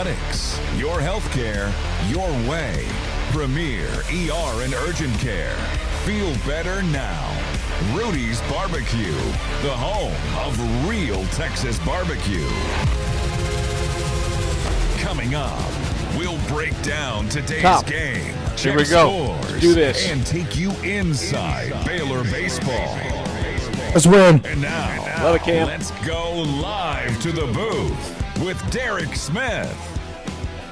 Orthodontics. Your healthcare, your way. Premier ER and urgent care. Feel better now. Rudy's Barbecue, the home of real Texas barbecue. Coming up, we'll break down today's game. Here we go. Scores, let's do this. And take you inside Baylor baseball. Let's win. And now, Love it, Cam. let's go live to the booth with Derek Smith.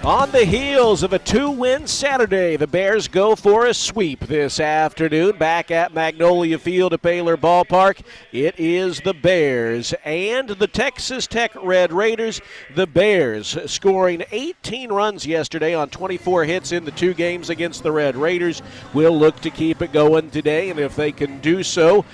On the heels of a 2-win Saturday, the Bears go for a sweep this afternoon back at Magnolia Field at Baylor Ballpark. It is the Bears and the Texas Tech Red Raiders. The Bears scoring 18 runs yesterday on 24 hits in the two games against the Red Raiders. Will look to keep it going today, and if they can do so,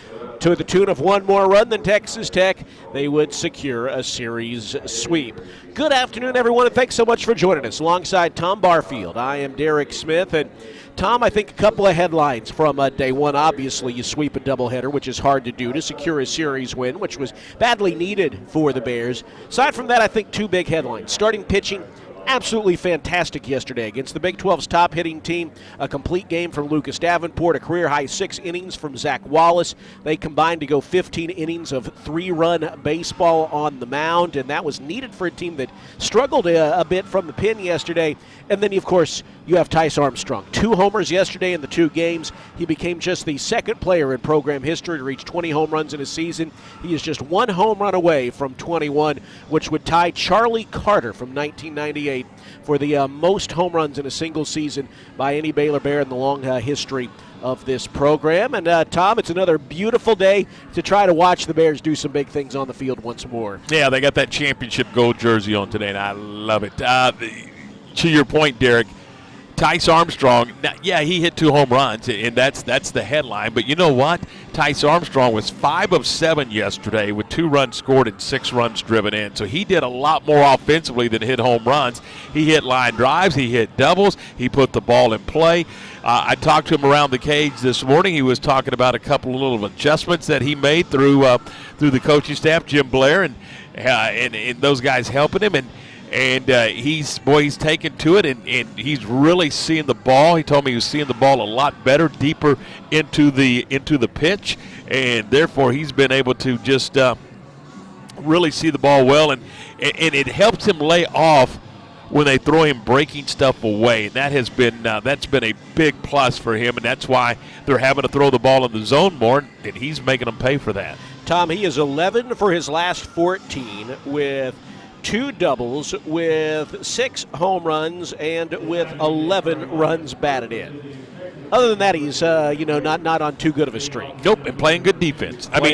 to the tune of one more run than Texas Tech, they would secure a series sweep. Good afternoon, everyone, and thanks so much for joining us. Alongside Tom Barfield, I am Derek Smith. And Tom, I think a couple of headlines from day one. Obviously, you sweep a doubleheader, which is hard to do, to secure a series win, which was badly needed for the Bears. Aside from that, I think two big headlines. Starting pitching, absolutely fantastic yesterday against the Big 12's top hitting team. A complete game from Lucas Davenport, a career-high 6 innings from Zach Wallace. They combined to go 15 innings of 3-run baseball on the mound, and that was needed for a team that struggled a bit from the pen yesterday. And then, of course, you have Tice Armstrong. 2 homers yesterday in the 2 games. He became just the second player in program history to reach 20 home runs in a season. He is just 1 home run away from 21, which would tie Charlie Carter from 1998 for the most home runs in a single season by any Baylor Bear in the long history of this program. And, Tom, it's another beautiful day to try to watch the Bears do some big things on the field once more. Yeah, they got that championship gold jersey on today, and I love it. To your point, Derek, Tice Armstrong, yeah, he hit 2 home runs, and that's the headline. But you know what? Tice Armstrong was 5 of 7 yesterday with 2 runs scored and 6 runs driven in. So he did a lot more offensively than hit home runs. He hit line drives. He hit doubles. He put the ball in play. I talked to him around the cage this morning. He was talking about a couple of little adjustments that he made through the coaching staff, Jim Blair, and those guys helping him. And he's taken to it, and he's really seeing the ball. He told me he was seeing the ball a lot better, deeper into the pitch, and therefore he's been able to just really see the ball well, and it helps him lay off when they throw him breaking stuff away, and that's been a big plus for him, and that's why they're having to throw the ball in the zone more, and he's making them pay for that. Tom, he is 11 for his last 14 with 2 doubles, with 6 home runs, and with 11 runs batted in. Other than that, he's not on too good of a streak. Nope, and playing good defense. And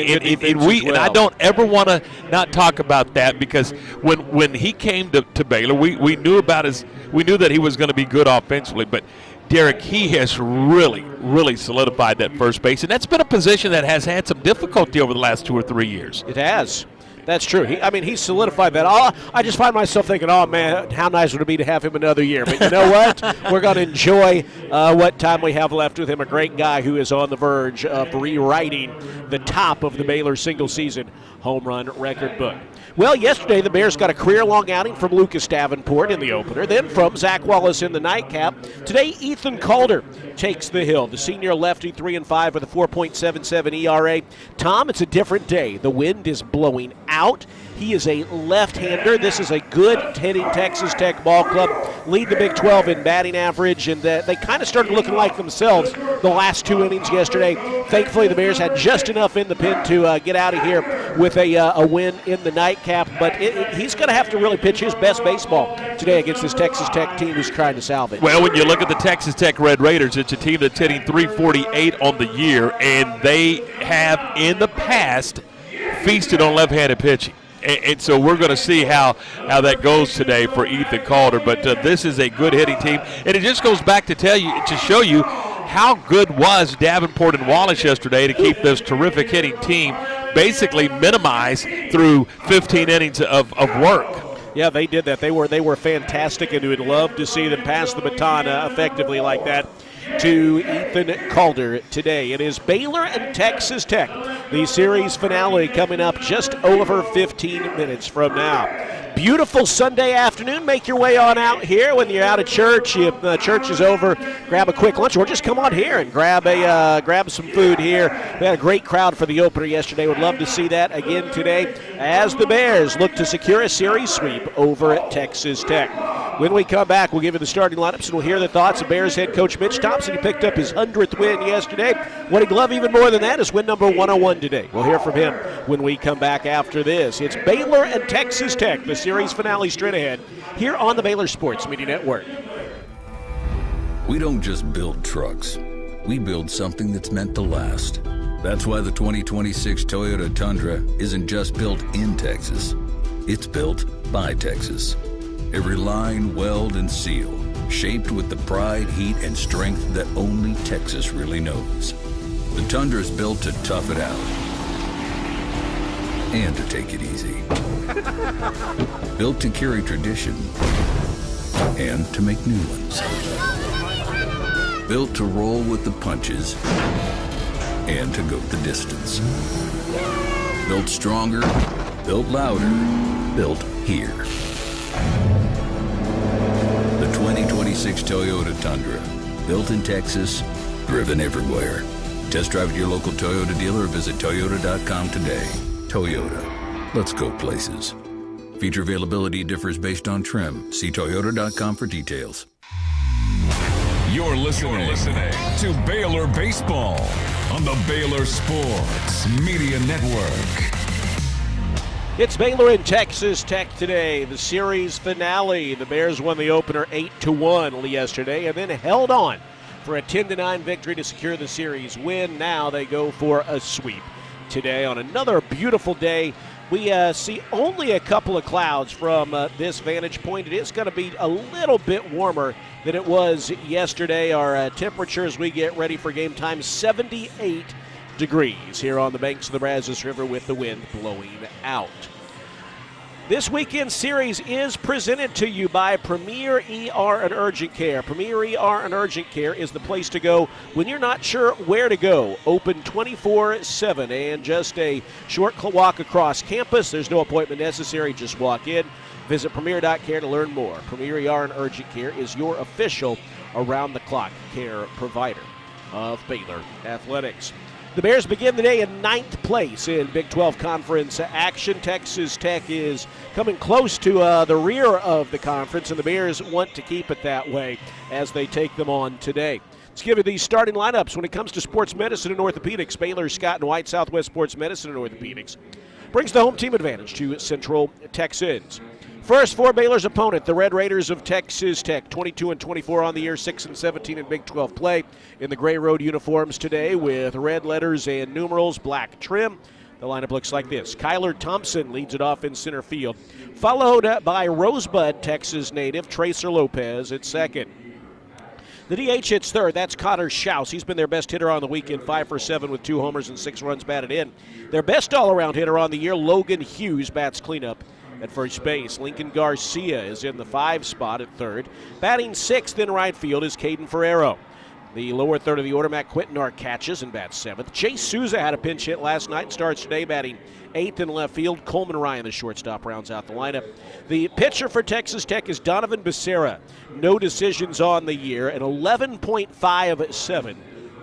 I don't ever want to not talk about that, because when he came to Baylor, we knew that he was going to be good offensively, but Derek, he has really, really solidified that first base, and that's been a position that has had some difficulty over the last 2 or 3 years. It has. That's true. He's solidified that. I just find myself thinking, oh, man, how nice would it be to have him another year. But you know what? We're going to enjoy what time we have left with him. A great guy who is on the verge of rewriting the top of the Baylor single-season home run record book. Well, yesterday the Bears got a career-long outing from Lucas Davenport in the opener, then from Zach Wallace in the nightcap. Today, Ethan Calder takes the hill. The senior lefty, 3-5 with a 4.77 ERA. Tom, it's a different day. The wind is blowing out. He is a left-hander. This is a good-hitting Texas Tech ball club. Lead the Big 12 in batting average, and they kind of started looking like themselves the last 2 innings yesterday. Thankfully, the Bears had just enough in the pen to get out of here with a win in the nightcap. But he's going to have to really pitch his best baseball today against this Texas Tech team who's trying to salvage. Well, when you look at the Texas Tech Red Raiders, it's a team that's hitting .348 on the year, and they have in the past feasted on left-handed pitching. And so we're going to see how that goes today for Ethan Calder. But this is a good hitting team. And it just goes back to show you how good was Davenport and Wallace yesterday to keep this terrific hitting team basically minimized through 15 innings of work. Yeah, they did that. They were fantastic, and we would love to see them pass the baton effectively like that to Ethan Calder today. It is Baylor and Texas Tech. The series finale coming up just over 15 minutes from now. beautiful Sunday afternoon. Make your way on out here. When you're out of church, if church is over, grab a quick lunch, or just come on here and grab some food here. We had a great crowd for the opener yesterday. Would love to see that again today as the Bears look to secure a series sweep over at Texas Tech. When we come back, we'll give you the starting lineups, and we'll hear the thoughts of Bears head coach Mitch Thompson. He picked up his 100th win yesterday. What he'd love even more than that is win number 101 today. We'll hear from him when we come back after this. It's Baylor and Texas Tech, the series finale straight ahead, here on the Baylor Sports Media Network. We don't just build trucks. We build something that's meant to last. That's why the 2026 Toyota Tundra isn't just built in Texas. It's built by Texas. Every line, weld, and seal, shaped with the pride, heat, and strength that only Texas really knows. The Tundra's built to tough it out and to take it easy. Built to carry tradition and to make new ones. Built to roll with the punches and to go the distance. Built stronger, built louder, built here. The 2026 Toyota Tundra. Built in Texas, driven everywhere. Test drive at your local Toyota dealer or visit Toyota.com today. Toyota. Let's go places. Feature availability differs based on trim. See Toyota.com for details. You're listening to Baylor Baseball on the Baylor Sports Media Network. It's Baylor and Texas Tech today, the series finale. The Bears won the opener 8-1 yesterday and then held on for a 10-9 victory to secure the series win. Now they go for a sweep today on another beautiful day. We see only a couple of clouds from this vantage point. It is going to be a little bit warmer than it was yesterday. Our temperature as we get ready for game time, 78 degrees here on the banks of the Brazos River with the wind blowing out. This weekend series is presented to you by Premier ER and Urgent Care. Premier ER and Urgent Care is the place to go when you're not sure where to go. Open 24/7 and just a short walk across campus. There's no appointment necessary. Just walk in. Visit premier.care to learn more. Premier ER and Urgent Care is your official around-the-clock care provider of Baylor Athletics. The Bears begin the day in 9th place in Big 12 Conference action. Texas Tech is coming close to the rear of the conference, and the Bears want to keep it that way as they take them on today. Let's give you these starting lineups when it comes to sports medicine and orthopedics. Baylor, Scott, and White, Southwest Sports Medicine and Orthopedics brings the home team advantage to Central Texans. First, for Baylor's opponent, the Red Raiders of Texas Tech, 22-24 on the year, 6-17 in Big 12 play in the Gray Road uniforms today with red letters and numerals, black trim. The lineup looks like this. Kyler Thompson leads it off in center field, followed by Rosebud, Texas native, Tracer Lopez at second. The DH hits third. That's Connor Schaus. He's been their best hitter on the weekend, 5 for 7 with 2 homers and 6 runs batted in. Their best all-around hitter on the year, Logan Hughes, bats cleanup at first base. Lincoln Garcia is in the 5 spot at third. Batting 6th in right field is Caden Ferrero. The lower third of the order, Matt Quintanar catches and bats 7th. Jay Souza had a pinch hit last night and starts today batting 8th in left field. Coleman Ryan, the shortstop, rounds out the lineup. The pitcher for Texas Tech is Donovan Becerra. No decisions on the year, an 11.57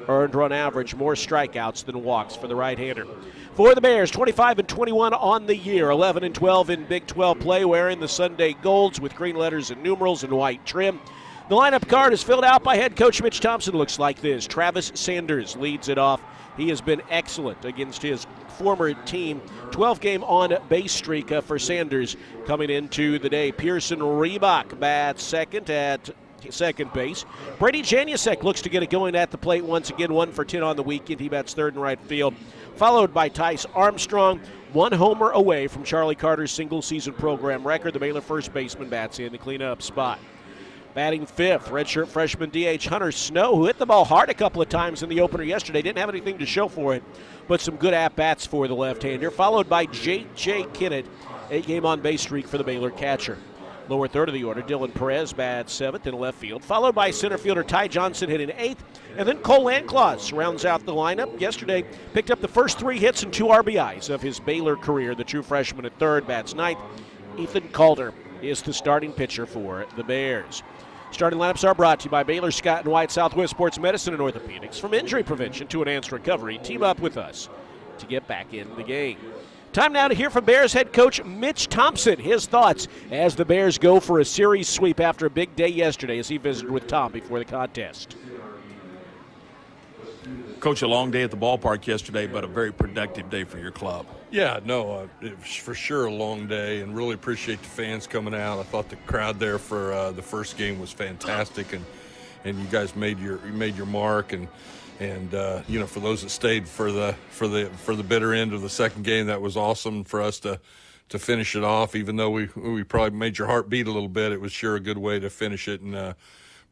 earned run average, more strikeouts than walks for the right-hander. For the Bears, 25-21 on the year, 11-12 in Big 12 play, wearing the Sunday golds with green letters and numerals and white trim. The lineup card is filled out by head coach Mitch Thompson. Looks like this. Travis Sanders leads it off. He has been excellent against his former team. 12-game on-base streak for Sanders coming into the day. Pearson Reebok bats second at second base. Brady Janusek looks to get it going at the plate once again, 1 for 10 on the weekend. He bats third in right field, followed by Tice Armstrong, 1 homer away from Charlie Carter's single-season program record. The Baylor first baseman bats in the cleanup spot. Batting 5th, redshirt freshman DH Hunter Snow, who hit the ball hard a couple of times in the opener yesterday. Didn't have anything to show for it, but some good at-bats for the left-hander, followed by J.J. Kinnett, 8-game on-base streak for the Baylor catcher. Lower third of the order, Dylan Perez bats 7th in left field, followed by center fielder Ty Johnson hitting 8th, and then Cole Landclaws rounds out the lineup. Yesterday, picked up the first 3 hits and 2 RBIs of his Baylor career. The true freshman at third bats 9th. Ethan Calder is the starting pitcher for the Bears. Starting lineups are brought to you by Baylor Scott & White Southwest Sports Medicine and Orthopedics. From injury prevention to enhanced recovery, team up with us to get back in the game. Time now to hear from Bears head coach Mitch Thompson. His thoughts as the Bears go for a series sweep after a big day yesterday as he visited with Tom before the contest. Coach, a long day at the ballpark yesterday, but a very productive day for your club. Yeah, no, it was for sure a long day, and really appreciate the fans coming out. I thought the crowd there for the first game was fantastic, and you guys made your mark, and you know, for those that stayed for the bitter end of the second game, that was awesome for us to finish it off. Even though we probably made your heart beat a little bit, it was sure a good way to finish it, and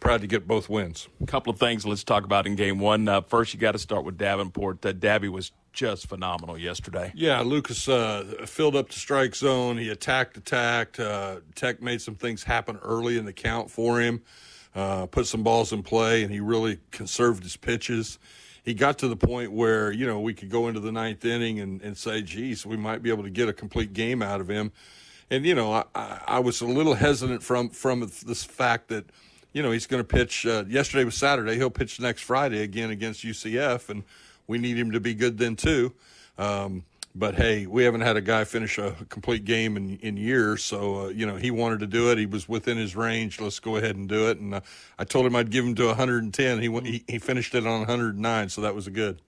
proud to get both wins. A couple of things let's talk about in game one. First, you got to start with Davenport. Dabby was just phenomenal yesterday. Yeah, Lucas filled up the strike zone. He attacked. Tech made some things happen early in the count for him, put some balls in play, and he really conserved his pitches. He got to the point where, you know, we could go into the ninth inning and say, geez, we might be able to get a complete game out of him. And, you know, I was a little hesitant from this fact that, you know, he's going to pitch. Yesterday was Saturday. He'll pitch next Friday again against UCF, and we need him to be good then too. But, hey, we haven't had a guy finish a complete game in years, so, you know, he wanted to do it. He was within his range. Let's go ahead and do it. And I told him I'd give him to 110. He finished it on 109, so that was good.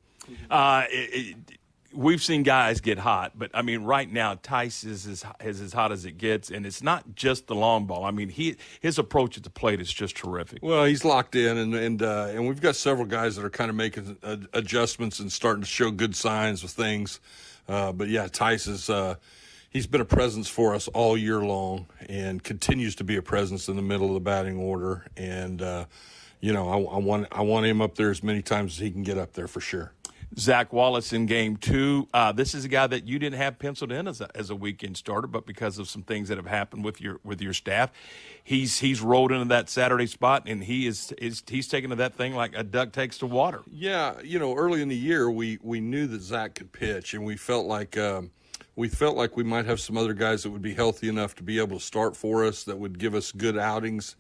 We've seen guys get hot, but, I mean, right now, Tice is as hot as it gets, and it's not just the long ball. I mean, his approach at the plate is just terrific. Well, he's locked in, and we've got several guys that are kind of making adjustments and starting to show good signs of things. But, yeah, Tice is he's been a presence for us all year long and continues to be a presence in the middle of the batting order. And, you know, I want him up there as many times as he can get up there for sure. Zach Wallace in game two. This is a guy that you didn't have penciled in as a weekend starter, but because of some things that have happened with your staff, he's rolled into that Saturday spot, and he's taken to that thing like a duck takes to water. Yeah, you know, early in the year we knew that Zach could pitch, and we felt like we might have some other guys that would be healthy enough to be able to start for us that would give us good outings.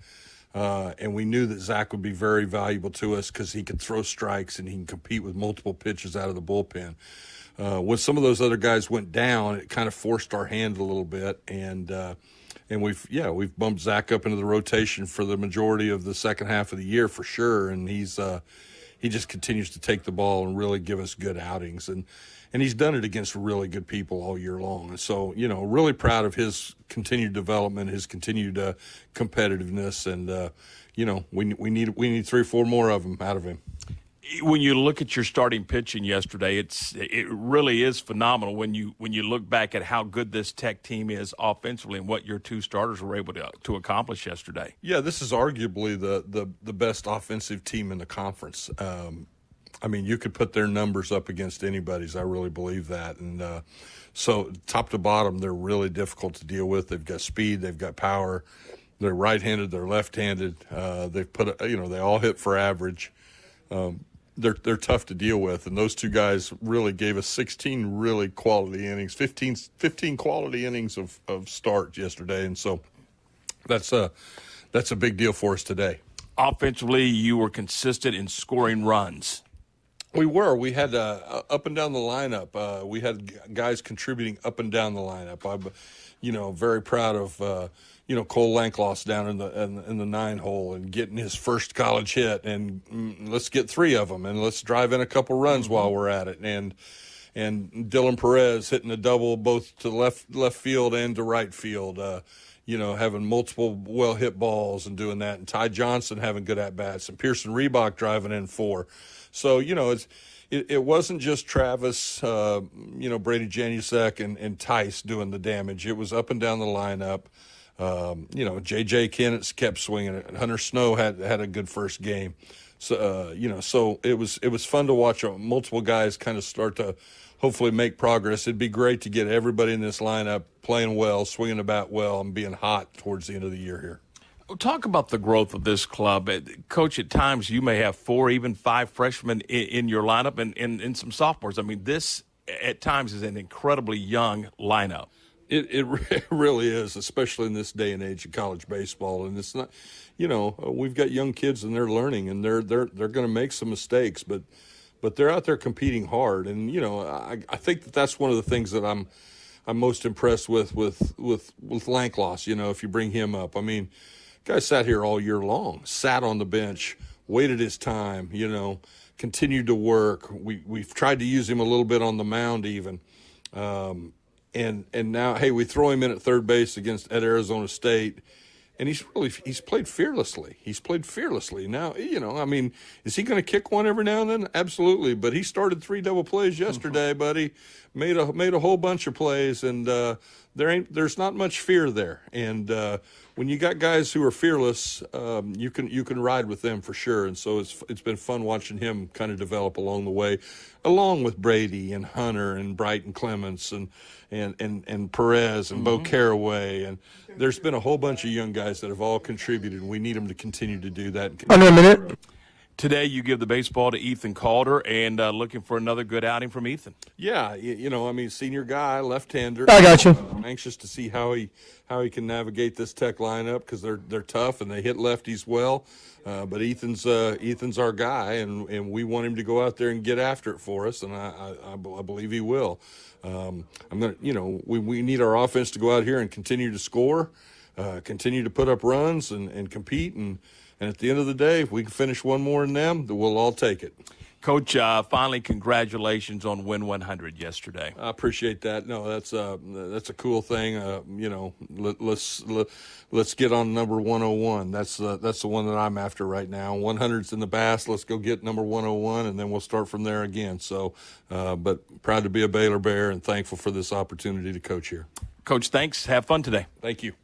And we knew that Zach would be very valuable to us because he could throw strikes and he can compete with multiple pitches out of the bullpen. When some of those other guys went down, it kind of forced our hand a little bit, and we've bumped Zach up into the rotation for the majority of the second half of the year for sure. And he just continues to take the ball and really give us good outings, and he's done it against really good people all year long. And so, you know, really proud of his continued development, his continued competitiveness, and you know, we need 3 or 4 more of them out of him. When you look at your starting pitching yesterday, it really is phenomenal when you look back at how good this Tech team is offensively and what your 2 starters were able to accomplish yesterday. Yeah, this is arguably the best offensive team in the conference. I mean, you could put their numbers up against anybody's. I really believe that. And so top to bottom, they're really difficult to deal with. They've got speed. They've got power. They're right-handed. They're left-handed. They've they all hit for average. They're tough to deal with. And those 2 guys really gave us 16 really quality innings, 15 quality innings of start yesterday. And so that's a big deal for us today. Offensively, you were consistent in scoring runs. We were. We had up and down the lineup. We had guys contributing up and down the lineup. I'm, you know, very proud of Cole Lankloss down in the 9 hole and getting his first college hit. And let's get 3 of them and let's drive in a couple runs while we're at it. And Dylan Perez hitting a double both to left field and to right field. You know, having multiple well-hit balls and doing that. And Ty Johnson having good at-bats. And Pearson Reebok driving in 4. So, you know, it wasn't just Travis, Brady Janusek and Tice doing the damage. It was up and down the lineup. J.J. Kennett kept swinging it. Hunter Snow had a good first game. So, so it was fun to watch multiple guys kind of start to hopefully make progress. It'd be great to get everybody in this lineup playing well, swinging the bat well, and being hot towards the end of the year here. Talk about the growth of this club. Coach, at times you may have 4, even 5 freshmen in your lineup and some sophomores. I mean, this at times is an incredibly young lineup. It really is, especially in this day and age of college baseball. And it's not, we've got young kids and they're learning and they're going to make some mistakes, but they're out there competing hard. And I think that's one of the things that I'm most impressed with Lankloss. If you bring him up, I mean, guy sat here all year long, sat on the bench, waited his time, continued to work. We've tried to use him a little bit on the mound even. And now, hey, we throw him in at third base at Arizona State, and he's played fearlessly. He's played fearlessly. Now, is he going to kick one every now and then? Absolutely. But he started 3 double plays yesterday, buddy. Made a whole bunch of plays, and there's not much fear there. And when you got guys who are fearless, you can ride with them for sure. And so it's been fun watching him kind of develop along the way, along with Brady and Hunter and Brighton Clements and Perez and Bo Caraway. And there's been a whole bunch of young guys that have all contributed. We need them to continue to do that. Under a minute. Today, you give the baseball to Ethan Calder, and looking for another good outing from Ethan. Yeah, senior guy, left-hander. I got you. I'm anxious to see how he can navigate this Tech lineup because they're tough and they hit lefties well. But Ethan's our guy, and we want him to go out there and get after it for us, and I believe he will. We need our offense to go out here and continue to score, continue to put up runs and compete and at the end of the day, if we can finish one more than them, then we'll all take it. Coach, finally, congratulations on Win 100 yesterday. I appreciate that. No, that's a cool thing. Let's get on number 101. That's the one that I'm after right now. 100's in the basket. Let's go get number 101, and then we'll start from there again. So, but proud to be a Baylor Bear and thankful for this opportunity to coach here. Coach, thanks. Have fun today. Thank you.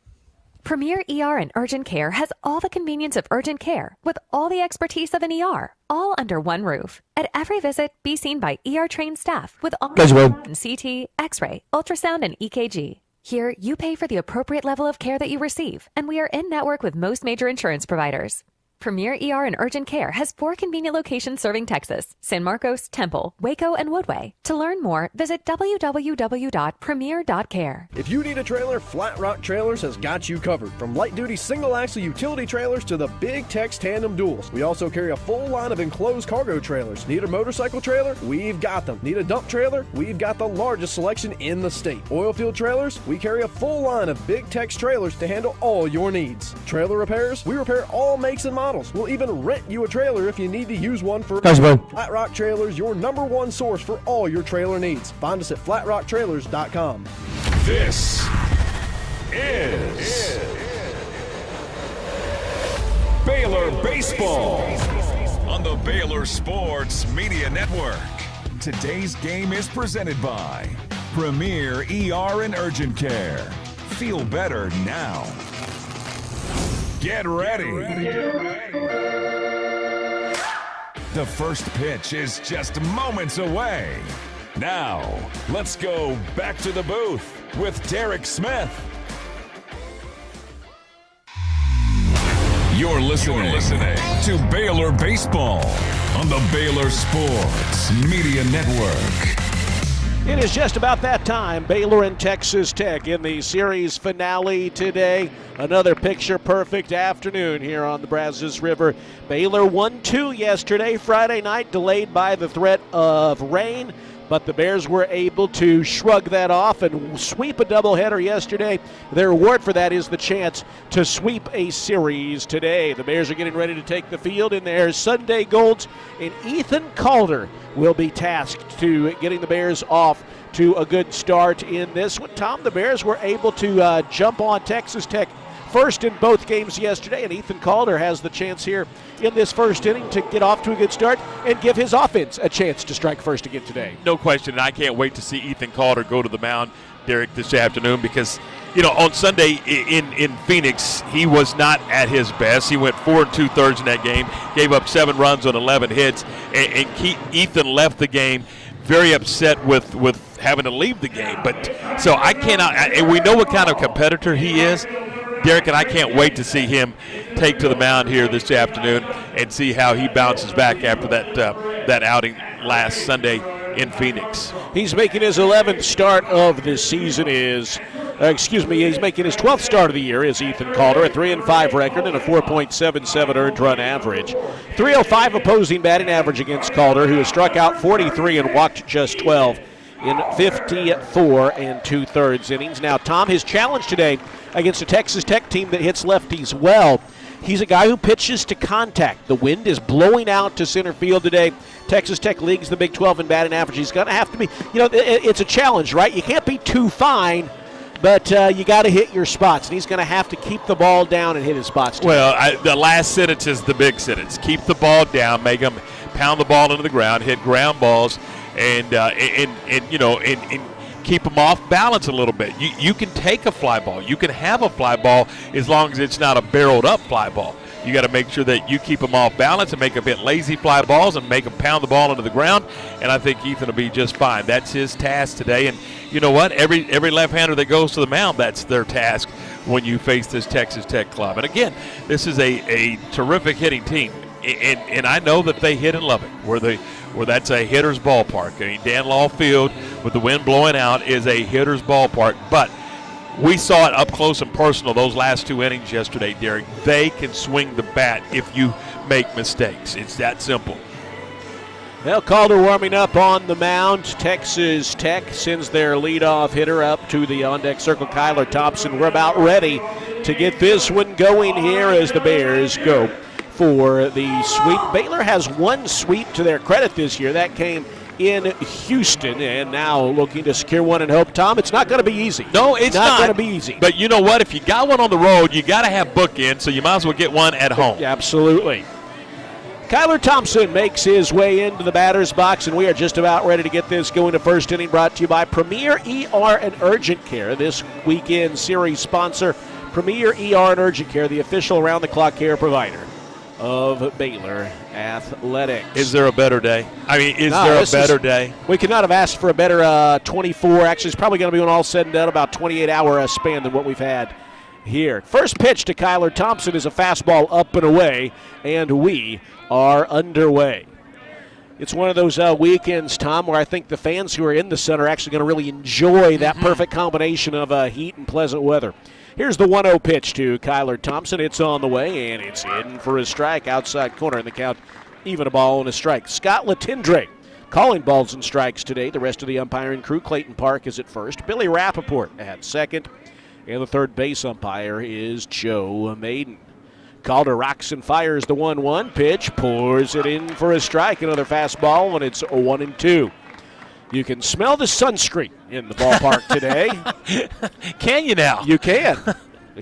Premier ER and Urgent Care has all the convenience of urgent care with all the expertise of an ER, all under one roof. At every visit, be seen by ER-trained staff with all CT, X-ray, ultrasound, and EKG. Here, you pay for the appropriate level of care that you receive, and we are in network with most major insurance providers. Premier ER and Urgent Care has 4 convenient locations serving Texas: San Marcos, Temple, Waco, and Woodway. To learn more, visit www.premier.care. If you need a trailer, Flat Rock Trailers has got you covered. From light-duty single-axle utility trailers to the Big Tex tandem duals. We also carry a full line of enclosed cargo trailers. Need a motorcycle trailer? We've got them. Need a dump trailer? We've got the largest selection in the state. Oilfield trailers? We carry a full line of Big Tex trailers to handle all your needs. Trailer repairs? We repair all makes and models. We'll even rent you a trailer if you need to use one for Flat Rock Trailers, your #1 source for all your trailer needs. Find us at flatrocktrailers.com. This is Baylor Baseball on the Baylor Sports Media Network. Today's game is presented by Premier ER and Urgent Care. Feel better now. Get ready. The first pitch is just moments away. Now, let's go back to the booth with Derek Smith. You're listening to Baylor Baseball on the Baylor Sports Media Network. It is just about that time. Baylor and Texas Tech in the series finale today. Another picture-perfect afternoon here on the Brazos River. Baylor 1-2 yesterday, Friday night, delayed by the threat of rain. But the Bears were able to shrug that off and sweep a doubleheader yesterday. Their reward for that is the chance to sweep a series today. The Bears are getting ready to take the field in their Sunday Golds, and Ethan Calder will be tasked to getting the Bears off to a good start in this one. Tom, the Bears were able to jump on Texas Tech first in both games yesterday, and Ethan Calder has the chance here in this first inning to get off to a good start and give his offense a chance to strike first again today. No question, and I can't wait to see Ethan Calder go to the mound, Derek, this afternoon because, on Sunday in Phoenix, he was not at his best. He went 4 2/3 in that game, gave up 7 runs on 11 hits, and Ethan left the game very upset with having to leave the game. But so I cannot, and we know what kind of competitor he is, Derek, and I can't wait to see him take to the mound here this afternoon and see how he bounces back after that outing last Sunday in Phoenix. He's making his 11th start of the season, is He's making his 12th start of the year is Ethan Calder, a 3-5 record and a 4.77 earned run average. 305 opposing batting average against Calder, who has struck out 43 and walked just 12 in 54 2/3 innings. Now, Tom, his challenge today against a Texas Tech team that hits lefties well. He's a guy who pitches to contact. The wind is blowing out to center field today. Texas Tech leads the Big 12 in batting average. He's going to have to be, it's a challenge, right? You can't be too fine, but you got to hit your spots. And he's going to have to keep the ball down and hit his spots today. Well, the last sentence is the big sentence. Keep the ball down, make him pound the ball into the ground, hit ground balls, and keep them off balance a little bit. You can take a fly ball. You can have a fly ball as long as it's not a barreled up fly ball. You got to make sure that you keep them off balance and make them hit lazy fly balls and make them pound the ball into the ground. And I think Ethan will be just fine. That's his task today. And you know what? Every left-hander that goes to the mound, that's their task when you face this Texas Tech club. And again, this is a terrific hitting team. And I know that they hit in Lubbock, where that's a hitter's ballpark. I mean, Dan Law Field, with the wind blowing out, is a hitter's ballpark. But we saw it up close and personal those last 2 innings yesterday, Derek. They can swing the bat if you make mistakes. It's that simple. Well, Calder warming up on the mound. Texas Tech sends their leadoff hitter up to the on-deck circle, Kyler Thompson. We're about ready to get this one going here as the Bears go for the sweep. Baylor has one sweep to their credit this year. That came in Houston, and now looking to secure one and hope. Tom, it's not going to be easy. No, it's not going to be easy. But you know what? If you got one on the road, you got to have bookends, so you might as well get one at home. Absolutely. Kyler Thompson makes his way into the batter's box, and we are just about ready to get this going to first inning, brought to you by Premier ER and Urgent Care. This weekend series sponsor, Premier ER and Urgent Care, the official around-the-clock care provider of Baylor Athletics. Is there a better day? I mean, is there a better day? We could not have asked for a better 24. Actually, it's probably going to be, when all said and done, about 28-hour span than what we've had here. First pitch to Kyler Thompson is a fastball up and away, and we are underway. It's one of those weekends, Tom, where I think the fans who are in the center are actually going to really enjoy that perfect combination of heat and pleasant weather. Here's the 1-0 pitch to Kyler Thompson. It's on the way, and it's in for a strike. Outside corner in the count, even a ball and a strike. Scott Latindre calling balls and strikes today. The rest of the umpiring crew, Clayton Park is at first. Billy Rappaport at second. And the third base umpire is Joe Maiden. Calder rocks and fires the 1-1 pitch, pours it in for a strike. Another fastball, and it's 1-2. You can smell the sunscreen in the ballpark today. Can you now? You can.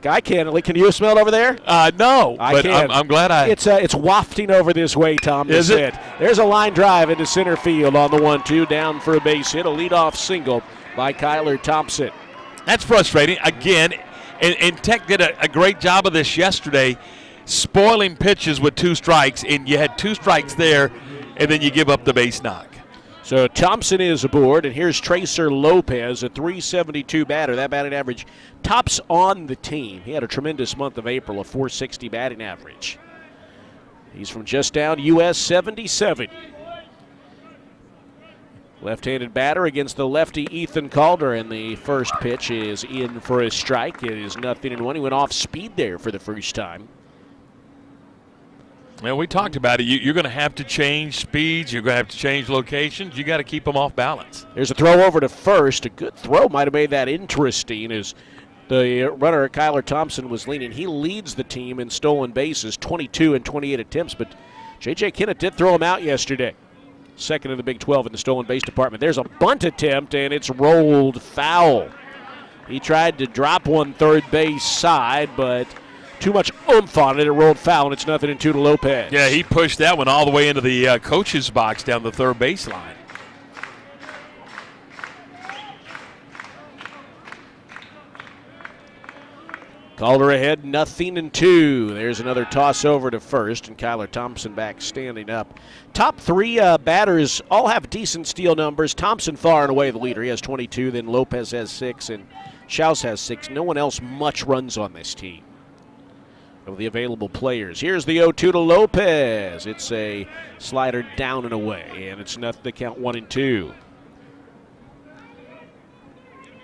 I can. Can you smell it over there? No, I can. I'm glad It's wafting over this way, Tom. Is it? There's a line drive into center field on the 1-2, down for a base hit. A leadoff single by Kyler Thompson. That's frustrating. Again, and Tech did a great job of this yesterday, spoiling pitches with 2 strikes, and you had 2 strikes there, and then you give up the base knock. So Thompson is aboard, and here's Tracer Lopez, a .372 batter. That batting average tops on the team. He had a tremendous month of April, a .460 batting average. He's from just down US 77. Left-handed batter against the lefty Ethan Calder, and the first pitch is in for a strike. It is 0-1. He went off speed there for the first time. Well, we talked about it. You're going to have to change speeds. You're going to have to change locations. You got to keep them off balance. There's a throw over to first. A good throw might have made that interesting as the runner, Kyler Thompson, was leaning. He leads the team in stolen bases, 22 and 28 attempts, but J.J. Kennett did throw him out yesterday. Second in the Big 12 in the stolen base department. There's a bunt attempt, and it's rolled foul. He tried to drop one third base side, but too much oomph on it. It rolled foul, and it's 0-2 to Lopez. Yeah, he pushed that one all the way into the coach's box down the third baseline. Calder ahead, 0-2. There's another toss over to first, and Kyler Thompson back standing up. Top 3 batters all have decent steal numbers. Thompson far and away the leader. He has 22, then Lopez has 6, and Schaus has 6. No one else much runs on this team of the available players. Here's the 0-2 to Lopez. It's a slider down and away, and it's the count 1-2.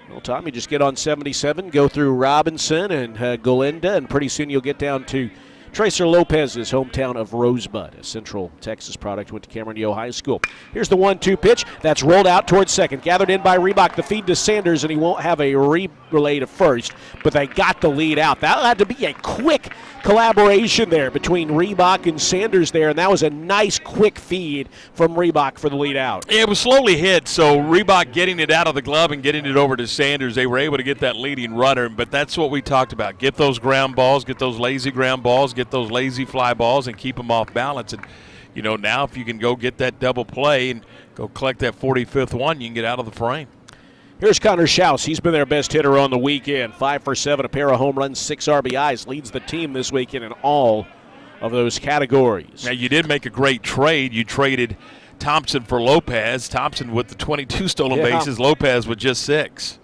Well, Tom, you just get on 77, go through Robinson and Golinda, and pretty soon you'll get down to Tracer Lopez's hometown of Rosebud, a Central Texas product, went to Camarillo High School. Here's the 1-2 pitch. That's rolled out towards second. Gathered in by Reebok. The feed to Sanders, and he won't have a relay to first, but they got the lead out. That had to be a quick collaboration there between Reebok and Sanders there, and that was a nice quick feed from Reebok for the lead out. It was slowly hit, so Reebok getting it out of the glove and getting it over to Sanders, they were able to get that leading runner, but that's what we talked about. Get those ground balls, get those lazy ground balls, get those lazy fly balls, and keep them off balance. And, you know, now if you can go get that double play and go collect that 45th one, you can get out of the frame. Here's Connor Schaus. He's been their best hitter on the weekend. 5 for 7, a pair of home runs, 6 RBIs. Leads the team this weekend in all of those categories. Now, you did make a great trade. You traded Thompson for Lopez. Thompson with the 22 stolen bases, Lopez with just 6.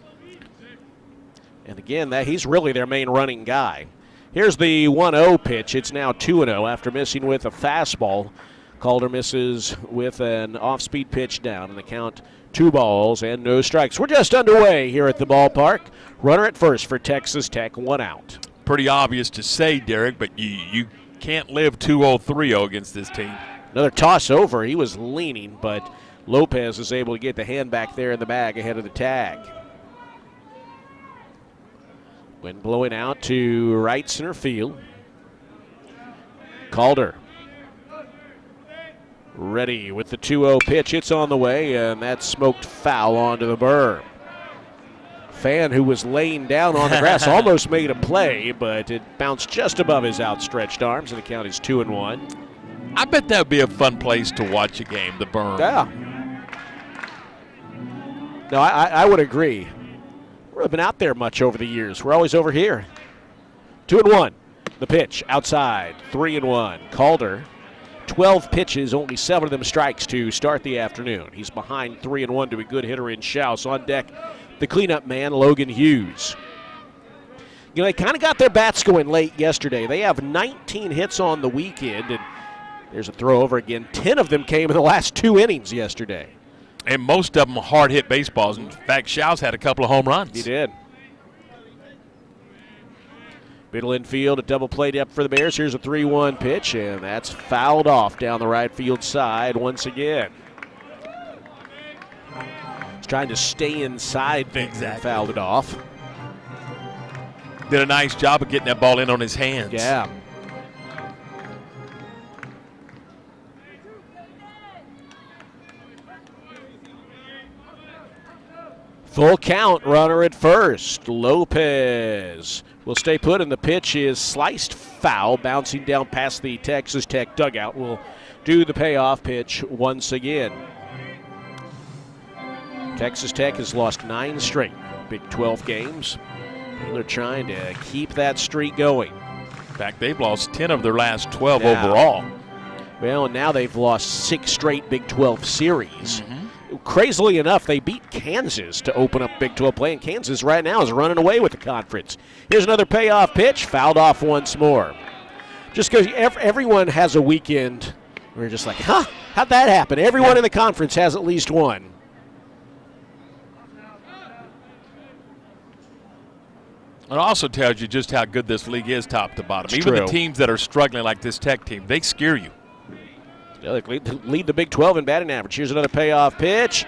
And again, he's really their main running guy. Here's the 1-0 pitch. It's now 2-0 after missing with a fastball. Calder misses with an off-speed pitch down, and the count 2 balls and no strikes. We're just underway here at the ballpark. Runner at first for Texas Tech, 1 out. Pretty obvious to say, Derek, but you can't live 2-0, 3-0 against this team. Another toss over. He was leaning, but Lopez is able to get the hand back there in the bag ahead of the tag. Wind blowing out to right center field. Calder ready with the 2-0 pitch. It's on the way, and that's smoked foul onto the berm. Fan who was laying down on the grass almost made a play, but it bounced just above his outstretched arms, and the count is 2-1. I bet that would be a fun place to watch a game, the berm. Yeah. No, I would agree. We haven't been out there much over the years. We're always over here. 2-1. The pitch outside. 3-1. Calder. 12 pitches, only 7 of them strikes to start the afternoon. He's behind 3-1 to a good hitter in Schaus. On deck, the cleanup man, Logan Hughes. You know, they kind of got their bats going late yesterday. They have 19 hits on the weekend, and there's a throw over again. 10 of them came in the last 2 innings yesterday. And most of them hard-hit baseballs. In fact, Schaus had a couple of home runs. He did. Middle infield, a double play up for the Bears. Here's a 3-1 pitch, and that's fouled off down the right field side once again. He's trying to stay inside things and fouled it off. Did a nice job of getting that ball in on his hands. Yeah. Full count, runner at first. Lopez will stay put, and the pitch is sliced foul, bouncing down past the Texas Tech dugout. Will do the payoff pitch once again. Texas Tech has lost 9 straight Big 12 games. Baylor trying to keep that streak going. In fact, they've lost 10 of their last 12 overall. Well, and now they've lost 6 straight Big 12 series. Crazily enough, they beat Kansas to open up Big 12 play, and Kansas right now is running away with the conference. Here's another payoff pitch, fouled off once more. Just because everyone has a weekend where you're just like, how'd that happen? Everyone in the conference has at least one. It also tells you just how good this league is top to bottom. It's Even true. the teams that are struggling like this Tech team, they scare you. They lead the Big 12 in batting average. Here's another payoff pitch.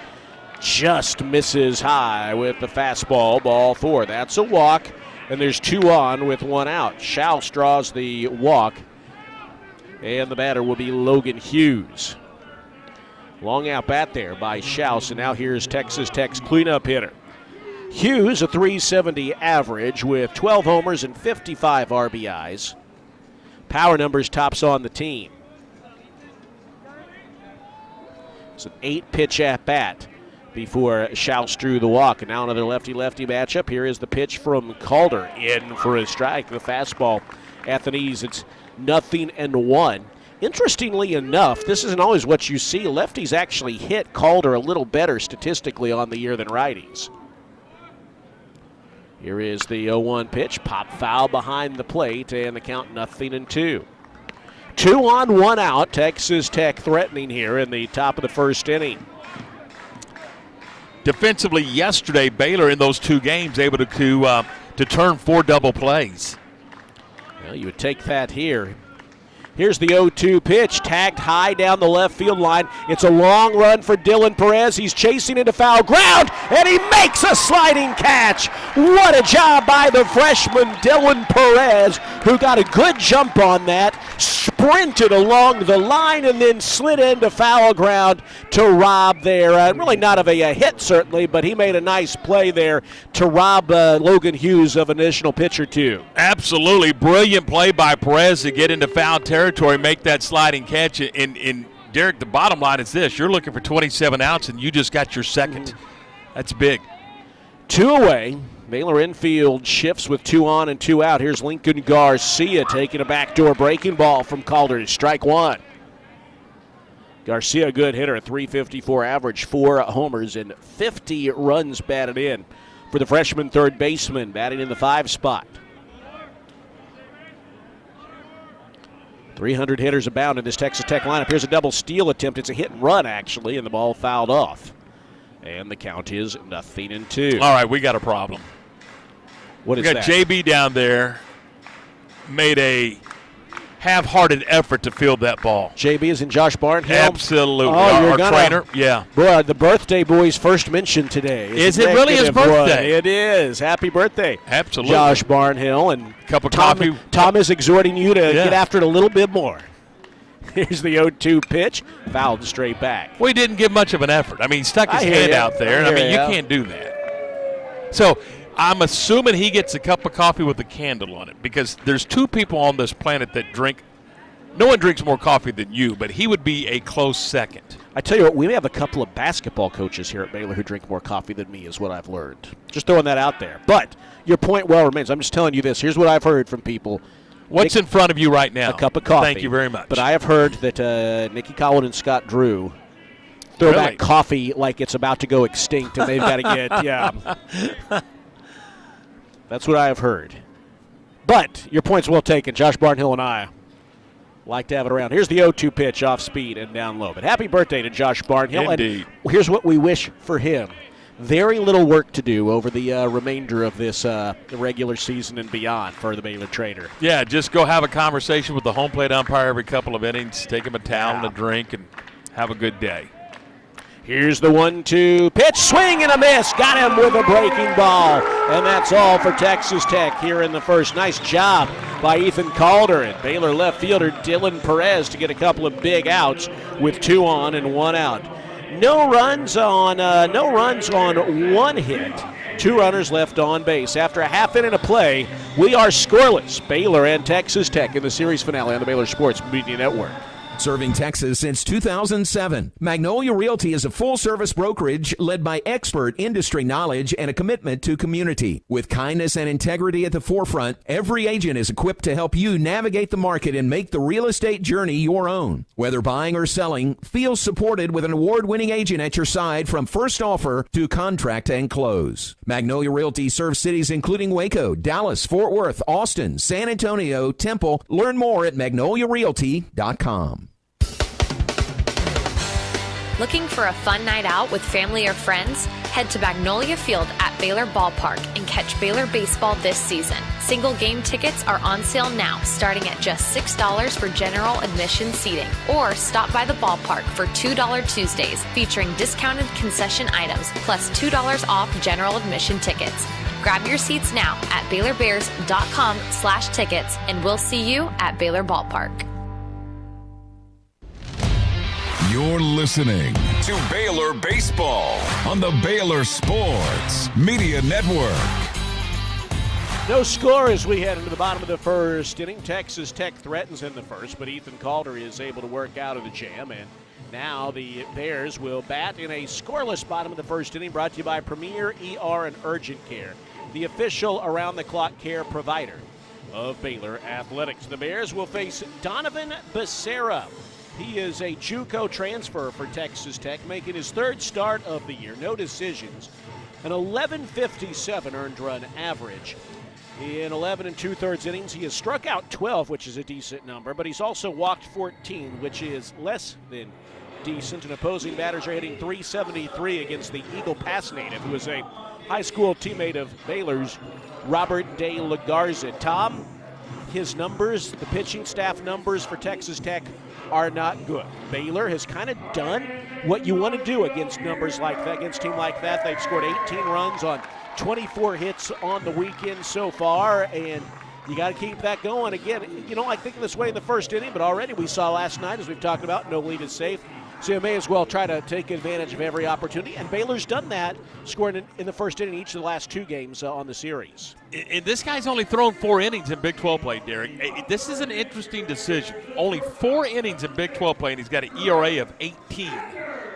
Just misses high with the fastball, ball 4. That's a walk, and there's 2 on with 1 out. Schaus draws the walk, and the batter will be Logan Hughes. Long out bat there by Schaus, and now here's Texas Tech's cleanup hitter. Hughes, a .370 average with 12 homers and 55 RBIs. Power numbers tops on the team. It's an 8-pitch at-bat before Schaus drew the walk. And now another lefty-lefty matchup. Here is the pitch from Calder. In for a strike. The fastball at the knees. It's 0-1. Interestingly enough, this isn't always what you see. Lefties actually hit Calder a little better statistically on the year than righties. Here is the 0-1 pitch. Pop foul behind the plate, and the count 0-2. 2 on, 1 out. Texas Tech threatening here in the top of the first inning. defensively yesterday, Baylor in those 2 games able to turn 4 double plays. Well, you would take that here. Here's the 0-2 pitch, tagged high down the left field line. It's a long run for Dylan Perez. He's chasing into foul ground, and he makes a sliding catch. What a job by the freshman Dylan Perez, who got a good jump on that, sprinted along the line, and then slid into foul ground to rob there. Really not of a hit, certainly, but he made a nice play there to rob Logan Hughes of an additional pitch or 2. Absolutely brilliant play by Perez to get into foul territory, make that sliding catch. In Derek, the bottom line is this: you're looking for 27 outs, and you just got your second. That's big. 2 away. Baylor infield shifts with 2 on and 2 out. Here's Lincoln Garcia taking a backdoor breaking ball from Calder to strike 1. Garcia, a good hitter, a .354 average, 4 homers, and 50 runs batted in for the freshman third baseman, batting in the 5 spot. 300 hitters abound in this Texas Tech lineup. Here's a double steal attempt. It's a hit and run, actually, and the ball fouled off. And the count is 0-2. All right, we got a problem. What is we got that? JB down there, made a half-hearted effort to field that ball. JB is in Josh Barnhill. Absolutely. Our trainer. Yeah. Boy, the birthday boy's first mention today. Is it really his birthday? It is. Happy birthday. Absolutely. Josh Barnhill. And cup of coffee. Tom is exhorting you to get after it a little bit more. Here's the 0-2 pitch, fouled straight back. Well, he didn't give much of an effort. I mean, he stuck his hand out there, and you can't do that. So I'm assuming he gets a cup of coffee with a candle on it, because there's 2 people on this planet that drink. No one drinks more coffee than you, but he would be a close second. I tell you what, we have a couple of basketball coaches here at Baylor who drink more coffee than me, is what I've learned. Just throwing that out there. But your point well remains. I'm just telling you this. Here's what I've heard from people. What's in front of you right now? A cup of coffee. Thank you very much. But I have heard that Nikki Collin and Scott Drew throw back coffee like it's about to go extinct, and they've got to get, That's what I have heard. But your point's well taken. Josh Barnhill and I like to have it around. Here's the 0-2 pitch off speed and down low. But happy birthday to Josh Barnhill. Indeed. And here's what we wish for him. Very little work to do over the remainder of this regular season and beyond for the Baylor Trainer. Yeah, just go have a conversation with the home plate umpire every couple of innings, take him a towel and a drink, and have a good day. Here's the 1-2 pitch, swing and a miss. Got him with a breaking ball. And that's all for Texas Tech here in the first. Nice job by Ethan Calder and Baylor left fielder Dylan Perez to get a couple of big outs with 2 on and 1 out. No runs on 1 hit. 2 runners left on base. After a half inning of play, we are scoreless. Baylor and Texas Tech in the series finale on the Baylor Sports Media Network. Serving Texas since 2007, Magnolia Realty is a full-service brokerage led by expert industry knowledge and a commitment to community. With kindness and integrity at the forefront, every agent is equipped to help you navigate the market and make the real estate journey your own. Whether buying or selling, feel supported with an award-winning agent at your side from first offer to contract and close. Magnolia Realty serves cities including Waco, Dallas, Fort Worth, Austin, San Antonio, Temple. Learn more at magnoliarealty.com. Looking for a fun night out with family or friends? Head to Magnolia Field at Baylor Ballpark and catch Baylor baseball this season. Single game tickets are on sale now, starting at just $6 for general admission seating. Or stop by the ballpark for $2 Tuesdays, featuring discounted concession items, plus $2 off general admission tickets. Grab your seats now at BaylorBears.com/tickets, and we'll see you at Baylor Ballpark. You're listening to Baylor Baseball on the Baylor Sports Media Network. No score as we head into the bottom of the first inning. Texas Tech threatens in the first, but Ethan Calder is able to work out of the jam, and now the Bears will bat in a scoreless bottom of the first inning, brought to you by Premier ER and Urgent Care, the official around-the-clock care provider of Baylor Athletics. The Bears will face Donovan Becerra. He is a JUCO transfer for Texas Tech, making his 3rd start of the year. No decisions. An 11.57 earned run average. In 11 2/3 innings, he has struck out 12, which is a decent number, but he's also walked 14, which is less than decent, and opposing batters are hitting .373 against the Eagle Pass native, who is a high school teammate of Baylor's, Robert De La Garza. Tom, his numbers, the pitching staff numbers for Texas Tech are not good. Baylor has kind of done what you want to do against numbers like that, against a team like that. They've scored 18 runs on 24 hits on the weekend so far, and you got to keep that going. Again, you don't like thinking this way in the first inning, but already we saw last night, as we've talked about, no lead is safe. So you may as well try to take advantage of every opportunity. And Baylor's done that, scoring in the first inning each of the last 2 games on the series. And this guy's only thrown 4 innings in Big 12 play, Derek. This is an interesting decision. Only 4 innings in Big 12 play, and he's got an ERA of 18.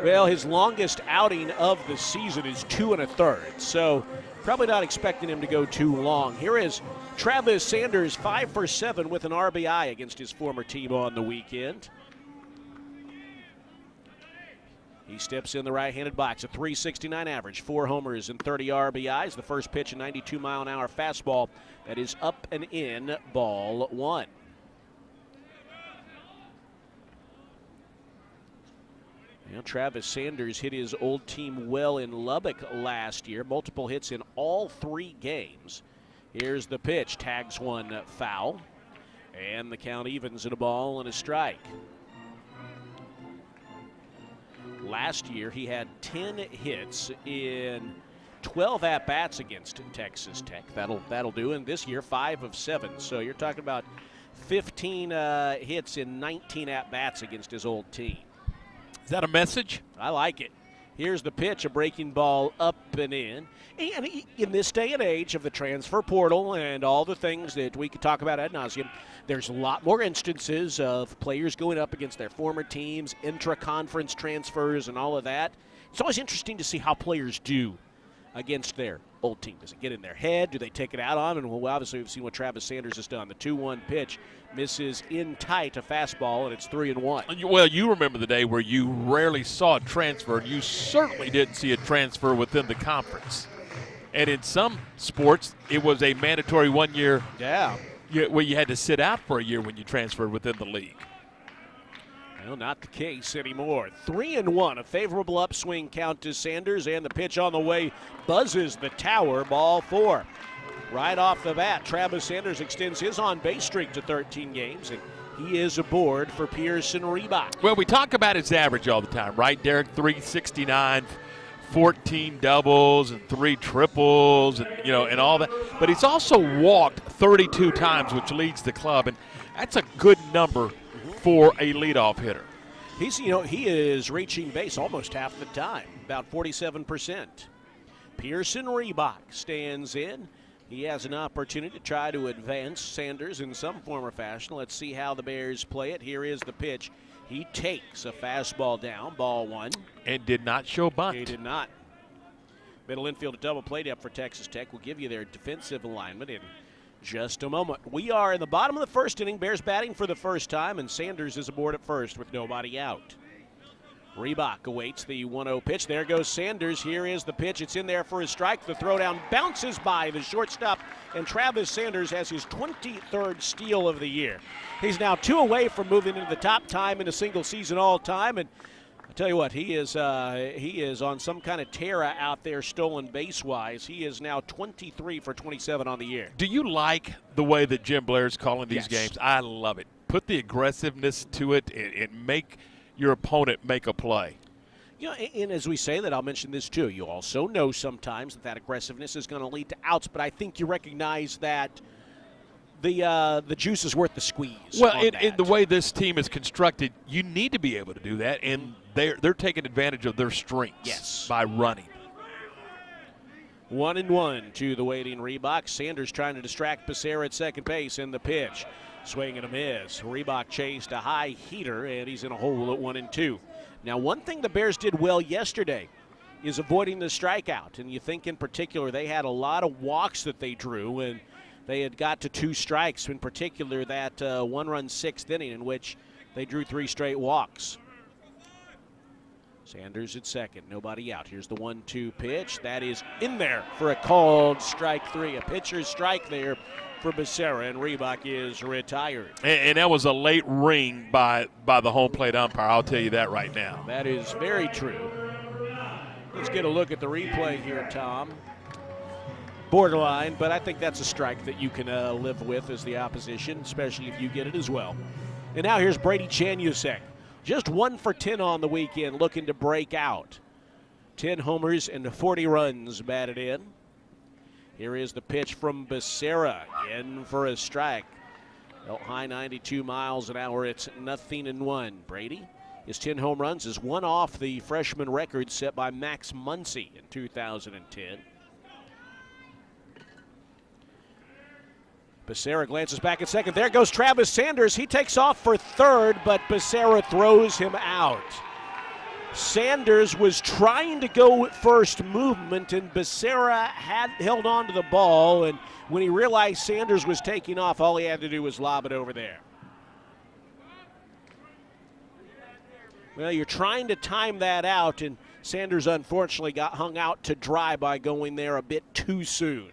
Well, his longest outing of the season is 2 1/3. So probably not expecting him to go too long. Here is Travis Sanders, 5 for 7 with an RBI against his former team on the weekend. He steps in the right-handed box, a .369 average, 4 homers and 30 RBIs. The first pitch, a 92-mile-an-hour fastball that is up and in, ball 1. Now, Travis Sanders hit his old team well in Lubbock last year, multiple hits in all 3 games. Here's the pitch, tags one foul, and the count evens at a ball and a strike. Last year, he had 10 hits in 12 at-bats against Texas Tech. That'll do. And this year, 5 of 7. So you're talking about 15 hits in 19 at-bats against his old team. Is that a message? I like it. Here's the pitch, a breaking ball up and in. And in this day and age of the transfer portal and all the things that we could talk about ad nauseum, there's a lot more instances of players going up against their former teams, intra-conference transfers and all of that. It's always interesting to see how players do against their old team. Does it get in their head? Do they take it out on them? And well, obviously we've seen what Travis Sanders has done. The 2-1 pitch misses in tight, a fastball, and it's 3-1. Well, you remember the day where you rarely saw a transfer. You certainly didn't see a transfer within the conference. And in some sports, it was a mandatory 1 year. Yeah. Where you had to sit out for a year when you transferred within the league. Well, not the case anymore. 3-1, a favorable upswing count to Sanders, and the pitch on the way buzzes the tower, ball 4. Right off the bat, Travis Sanders extends his on-base streak to 13 games, and he is aboard for Pearson Reebok. Well, we talk about his average all the time, right, Derek? 369, 14 doubles and 3 triples, and and all that. But he's also walked 32 times, which leads the club, and that's a good number for a leadoff hitter. He is reaching base almost half the time, about 47%. Pearson Reebok stands in. He has an opportunity to try to advance Sanders in some form or fashion. Let's see how the Bears play it. Here is the pitch. He takes a fastball down, ball 1. And did not show bunt. He did not. Middle infield, a double play depth for Texas Tech. We'll give you their defensive alignment in just a moment. We are in the bottom of the first inning. Bears batting for the first time, and Sanders is aboard at first with nobody out. Reebok awaits the 1-0 pitch. There goes Sanders. Here is the pitch. It's in there for his strike. The throwdown bounces by the shortstop, and Travis Sanders has his 23rd steal of the year. He's now 2 away from moving into the top time in a single season all time, and I tell you what, he is on some kind of tear out there stolen base-wise. He is now 23 for 27 on the year. Do you like the way that Jim Blair's calling these games? I love it. Put the aggressiveness to it and make your opponent make a play. And as we say that, I'll mention this too. You also know sometimes that aggressiveness is going to lead to outs, but I think you recognize that the juice is worth the squeeze. Well, in the way this team is constructed, you need to be able to do that, and they're taking advantage of their strengths by running. 1-1 to the waiting Reebok. Sanders trying to distract Becerra at second base, and the pitch. Swing and a miss. Reebok chased a high heater, and he's in a hole at 1-2. Now, one thing the Bears did well yesterday is avoiding the strikeout. And you think in particular they had a lot of walks that they drew, and they had got to 2 strikes, in particular that 1-run 6th inning in which they drew 3 straight walks. Sanders at second, nobody out. Here's the 1-2 pitch. That is in there for a called strike 3. A pitcher's strike there for Becerra, and Reebok is retired. And that was a late ring by the home plate umpire. I'll tell you that right now. That is very true. Let's get a look at the replay here, Tom. Borderline, but I think that's a strike that you can live with as the opposition, especially if you get it as well. And now here's Brady Chanusek. Just 1 for 10 on the weekend, looking to break out. 10 homers and 40 runs batted in. Here is the pitch from Becerra, in for a strike. Belt high 92 miles an hour. It's 0-1. Brady, his 10 home runs is one off the freshman record set by Max Muncy in 2010. Becerra glances back at second. There goes Travis Sanders. He takes off for third, but Becerra throws him out. Sanders was trying to go at first movement, and Becerra had held on to the ball, and when he realized Sanders was taking off, all he had to do was lob it over there. Well, you're trying to time that out, and Sanders unfortunately got hung out to dry by going there a bit too soon.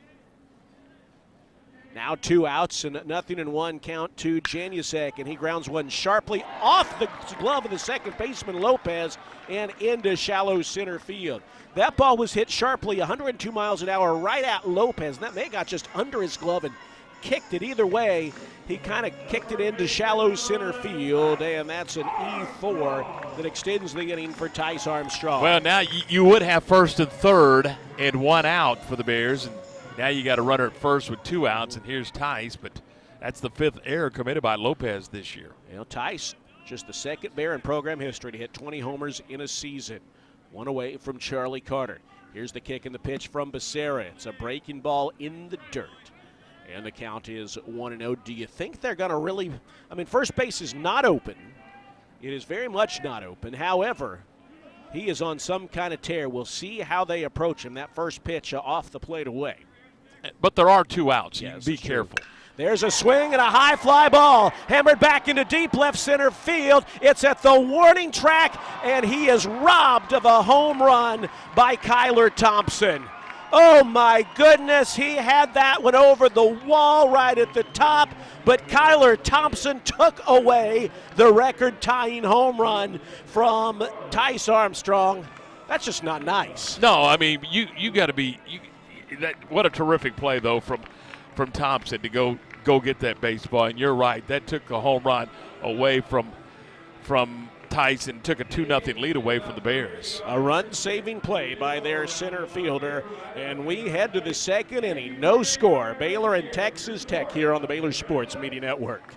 Now 2 outs and 0-1 count to Janusek, and he grounds one sharply off the glove of the second baseman Lopez and into shallow center field. That ball was hit sharply 102 miles an hour right at Lopez, and that may got just under his glove and kicked it. Either way, he kind of kicked it into shallow center field, and that's an E4 that extends the inning for Tice Armstrong. Well, now you would have first and third and 1 out for the Bears, and now you got a runner at first with 2 outs, and here's Tice, but that's the 5th error committed by Lopez this year. You know, Tice, just the second Bear in program history to hit 20 homers in a season. 1 away from Charlie Carter. Here's the kick and the pitch from Becerra. It's a breaking ball in the dirt. And the count is 1-0. Do you think they're going to really – I mean, first base is not open. It is very much not open. However, he is on some kind of tear. We'll see how they approach him. That first pitch off the plate away. But there are 2 outs. Yes, be careful. There's a swing and a high fly ball. Hammered back into deep left center field. It's at the warning track, and he is robbed of a home run by Kyler Thompson. Oh, my goodness. He had that one over the wall right at the top, but Kyler Thompson took away the record-tying home run from Tice Armstrong. That's just not nice. No, I mean, you got to be what a terrific play, though, from Thompson to go get that baseball. And you're right, that took a home run away from Tyson, took a 2-0 lead away from the Bears. A run-saving play by their center fielder, and we head to the second inning. No score. Baylor and Texas Tech here on the Baylor Sports Media Network.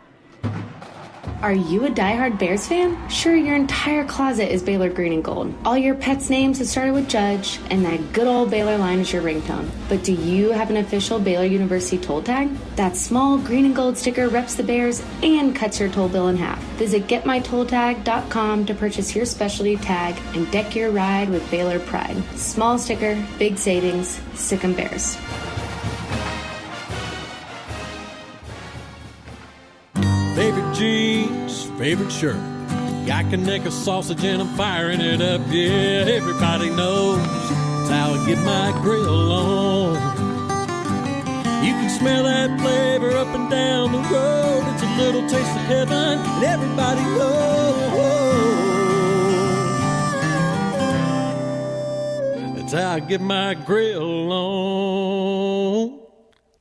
Are you a diehard Bears fan? Sure, your entire closet is Baylor green and gold. All your pets' names have started with Judge, and that good old Baylor line is your ringtone. But do you have an official Baylor University toll tag? That small green and gold sticker reps the Bears and cuts your toll bill in half. Visit getmytolltag.com to purchase your specialty tag and deck your ride with Baylor pride. Small sticker, big savings, sick 'em Bears. Favorite jeans, favorite shirt. Got Conecuh sausage and I'm firing it up. Yeah, everybody knows it's how I get my grill on. You can smell that flavor up and down the road. It's a little taste of heaven, and everybody knows it's how I get my grill on.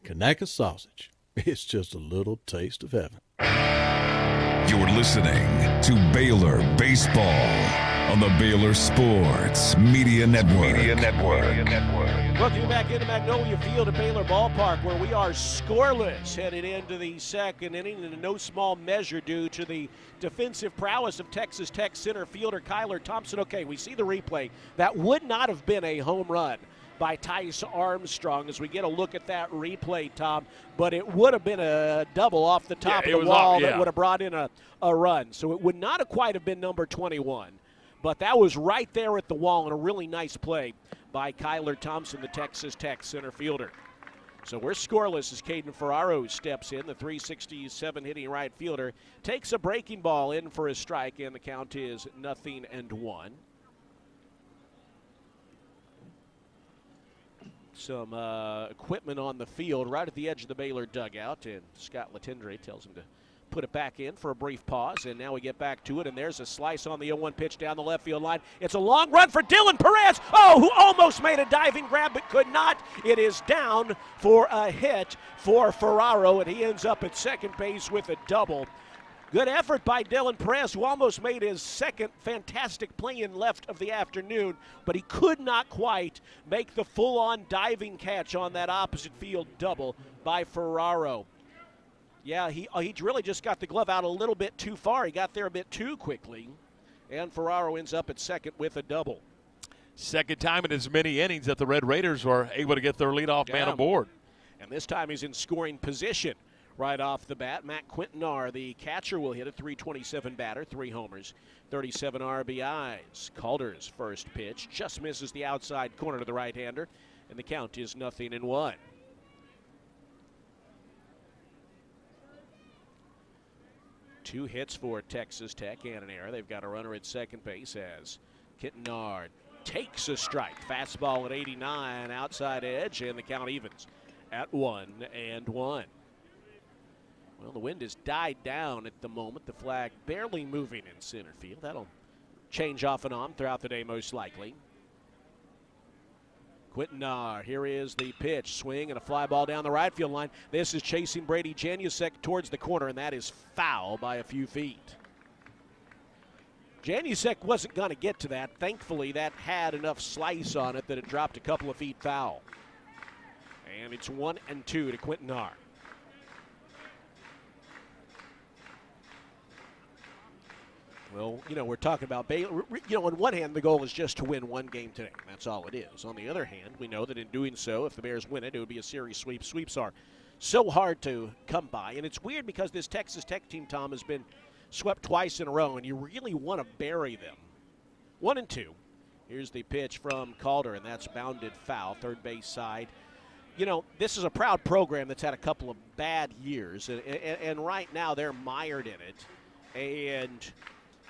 Conecuh sausage. It's just a little taste of heaven. You're listening to Baylor Baseball on the Baylor Sports Media Network. Looking back into Magnolia Field at Baylor Ballpark, where we are scoreless headed into the second inning, and in no small measure due to the defensive prowess of Texas Tech center fielder Kyler Thompson. Okay, we see the replay. That would not have been a home run by Tice Armstrong as we get a look at that replay, Tom, but it would have been a double off the top of the wall that would have brought in a run. So it would not have quite have been number 21, but that was right there at the wall and a really nice play by Kyler Thompson, the Texas Tech center fielder. So we're scoreless as Caden Ferraro steps in. The .367 hitting right fielder takes a breaking ball in for a strike, and the count is 0-1. some equipment on the field right at the edge of the Baylor dugout, and Scott Latendre tells him to put it back in for a brief pause, and now we get back to it, and there's a slice on the 0-1 pitch down the left field line. It's a long run for Dylan Perez, who almost made a diving grab but could not. It is down for a hit for Ferraro, and he ends up at second base with a double. Good effort by Dylan Perez, who almost made his second fantastic play in left of the afternoon, but he could not quite make the full-on diving catch on that opposite field double by Ferraro. Yeah, he really just got the glove out a little bit too far. He got there a bit too quickly, and Ferraro ends up at second with a double. Second time in as many innings that the Red Raiders were able to get their leadoff man aboard. And this time he's in scoring position. Right off the bat, Matt Quintanar, the catcher, will hit a .327 batter, 3 homers, 37 RBIs. Calder's first pitch just misses the outside corner to the right-hander, and the count is 0-1. Two hits for Texas Tech and an error. They've got a runner at second base as Quintanar takes a strike. Fastball at 89, outside edge, and the count evens at 1-1. Well, the wind has died down at the moment. The flag barely moving in center field. That'll change off and on throughout the day most likely. Quintanar, here is the pitch. Swing and a fly ball down the right field line. This is chasing Brady Janusek towards the corner, and that is foul by a few feet. Janusek wasn't going to get to that. Thankfully, that had enough slice on it that it dropped a couple of feet foul. And it's 1-2 to Quintanar. Well, we're talking about Baylor. On one hand, the goal is just to win one game today. That's all it is. On the other hand, we know that in doing so, if the Bears win it, it would be a series sweep. Sweeps are so hard to come by. And it's weird because this Texas Tech team, Tom, has been swept twice in a row, and you really want to bury them. 1-2. Here's the pitch from Calder, and that's bounded foul, third base side. This is a proud program that's had a couple of bad years, and right now they're mired in it. And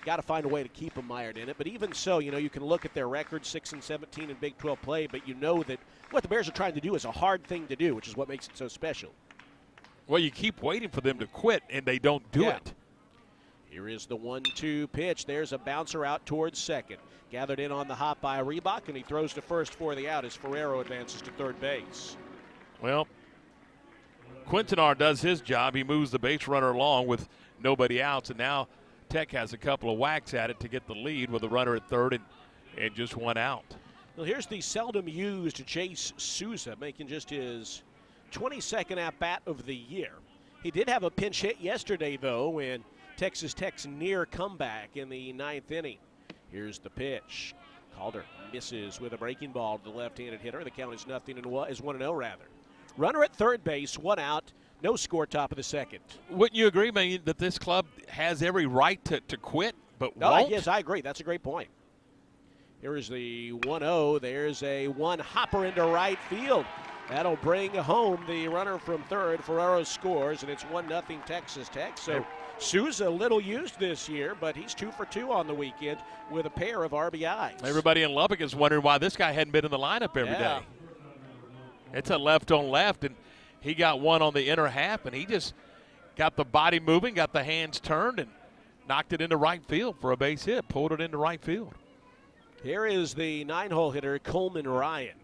got to find a way to keep them mired in it. But even so, you can look at their record, 6-17 in Big 12 play, but you know that what the Bears are trying to do is a hard thing to do, which is what makes it so special. Well, you keep waiting for them to quit, and they don't do it. Here is the 1-2 pitch. There's a bouncer out towards second. Gathered in on the hop by Reebok, and he throws to first for the out as Ferraro advances to third base. Well, Quintanar does his job. He moves the base runner along with nobody outs, and now Tech has a couple of whacks at it to get the lead with a runner at third and just one out. Well, here's the seldom used Chase Souza, making just his 22nd at-bat of the year. He did have a pinch hit yesterday, though, in Texas Tech's near comeback in the 9th inning. Here's the pitch. Calder misses with a breaking ball to the left-handed hitter. The count is 1-0 rather. Runner at third base, one out. No score, top of the second. Wouldn't you agree, man, that this club has every right to quit, but won't? Yes, I agree. That's a great point. Here is the 1-0. There's a one-hopper into right field. That'll bring home the runner from third. Ferraro scores, and it's 1-0 Texas Tech. So Souza a little used this year, but he's 2 for 2 on the weekend with a pair of RBIs. Everybody in Lubbock is wondering why this guy hadn't been in the lineup every day. It's a left on left, and he got one on the inner half, and he just got the body moving, got the hands turned, and knocked it into right field for a base hit, pulled it into right field. Here is the 9-hole hitter, Coleman Ryan.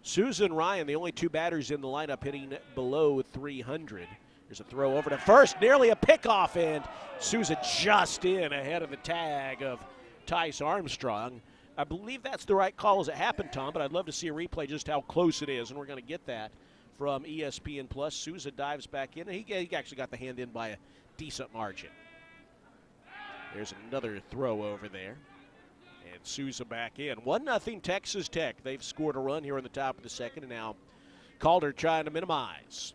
Souza and Ryan, the only two batters in the lineup hitting below 300. There's a throw over to first, nearly a pickoff, and Souza just in ahead of the tag of Tice Armstrong. I believe that's the right call as it happened, Tom, but I'd love to see a replay just how close it is, and we're going to get that from ESPN+. Souza dives back in, and he actually got the hand in by a decent margin. There's another throw over there. And Souza back in. 1-0 Texas Tech. They've scored a run here in the top of the second, and now Calder trying to minimize.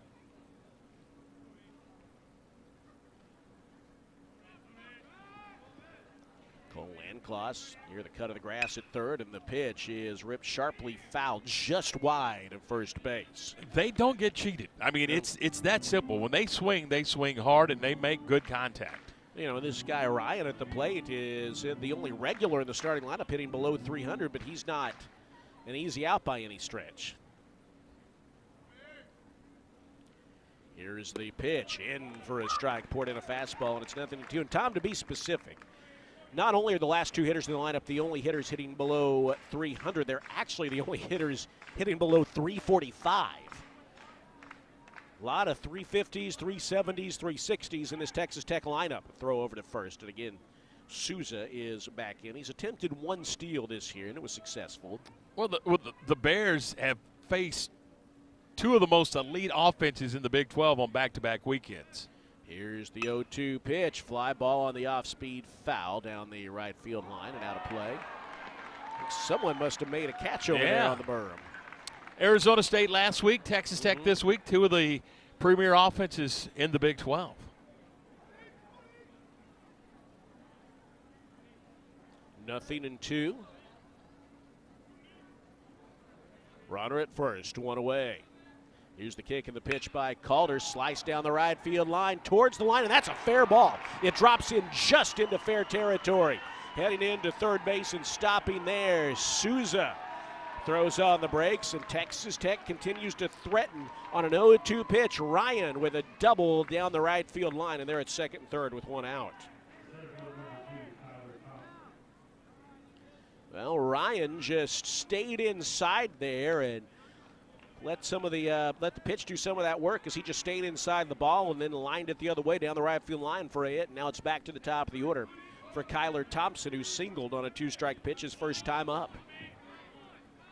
Cole Landcloss near the cut of the grass at third, and the pitch is ripped sharply foul just wide of first base. They don't get cheated. I mean, it's that simple. When they swing hard, and they make good contact. This guy Ryan at the plate is the only regular in the starting lineup hitting below 300, but he's not an easy out by any stretch. Here's the pitch. In for a strike. Poured in a fastball, and it's 0-2. And Tom, to be specific, not only are the last two hitters in the lineup the only hitters hitting below 300, they're actually the only hitters hitting below 345. A lot of 350s, 370s, 360s in this Texas Tech lineup. Throw over to first, and again, Souza is back in. He's attempted one steal this year, and it was successful. Well, the Bears have faced two of the most elite offenses in the Big 12 on back-to-back weekends. Here's the 0-2 pitch. Fly ball on the off-speed foul down the right field line and out of play. Someone must have made a catch over there on the berm. Arizona State last week, Texas Tech this week, two of the premier offenses in the Big 12. Nothing in two. Runner at first, one away. Here's the kick and the pitch by Calder. Slice down the right field line towards the line, and that's a fair ball. It drops in just into fair territory. Heading into third base and stopping there, Souza throws on the brakes, and Texas Tech continues to threaten on an 0-2 pitch. Ryan with a double down the right field line, and they're at second and third with one out. Well, Ryan just stayed inside there and let the pitch do some of that work, as he just stayed inside the ball and then lined it the other way down the right field line for a hit. And now it's back to the top of the order for Kyler Thompson, who singled on a two-strike pitch his first time up.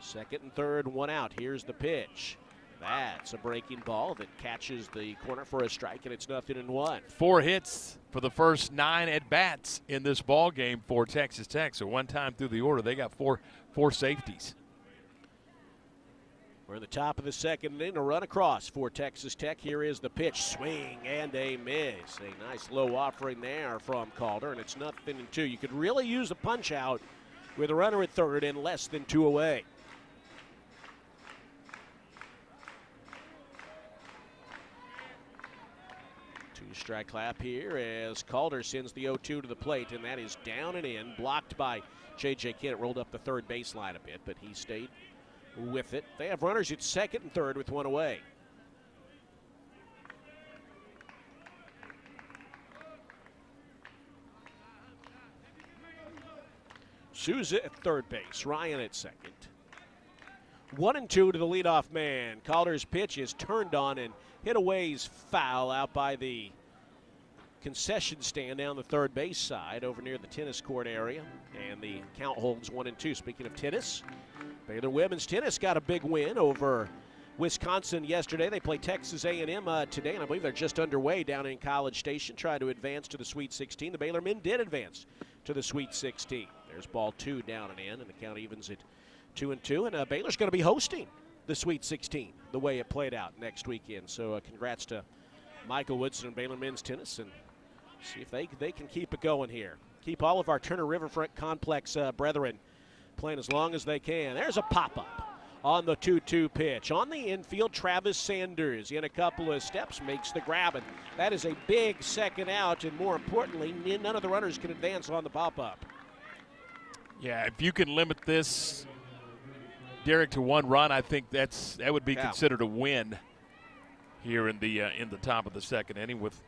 Second and third, one out. Here's the pitch. That's a breaking ball that catches the corner for a strike, and it's 0-1. 4 hits for the first 9 at-bats in this ball game for Texas Tech. So one time through the order, they got four safeties. We're in the top of the second inning. A run across for Texas Tech. Here is the pitch. Swing and a miss. A nice low offering there from Calder, and it's 0-2. You could really use a punch out with a runner at third and less than 2 away. Two-strike clap here as Calder sends the 0-2 to the plate, and that is down and in, blocked by J.J. Kidd. It rolled up the third baseline a bit, but he stayed with it. They have runners at second and third with one away. Souza at third base, Ryan at second. 1-2 to the leadoff man. Calder's pitch is turned on and hit away's foul out by the concession stand down the third base side over near the tennis court area. And the count holds 1-2. Speaking of tennis, Baylor women's tennis got a big win over Wisconsin yesterday. They play Texas A&M today, and I believe they're just underway down in College Station, trying to advance to the Sweet 16. The Baylor men did advance to the Sweet 16. There's ball 2 down and in, and the count evens at 2-2. And Baylor's going to be hosting the Sweet 16 the way it played out next weekend. So congrats to Michael Woodson and Baylor men's tennis, and see if they can keep it going here. Keep all of our Turner Riverfront Complex brethren playing as long as they can. There's a pop-up on the 2-2 pitch. On the infield, Travis Sanders in a couple of steps makes the grab, and that is a big second out, and more importantly, none of the runners can advance on the pop-up. Yeah, if you can limit this, Derek, to 1 run, I think that would be considered a win here in the top of the second inning, with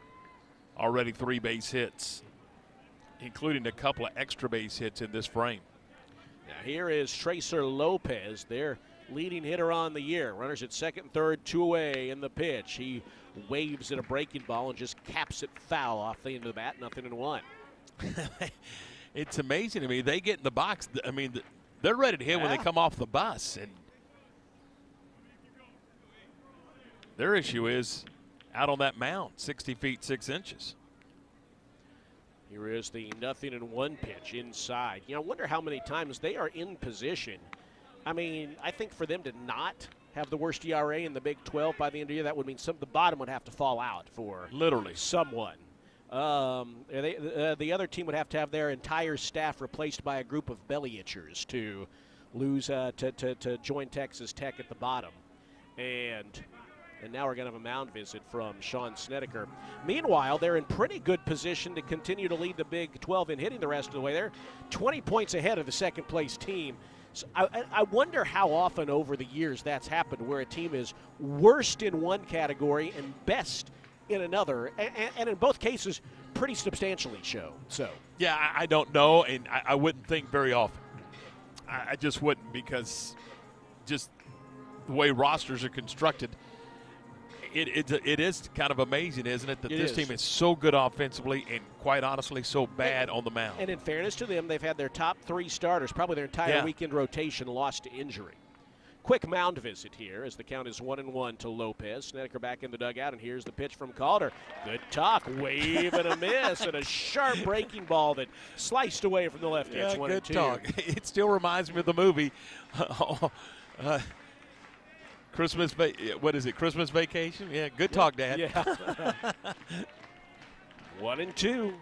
already 3 base hits, including a couple of extra base hits in this frame. Now here is Tracer Lopez, their leading hitter on the year. Runners at second and third, 2 away in the pitch. He waves at a breaking ball and just caps it foul off the end of the bat, 0-1. It's amazing to me. They get in the box. I mean, they're ready to hit when they come off the bus. And their issue is out on that mound, 60 feet, 6 inches. Here is the 0-1 pitch inside. I wonder how many times they are in position. I mean, I think for them to not have the worst ERA in the Big 12 by the end of the year, that would mean the bottom would have to fall out for literally someone. The other team would have to have their entire staff replaced by a group of belly itchers to lose to join Texas Tech at the bottom. And now we're going to have a mound visit from Sean Snedeker. Meanwhile, they're in pretty good position to continue to lead the Big 12 in hitting the rest of the way. They're 20 points ahead of the second-place team, So I wonder how often over the years that's happened where a team is worst in one category and best in another, and in both cases pretty substantially so. Yeah, I don't know, and I wouldn't think very often. I just wouldn't, because just the way rosters are constructed, it is kind of amazing, isn't it, that this team is so good offensively and, quite honestly, so bad on the mound. And in fairness to them, they've had their top 3 starters, probably their entire weekend rotation, lost to injury. Quick mound visit here as the count is 1-1 to Lopez. Snedeker back in the dugout, and here's the pitch from Calder. Good talk, wave and a miss, and a sharp breaking ball that sliced away from the left edge. 1-2. Good talk. It still reminds me of the movie Christmas Vacation? Yeah, good talk, Dad. Yeah. 1-2.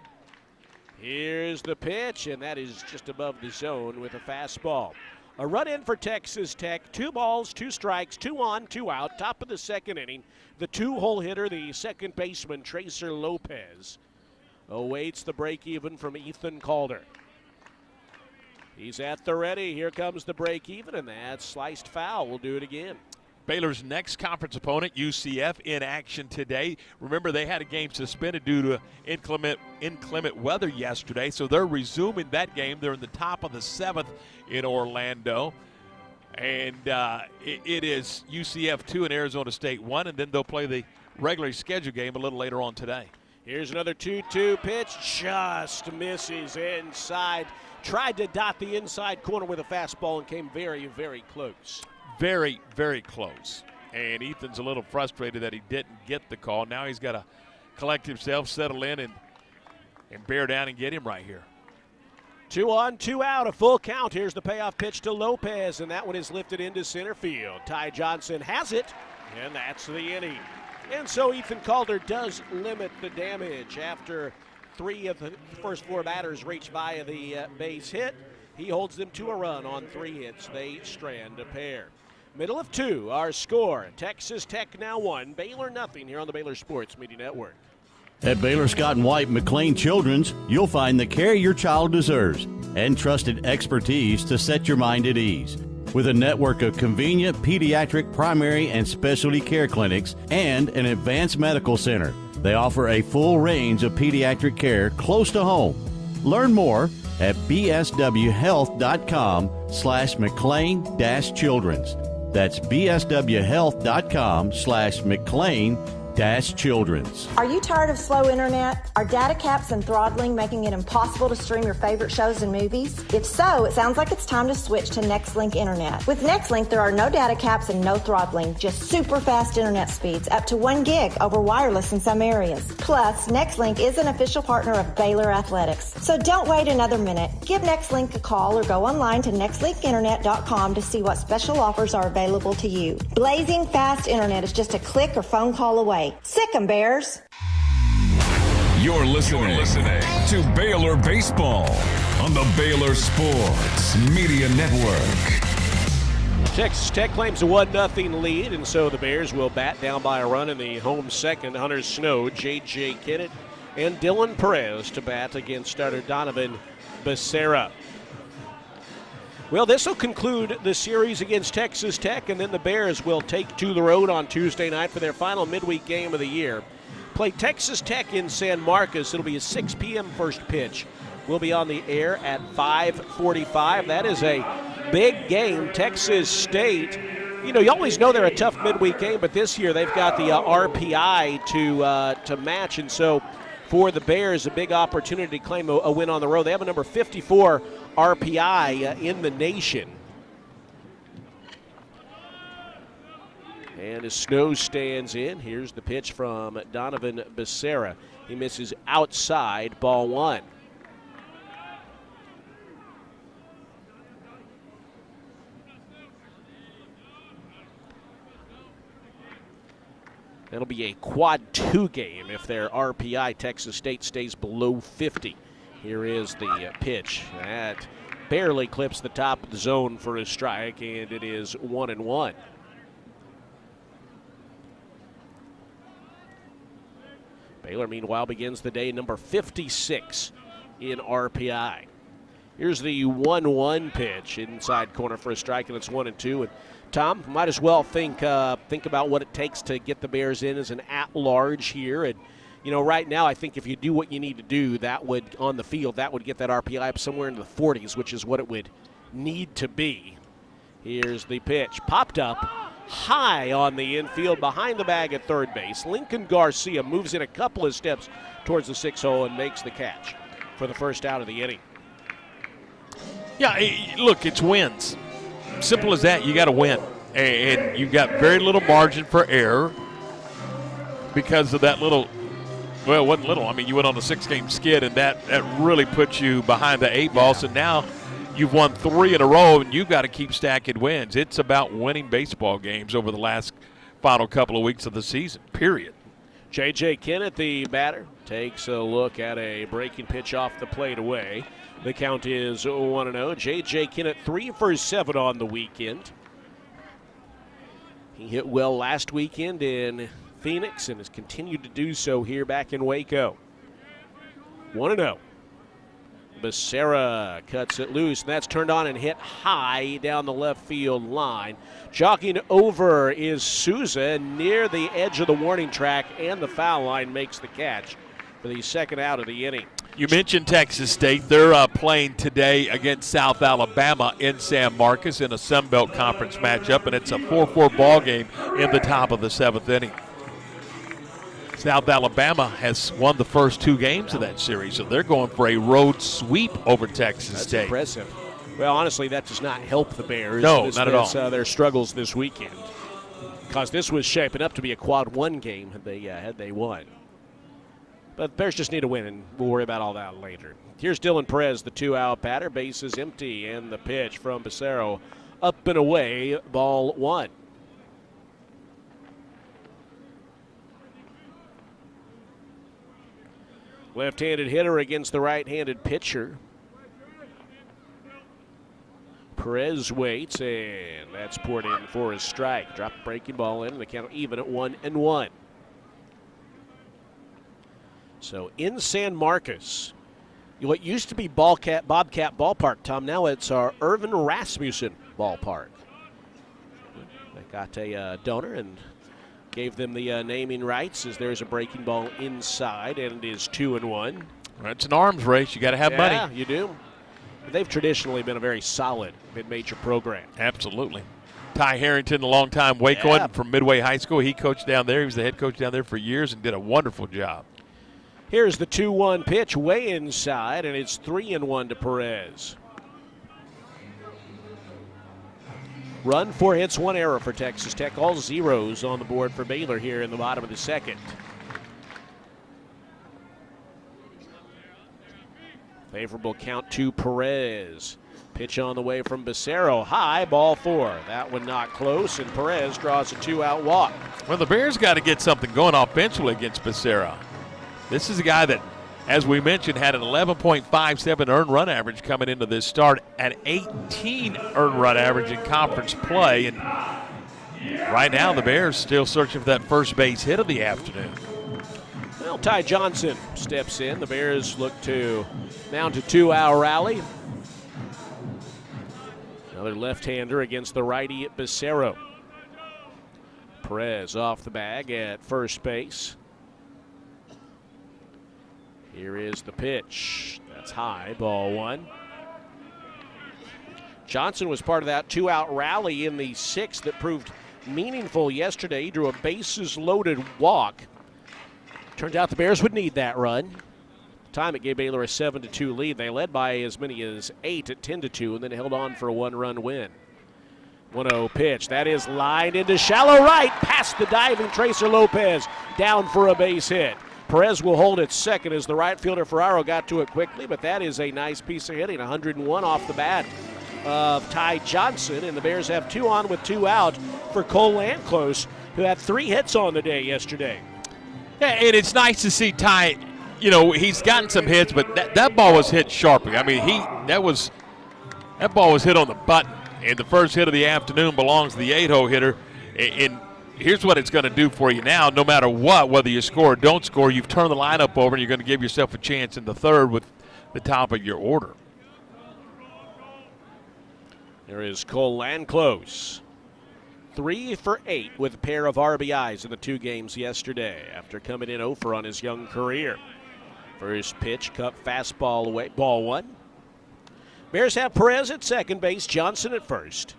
Here's the pitch, and that is just above the zone with a fastball. A run in for Texas Tech. 2 balls, 2 strikes, 2 on, 2 out. Top of the second inning. The 2-hole hitter, the second baseman, Tracer Lopez, awaits the break even from Ethan Calder. He's at the ready. Here comes the break even, and that's sliced foul. We'll do it again. Baylor's next conference opponent, UCF, in action today. Remember, they had a game suspended due to inclement weather yesterday, so they're resuming that game. They're in the top of the 7th in Orlando. And it is UCF 2 and Arizona State 1, and then they'll play the regularly scheduled game a little later on today. Here's another 2-2 pitch. Just misses inside. Tried to dot the inside corner with a fastball and came very, very close. Very, very close. And Ethan's a little frustrated that he didn't get the call. Now he's got to collect himself, settle in, and bear down and get him right here. 2 on, 2 out, a full count. Here's the payoff pitch to Lopez, and that one is lifted into center field. Ty Johnson has it, and that's the inning. And so Ethan Calder does limit the damage after 3 of the first 4 batters reach via the base hit. He holds them to a run on 3 hits. They strand a pair. Middle of 2, our score. Texas Tech now 1, Baylor nothing here on the Baylor Sports Media Network. At Baylor Scott & White McLean Children's, you'll find the care your child deserves and trusted expertise to set your mind at ease. With a network of convenient pediatric, primary, and specialty care clinics and an advanced medical center, they offer a full range of pediatric care close to home. Learn more at bswhealth.com/McLean-Children's. That's bswhealth.com/McLean-Children's. Are you tired of slow internet? Are data caps and throttling making it impossible to stream your favorite shows and movies? If so, it sounds like it's time to switch to Nextlink Internet. With Nextlink, there are no data caps and no throttling, just super fast internet speeds, up to 1 gig over wireless in some areas. Plus, Nextlink is an official partner of Baylor Athletics. So don't wait another minute. Give Nextlink a call or go online to nextlinkinternet.com to see what special offers are available to you. Blazing fast internet is just a click or phone call away. Sick 'em, Bears. You're listening to Baylor Baseball on the Baylor Sports Media Network. Texas Tech claims a 1-0 lead, and so the Bears will bat down by a run in the home second. Hunter Snow, J.J. Kinnett, and Dylan Perez to bat against starter Donovan Becerra. Well, this will conclude the series against Texas Tech, and then the Bears will take to the road on Tuesday night for their final midweek game of the year. Play Texas Tech in San Marcos. It'll be a 6 p.m. first pitch. We'll be on the air at 5:45. That is a big game. Texas State, you always know they're a tough midweek game, but this year they've got the RPI to match, and so for the Bears, a big opportunity to claim a win on the road. They have a number 54 RPI in the nation. And as Snow stands in, here's the pitch from Donovan Becerra. He misses outside, ball 1. That'll be a quad 2 game if their RPI, Texas State, stays below 50. Here is the pitch. That barely clips the top of the zone for a strike, and it is 1-1. Baylor, meanwhile, begins the day number 56 in RPI. Here's the 1-1 pitch, inside corner for a strike, and it's 1-2. And Tom, might as well think about what it takes to get the Bears in as an at-large here. And right now, I think if you do what you need to do, that would on the field, that would get that RPI up somewhere into the 40s, which is what it would need to be. Here's the pitch, popped up high on the infield, behind the bag at third base. Lincoln Garcia moves in a couple of steps towards the 6-hole and makes the catch for the first out of the inning. Yeah, look, it's wins. Simple as that. You got to win, and you've got very little margin for error because of that little. Well, it wasn't little. I mean, you went on a 6-game skid, and that really put you behind the 8 ball. So now you've won 3 in a row, and you've got to keep stacking wins. It's about winning baseball games over the last final couple of weeks of the season, period. J.J. Kennett, the batter, takes a look at a breaking pitch off the plate away. The count is 1-0. J.J. Kennett 3 for 7 on the weekend. He hit well last weekend in Phoenix and has continued to do so here back in Waco. 1-0. Becerra cuts it loose, and that's turned on and hit high down the left field line. Jogging over is Souza near the edge of the warning track, and the foul line makes the catch for the second out of the inning. You mentioned Texas State. They're playing today against South Alabama in San Marcos in a Sun Belt Conference matchup, and it's a 4-4 ball game in the top of the 7th inning. South Alabama has won the first 2 games of that series, so they're going for a road sweep over Texas State. That's impressive. Well, honestly, that does not help the Bears. No, not at all. Their struggles this weekend, because this was shaping up to be a quad 1 game had they won. But the Bears just need to win, and we'll worry about all that later. Here's Dylan Perez, the 2-out batter. Base is empty, and the pitch from Becerra up and away, ball 1. Left-handed hitter against the right-handed pitcher. Perez waits, and that's poured in for a strike. Drop the breaking ball in, and the count even at 1-1. So in San Marcos, what used to be Bobcat Ballpark, Tom, now it's our Irvin Rasmussen Ballpark. They got a donor and gave them the naming rights, as there's a breaking ball inside, and it is 2-1. It's an arms race. You got to have money. Yeah, you do. But they've traditionally been a very solid mid-major program. Absolutely. Ty Harrington, a longtime Wacoan from Midway High School. He coached down there. He was the head coach down there for years and did a wonderful job. Here's the 2-1 pitch way inside, and it's 3-1 to Perez. Run, 4 hits, 1 error for Texas Tech. All zeros on the board for Baylor here in the bottom of the second. Favorable count to Perez. Pitch on the way from Becerra. High, ball 4. That one not close, and Perez draws a 2-out walk. Well, the Bears got to get something going offensively against Becerra. This is a guy that, as we mentioned, had an 11.57 earned run average coming into this start, at 18 earned run average in conference play. And right now the Bears still searching for that first base hit of the afternoon. Well, Ty Johnson steps in. The Bears look to mount a 2-out rally. Another left-hander against the righty at Becerra. Perez off the bag at first base. Here is the pitch. That's high, ball 1. Johnson was part of that 2-out rally in the 6th that proved meaningful yesterday. He drew a bases-loaded walk. Turns out the Bears would need that run. At the time, it gave Baylor a 7-2 lead. They led by as many as 8 at 10-2 and then held on for a 1-run win. 1-0 pitch. That is lined into shallow right, past the diving Tracer Lopez, down for a base hit. Perez will hold it second as the right fielder Ferraro got to it quickly, but that is a nice piece of hitting. 101 off the bat of Ty Johnson, and the Bears have 2 on with 2 out for Cole Lanclose, who had 3 hits on the day yesterday. Yeah, and it's nice to see Ty. You know, he's gotten some hits, but that ball was hit sharply. I mean, that ball was hit on the button, and the first hit of the afternoon belongs to the 8-hole hitter. And here's what it's going to do for you now. No matter what, whether you score or don't score, you've turned the lineup over, and you're going to give yourself a chance in the third with the top of your order. There is Cole Landclose. 3 for 8 with a pair of RBIs in the 2 games yesterday after coming in 0 for on his young career. First pitch, cut fastball away, ball 1. Bears have Perez at second base, Johnson at first.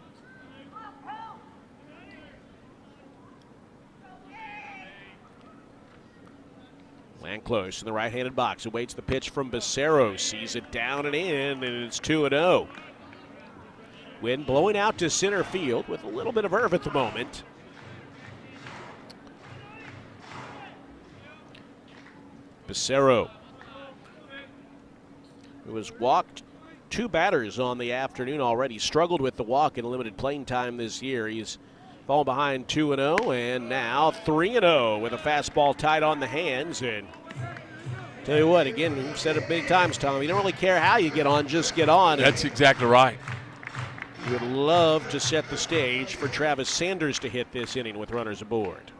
Landclose in the right-handed box awaits the pitch from Becerro, sees it down and in, and it's 2-0. Wind blowing out to center field with a little bit of verve at the moment. Becerro, who has walked 2 batters on the afternoon already, struggled with the walk in limited playing time this year. He's fallen behind 2-0 and now 3-0 with a fastball tight on the hands. And tell you what, again, we've said it many times, Tom, you don't really care how you get on, just get on. That's exactly right. You would love to set the stage for Travis Sanders to hit this inning with runners aboard.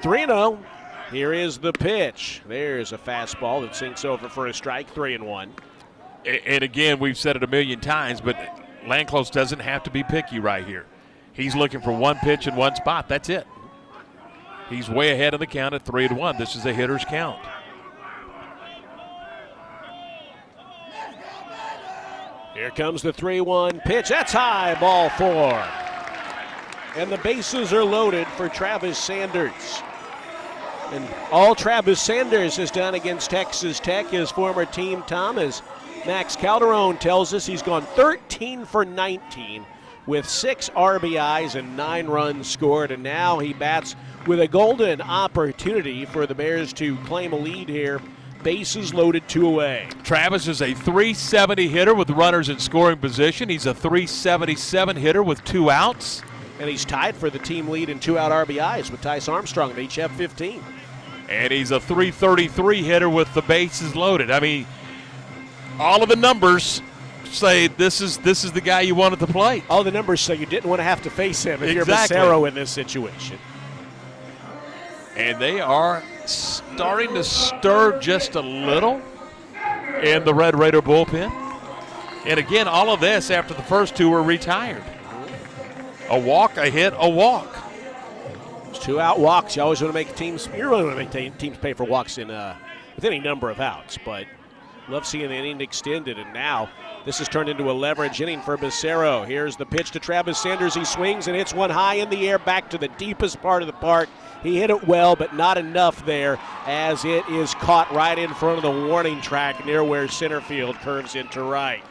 3-0. Here is the pitch. There's a fastball that sinks over for a strike, 3-1. And again, we've said it a million times, but Landclose doesn't have to be picky right here. He's looking for one pitch in one spot. That's it. He's way ahead of the count at 3-1. This is a hitter's count. Here comes the 3-1 pitch. That's high, ball 4. And the bases are loaded for Travis Sanders. And all Travis Sanders has done against Texas Tech, his former team, Tom, as Max Calderon tells us, he's gone 13 for 19 with 6 RBIs and 9 runs scored. And now he bats with a golden opportunity for the Bears to claim a lead here. Bases loaded, 2 away. Travis is a .370 hitter with runners in scoring position. He's a .377 hitter with 2 outs. And he's tied for the team lead in 2-out RBIs with Tice Armstrong. They each have 15. And he's a .333 hitter with the bases loaded. I mean, all of the numbers say this is the guy you wanted to play. All the numbers say you didn't want to have to face him if exactly. You're Becerro in this situation. And they are starting to stir just a little in the Red Raider bullpen. And again, all of this after the first 2 were retired. A walk, a hit, a walk. It's 2-out walks. You always want to make teams. You really want to make teams pay for walks in with any number of outs. But love seeing the inning extended. And now this has turned into a leverage inning for Becerro. Here's the pitch to Travis Sanders. He swings and hits one high in the air back to the deepest part of the park. He hit it well, but not enough there as it is caught right in front of the warning track near where center field curves into right.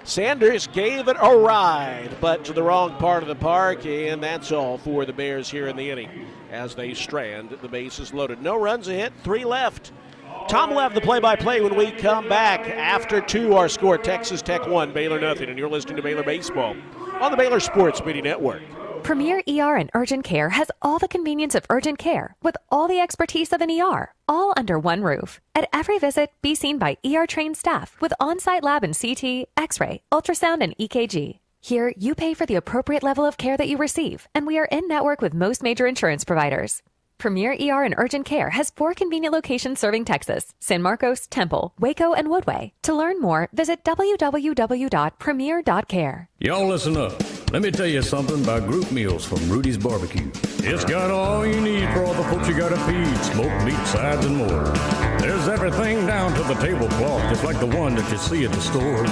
Sanders gave it a ride, but to the wrong part of the park, and that's all for the Bears here in the inning as they strand the bases loaded. No runs a hit, 3 left. Tom will have the play-by-play when we come back. After 2, our score, Texas Tech 1, Baylor nothing, and you're listening to Baylor Baseball on the Baylor Sports Media Network. Premier ER and Urgent Care has all the convenience of urgent care with all the expertise of an ER, all under one roof. At every visit, be seen by ER-trained staff with on-site lab and CT, X-ray, ultrasound, and EKG. Here, you pay for the appropriate level of care that you receive, and we are in network with most major insurance providers. Premier ER and Urgent Care has 4 convenient locations serving Texas: San Marcos, Temple, Waco, and Woodway. To learn more, visit www.premier.care. Y'all listen up. Let me tell you something about group meals from Rudy's Barbecue. It's got all you need for all the folks you gotta feed: smoked meat, sides, and more. There's everything down to the tablecloth, just like the one that you see at the store.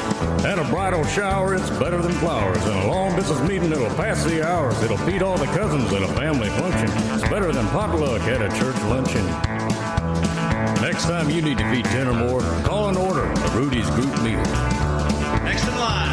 At a bridal shower, it's better than flowers. And a long distance meeting, it'll pass the hours. It'll feed all the cousins at a family function. It's better than potluck at a church luncheon. Next time you need to feed 10 or more, call and order a Rudy's group meal. Next in line.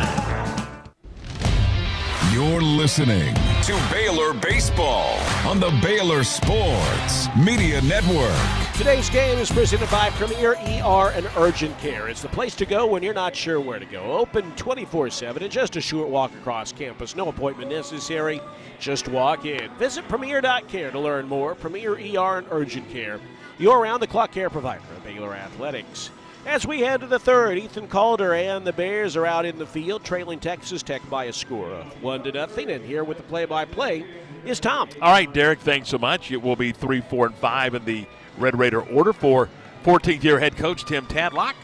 You're listening to Baylor Baseball on the Baylor Sports Media Network. Today's game is presented by Premier ER and Urgent Care. It's the place to go when you're not sure where to go. Open 24/7 and just a short walk across campus. No appointment necessary. Just walk in. Visit Premier.care to learn more. Premier ER and Urgent Care, your round-the-clock care provider of Baylor Athletics. As we head to the third, Ethan Calder and the Bears are out in the field, trailing Texas Tech by a score of 1-0. And here with the play-by-play is Tom. All right, Derek, thanks so much. It will be 3, 4, and 5 in the Red Raider order for 14th-year head coach Tim Tadlock.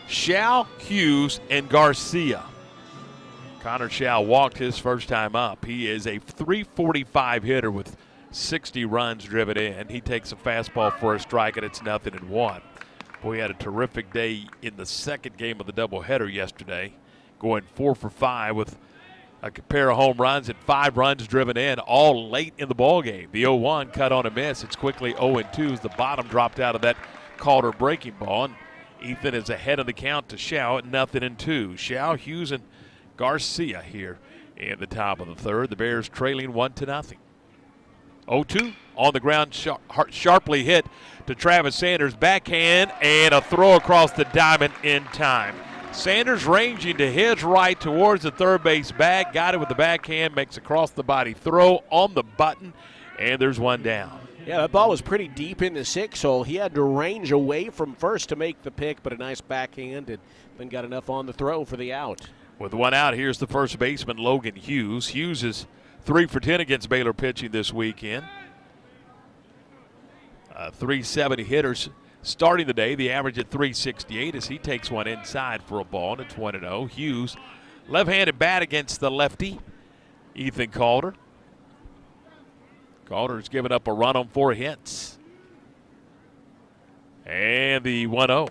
Shao, Hughes, and Garcia. Connor Shao walked his first time up. He is a .345 hitter with 60 runs driven in. He takes a fastball for a strike, and it's 0-1. Boy, he had a terrific day in the second game of the doubleheader yesterday, going 4 for 5 with a pair of home runs and 5 runs driven in, all late in the ball game. The 0-1 cut on a miss. It's quickly 0-2 as the bottom dropped out of that Calder breaking ball. And Ethan is ahead of the count to Shao at 0-2. Shao, Hughes, and Garcia here in the top of the third. The Bears trailing 1-0. 0-2 on the ground, sharply hit to Travis Sanders. Backhand and a throw across the diamond in time. Sanders ranging to his right towards the third base bag. Got it with the backhand, makes a cross the body throw on the button, and there's one down. Yeah, that ball was pretty deep in the 6-hole. He had to range away from first to make the pick, but a nice backhand, and then got enough on the throw for the out. With one out, here's the first baseman, Logan Hughes. Hughes is 3 for 10 against Baylor pitching this weekend. 370 hitters starting the day. The average at 368 as he takes one inside for a ball, and it's 1-0. Hughes, left-handed bat against the lefty, Ethan Calder. Calder's given up a run on 4 hits. And the 1-0.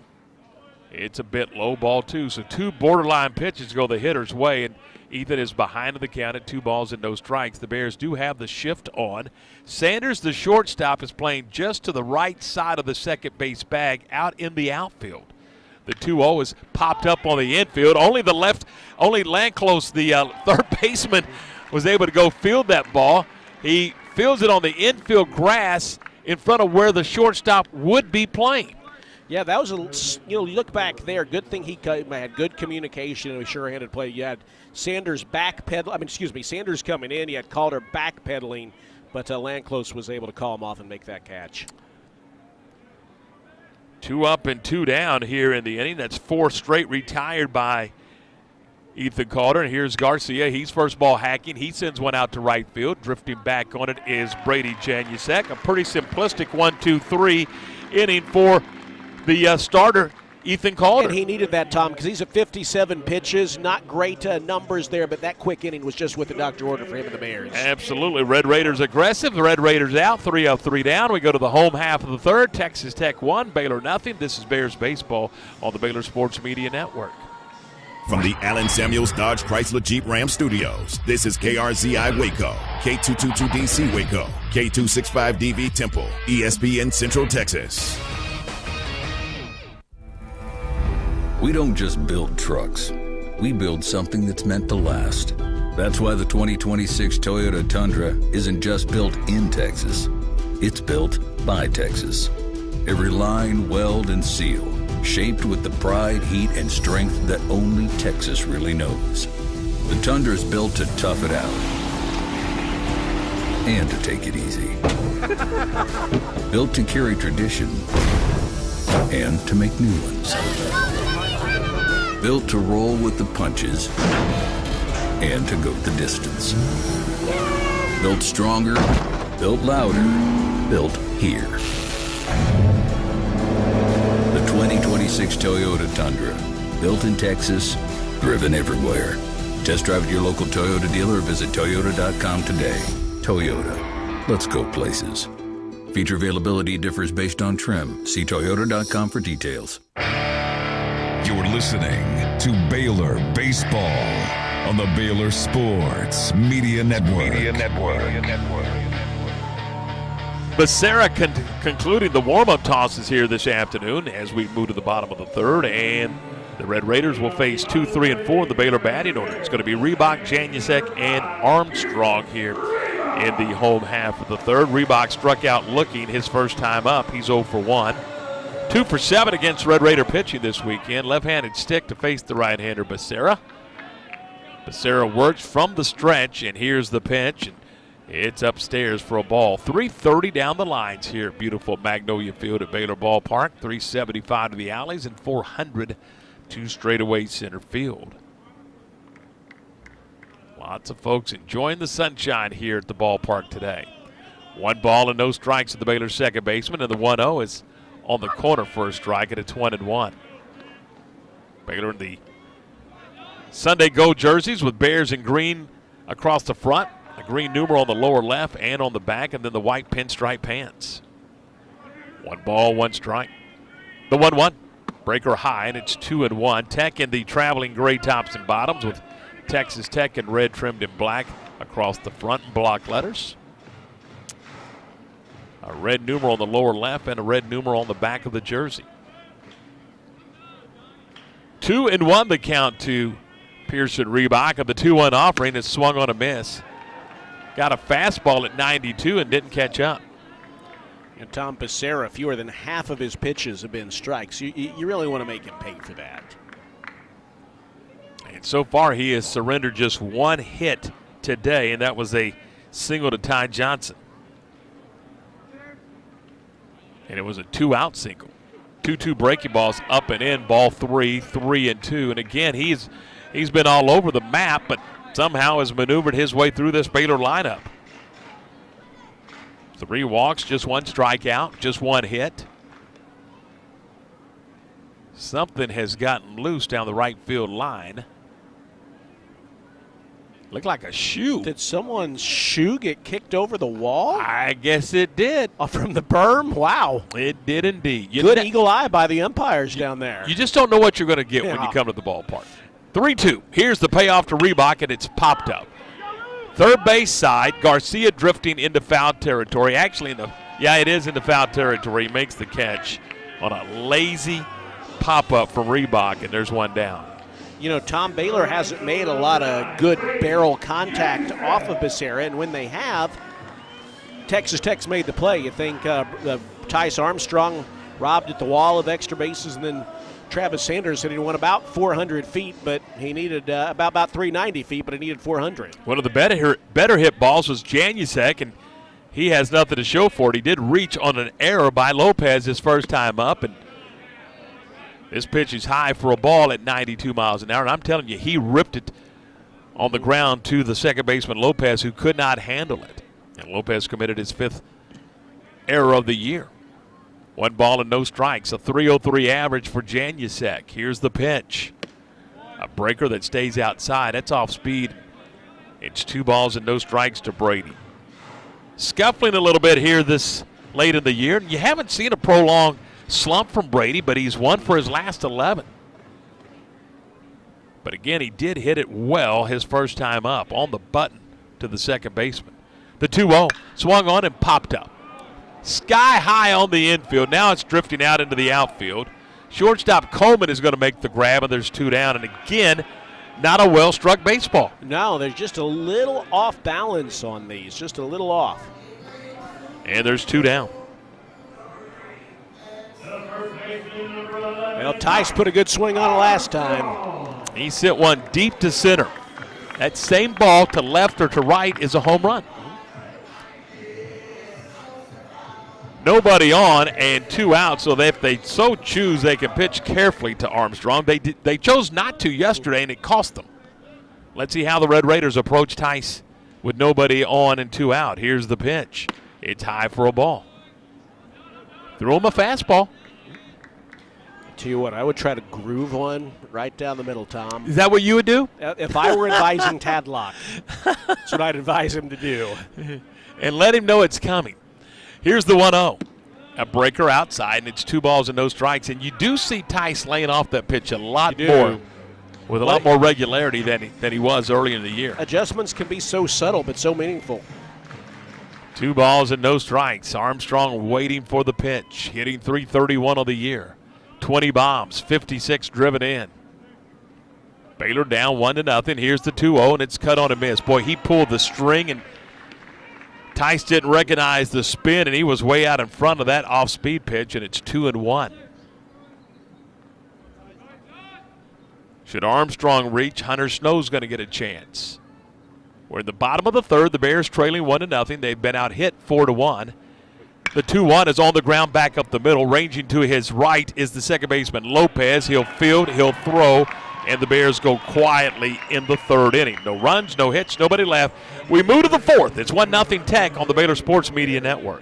It's a bit low, ball 2. So 2 borderline pitches go the hitter's way, and Ethan is behind the count at 2 balls and no strikes. The Bears do have the shift on. Sanders, the shortstop, is playing just to the right side of the second base bag out in the outfield. The 2-0 is popped up on the infield. Only Lanclos, the third baseman, was able to go field that ball. He fields it on the infield grass in front of where the shortstop would be playing. Yeah, that was you look back there. Good thing he had good communication and a sure-handed play. You had Sanders Sanders coming in. You had Calder backpedaling, but Lanclos was able to call him off and make that catch. 2 up and 2 down here in the inning. That's 4 straight retired by Ethan Calder. And here's Garcia. He's first ball hacking. He sends one out to right field. Drifting back on it is Brady Janusek. A pretty simplistic 1-2-3 inning for the starter, Ethan Calder. And he needed that, Tom, because he's at 57 pitches. Not great numbers there, but that quick inning was just with the doctor order for him and the Bears. Absolutely. Red Raiders aggressive. The Red Raiders out. 3 up, 3 down. We go to the home half of the third. Texas Tech 1, Baylor nothing. This is Bears baseball on the Baylor Sports Media Network. From the Allen Samuels Dodge Chrysler Jeep Ram Studios, this is KRZI Waco, K222DC Waco, K265DV Temple, ESPN Central Texas. We don't just build trucks. We build something that's meant to last. That's why the 2026 Toyota Tundra isn't just built in Texas. It's built by Texas. Every line, weld, and seal, shaped with the pride, heat, and strength that only Texas really knows. The Tundra's built to tough it out and to take it easy. Built to carry tradition and to make new ones. Built to roll with the punches and to go the distance. Built stronger, built louder, built here. The 2026 Toyota Tundra. Built in Texas, driven everywhere. Test drive at your local Toyota dealer or visit Toyota.com today. Toyota. Let's go places. Feature availability differs based on trim. See Toyota.com for details. You're listening to Baylor Baseball on the Baylor Sports Media Network. Becerra concluding the warm-up tosses here this afternoon as we move to the bottom of the third, and the Red Raiders will face 2, 3, and 4 in the Baylor batting order. It's going to be Reebok, Janusek, and Armstrong here in the home half of the third. Reebok struck out looking his first time up. He's 0 for 1. 2 for 7 against Red Raider pitching this weekend. Left-handed stick to face the right-hander Becerra. Becerra works from the stretch, and here's the pitch, and it's upstairs for a ball. 330 down the lines here at beautiful Magnolia Field at Baylor Ballpark. 375 to the alleys and 400 to straightaway center field. Lots of folks enjoying the sunshine here at the ballpark today. 1 ball and no strikes at the Baylor second baseman, and the 1-0 is on the corner for a strike, and it's 1-1. Baylor in the Sunday Go jerseys with Bears in green across the front, a green numeral on the lower left and on the back, and then the white pinstripe pants. 1 ball, 1 strike. The 1-1. Breaker high, and it's 2-1. Tech in the traveling gray tops and bottoms with Texas Tech in red trimmed in black across the front in block letters. A red numeral on the lower left and a red numeral on the back of the jersey. 2-1 the count to Pearson Reebok, and the 2-1 offering is swung on a miss. Got a fastball at 92 and didn't catch up. And Tom Becerra, fewer than half of his pitches have been strikes. You really want to make him pay for that. And so far he has surrendered just 1 hit today, and that was a single to Ty Johnson. And it was a 2-out single. 2-2 breaking balls up and in, ball 3, 3-2. And again, he's been all over the map, but somehow has maneuvered his way through this Baylor lineup. 3 walks, just 1 strikeout, just 1 hit. Something has gotten loose down the right field line. Looked like a shoe. Did someone's shoe get kicked over the wall? I guess it did. From the berm? Wow. It did indeed. Good eagle eye by the umpires down there. You just don't know what you're going to get when you come to the ballpark. 3-2. Here's the payoff to Reebok, and it's popped up. Third base side, Garcia drifting into foul territory. Actually, it is into foul territory. He makes the catch on a lazy pop-up from Reebok, and there's 1 down. You know, Tom, Baylor hasn't made a lot of good barrel contact off of Becerra, and when they have, Texas Tech's made the play. You think Tice Armstrong robbed at the wall of extra bases, and then Travis Sanders said he went about 400 feet, but he needed about 390 feet, but he needed 400. One of the better hit balls was Janusek, and he has nothing to show for it. He did reach on an error by Lopez his first time up, and this pitch is high for a ball at 92 miles an hour, and I'm telling you, he ripped it on the ground to the second baseman Lopez, who could not handle it. And Lopez committed his 5th error of the year. 1 ball and no strikes, a 3.03 average for Janusek. Here's the pitch. A breaker that stays outside. That's off speed. It's 2 balls and no strikes to Brady. Scuffling a little bit here this late in the year. You haven't seen a prolonged slump from Brady, but he's 1 for his last 11. But again, he did hit it well his first time up on the button to the second baseman. The 2-0 swung on and popped up. Sky high on the infield. Now it's drifting out into the outfield. Shortstop Coleman is going to make the grab, and there's 2 down. And again, not a well-struck baseball. No, there's just a little off balance on these, just a little off. And there's 2 down. Well, Tice put a good swing on it last time. He sent 1 deep to center. That same ball to left or to right is a home run. Nobody on and 2 out, so that if they so choose, they can pitch carefully to Armstrong. They chose not to yesterday, and it cost them. Let's see how the Red Raiders approach Tice with nobody on and 2 out. Here's the pitch. It's high for a ball. Threw him a fastball. Tell you what, I would try to groove one right down the middle, Tom. Is that what you would do? If I were advising Tadlock, that's what I'd advise him to do. And let him know it's coming. Here's the 1-0. A breaker outside, and it's 2 balls and no strikes. And you do see Tice laying off that pitch a lot more, with a lot more regularity than he was early in the year. Adjustments can be so subtle but so meaningful. 2 balls and no strikes. Armstrong waiting for the pitch, hitting .331 on the year. 20 bombs, 56 driven in. Baylor down 1-0. Here's the 2-0, and it's cut on a miss. Boy, he pulled the string, and Tice didn't recognize the spin, and he was way out in front of that off-speed pitch, and it's 2-1. Should Armstrong reach, Hunter Snow's going to get a chance. We're in the bottom of the 3rd. The Bears trailing 1-0. They've been out hit 4-1. The 2-1 is on the ground back up the middle. Ranging to his right is the second baseman Lopez. He'll field, he'll throw, and the Bears go quietly in the 3rd inning. No runs, no hits, nobody left. We move to the 4th. It's 1-0 Tech on the Baylor Sports Media Network.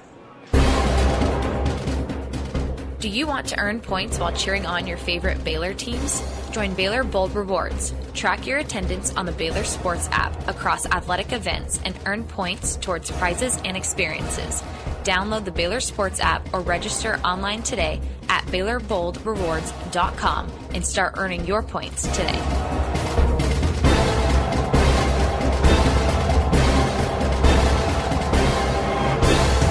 Do you want to earn points while cheering on your favorite Baylor teams? Join Baylor Bold Rewards. Track your attendance on the Baylor Sports app across athletic events and earn points towards prizes and experiences. Download the Baylor Sports app or register online today at BaylorBoldRewards.com and start earning your points today.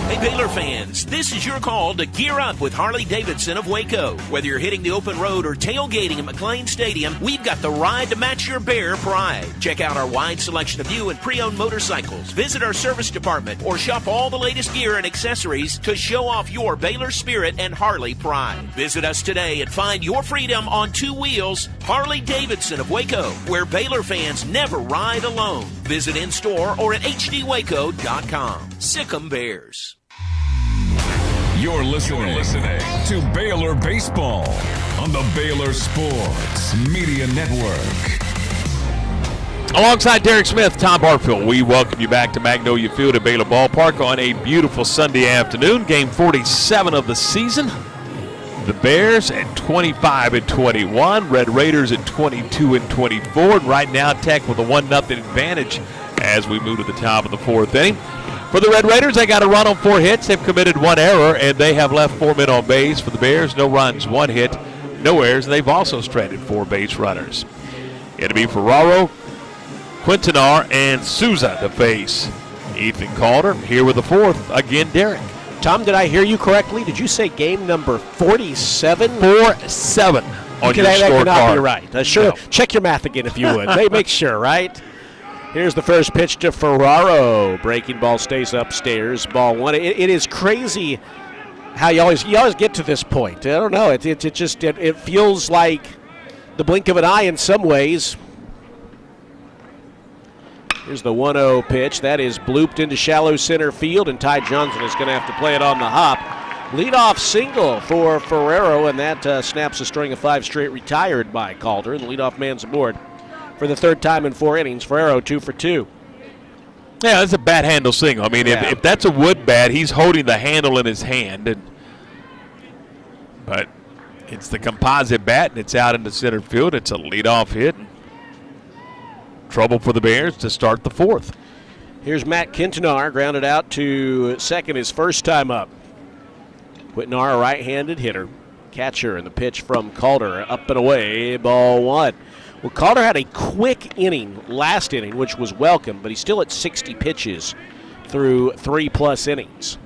Hey Baylor fans, this is your call to gear up with Harley-Davidson of Waco. Whether you're hitting the open road or tailgating at McLean Stadium, we've got the ride to match your Bear pride. Check out our wide selection of new and pre-owned motorcycles, visit our service department, or shop all the latest gear and accessories to show off your Baylor spirit and Harley pride. Visit us today and find your freedom on two wheels. Harley-Davidson of Waco, where Baylor fans never ride alone. Visit in-store or at hdwaco.com. Sic 'em Bears. You're listening to Baylor Baseball on the Baylor Sports Media Network. Alongside Derek Smith, Tom Barfield, we welcome you back to Magnolia Field at Baylor Ballpark on a beautiful Sunday afternoon. Game 47 of the season. The Bears at 25-21, Red Raiders at 22-24. And right now, Tech with a 1-0 advantage as we move to the top of the fourth inning. For the Red Raiders, they got a run on 4 hits. They've committed 1 error, and they have left 4 men on base. For the Bears, no runs, 1 hit, no errors, and they've also stranded 4 base runners. It'll be Ferraro, Quintanar, and Souza to face Ethan Calder. Here with the fourth, again, Derek. Tom, did I hear you correctly? Did you say game number 47? 4-7 on your that scorecard. cannot be right. Sure. No. Check your math again if you would. Make sure, right? Here's the first pitch to Ferraro. Breaking ball stays upstairs. Ball 1. It is crazy how you always get to this point. I don't know. It feels like the blink of an eye in some ways. Here's the 1-0 pitch. That is blooped into shallow center field, and Ty Johnson is going to have to play it on the hop. Leadoff single for Ferraro, and that snaps a string of 5 straight retired by Calder, and the leadoff man's aboard. For the third time in 4 innings, Ferraro 2 for 2. Yeah, that's a bat handle single. I mean, if that's a wood bat, he's holding the handle in his hand. But it's the composite bat, and it's out into center field. It's a leadoff hit. Trouble for the Bears to start the fourth. Here's Matt Quintanar, grounded out to second his first time up. Quintanar, a right-handed hitter. Catcher, and the pitch from Calder, up and away, ball 1. Well, Calder had a quick inning last inning, which was welcome, but he's still at 60 pitches through 3+ innings.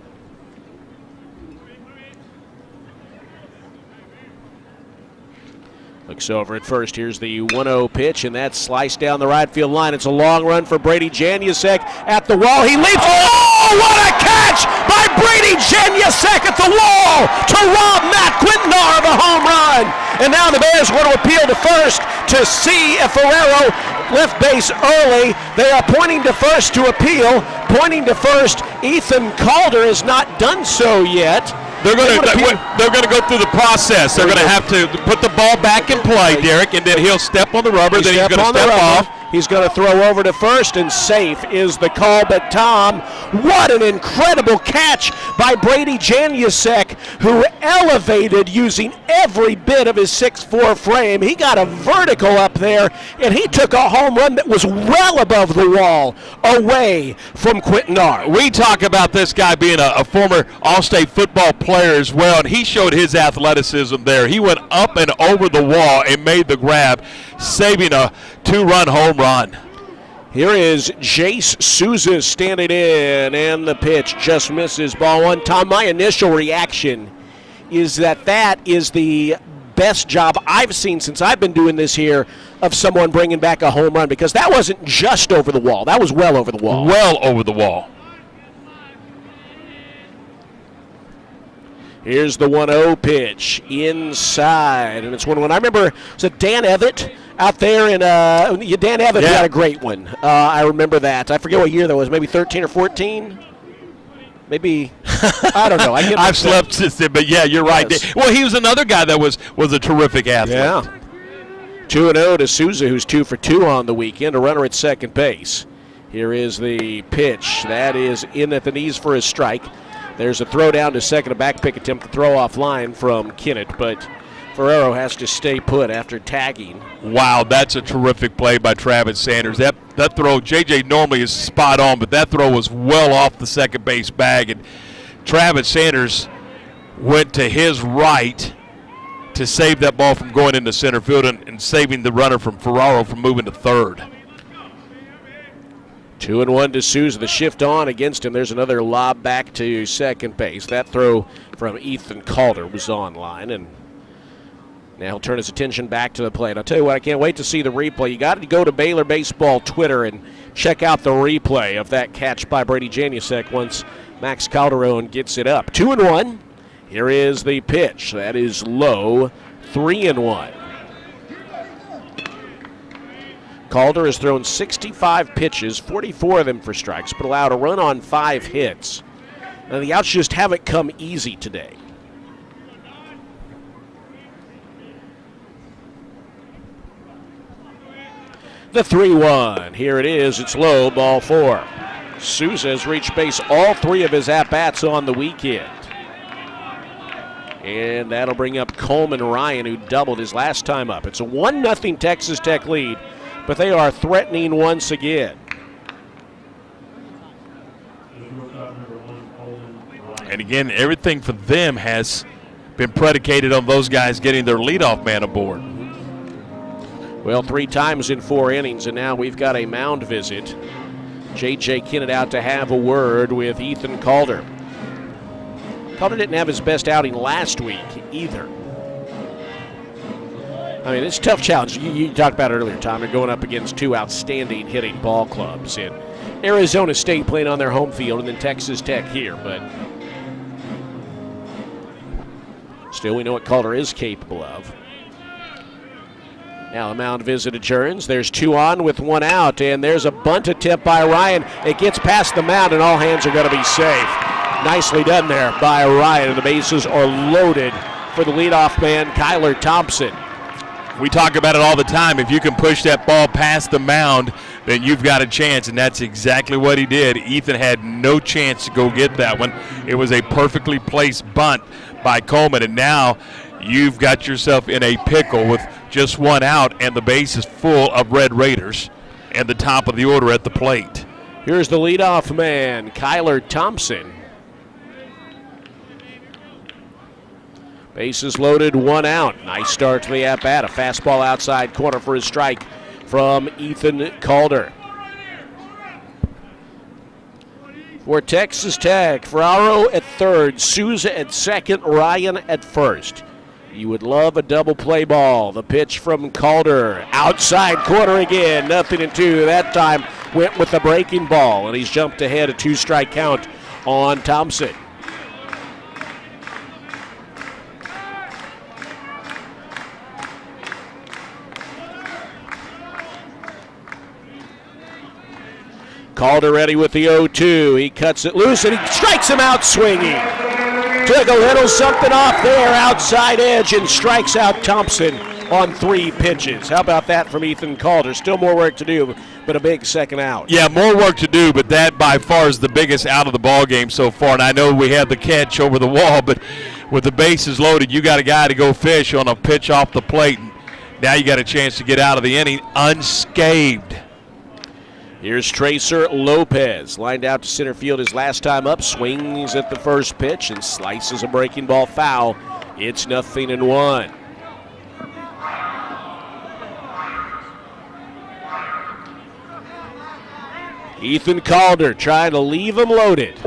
Looks over at first. Here's the 1-0 pitch, and that's sliced down the right field line. It's a long run for Brady Janusek at the wall. He leaps. Oh, what a catch by Brady Janusek at the wall to rob Matt Quintanar of a home run. And now the Bears want to appeal to first to see if Ferraro left base early. They are pointing to first to appeal. Pointing to first, Ethan Calder has not done so yet. They're going to go through the process. They're going to have to put the ball back in play, Derek, and then he'll step on the rubber. Then he's going to step off. He's going to throw over to first, and safe is the call. But, Tom, what an incredible catch by Brady Janusek, who elevated using every bit of his 6'4" frame. He got a vertical up there, and he took a home run that was well above the wall, away from Quintanar. We talk about this guy being a former All-State football player as well, and he showed his athleticism there. He went up and over the wall and made the grab, saving a 2-run home run. Here is Jace Souza standing in, and the pitch just misses, ball 1. Tom, my initial reaction is that is the best job I've seen since I've been doing this here of someone bringing back a home run, because that wasn't just over the wall. That was well over the wall. Well over the wall. Here's the 1-0 pitch inside, and it's 1-1. I remember, was it Dan Evett out there in Dan Evett had a great one. I remember that. I forget what year that was, maybe 13 or 14? Maybe, I don't know. I've slept since then, but yeah, you're right. Well, he was another guy that was a terrific athlete. Yeah. 2-0 to Souza, who's 2 for 2 on the weekend, a runner at second base. Here is the pitch. That is in at the knees for a strike. There's a throw down to second, a back pick attempt to throw off line from Kinnett, but Ferraro has to stay put after tagging. Wow, that's a terrific play by Travis Sanders. That throw, JJ normally is spot on, but that throw was well off the second base bag, and Travis Sanders went to his right to save that ball from going into center field and saving the runner from Ferraro from moving to third. 2-1 to Souza. The shift on against him. There's another lob back to second base. That throw from Ethan Calder was on line, and now he'll turn his attention back to the plate. I'll tell you what, I can't wait to see the replay. You got to go to Baylor Baseball Twitter and check out the replay of that catch by Brady Janusek once Max Calderon gets it up. 2-1. Here is the pitch. That is low. 3-1. Calder has thrown 65 pitches, 44 of them for strikes, but allowed a run on 5 hits. Now, the outs just haven't come easy today. The 3-1. Here it is. It's low, ball 4. Souza has reached base all 3 of his at-bats on the weekend. And that'll bring up Coleman Ryan, who doubled his last time up. It's a 1-0 Texas Tech lead, but they are threatening once again. And again, everything for them has been predicated on those guys getting their leadoff man aboard. Well, 3 times in 4 innings, and now we've got a mound visit. J.J. Kennett out to have a word with Ethan Calder. Calder didn't have his best outing last week either. I mean, it's a tough challenge. You talked about it earlier, Tom. You're going up against 2 outstanding hitting ball clubs in Arizona State playing on their home field and then Texas Tech here. But still, we know what Calder is capable of. Now the mound visit adjourns. There's 2 on with 1 out, and there's a bunt attempt by Ryan. It gets past the mound, and all hands are going to be safe. Nicely done there by Ryan, and the bases are loaded for the leadoff man, Kyler Thompson. We talk about it all the time. If you can push that ball past the mound, then you've got a chance, and that's exactly what he did. Ethan had no chance to go get that one. It was a perfectly placed bunt by Coleman, and now you've got yourself in a pickle with just 1 out, and the base is full of Red Raiders and the top of the order at the plate. Here's the leadoff man, Kyler Thompson. Bases loaded, 1 out. Nice start to the at-bat. A fastball outside corner for a strike from Ethan Calder. For Texas Tech, Ferraro at third, Souza at second, Ryan at first. You would love a double play ball. The pitch from Calder. Outside corner again. 0-2. That time went with the breaking ball, and he's jumped ahead a 2-strike count on Thompson. Calder ready with the 0-2. He cuts it loose, and he strikes him out swinging. Took a little something off there, outside edge, and strikes out Thompson on 3 pitches. How about that from Ethan Calder? Still more work to do, but a big second out. Yeah, more work to do, but that by far is the biggest out of the ball game so far. And I know we had the catch over the wall, but with the bases loaded, you got a guy to go fish on a pitch off the plate. Now you got a chance to get out of the inning unscathed. Here's Tracer Lopez, lined out to center field his last time up, swings at the first pitch and slices a breaking ball foul. It's 0-1. Ethan Calder trying to leave him loaded.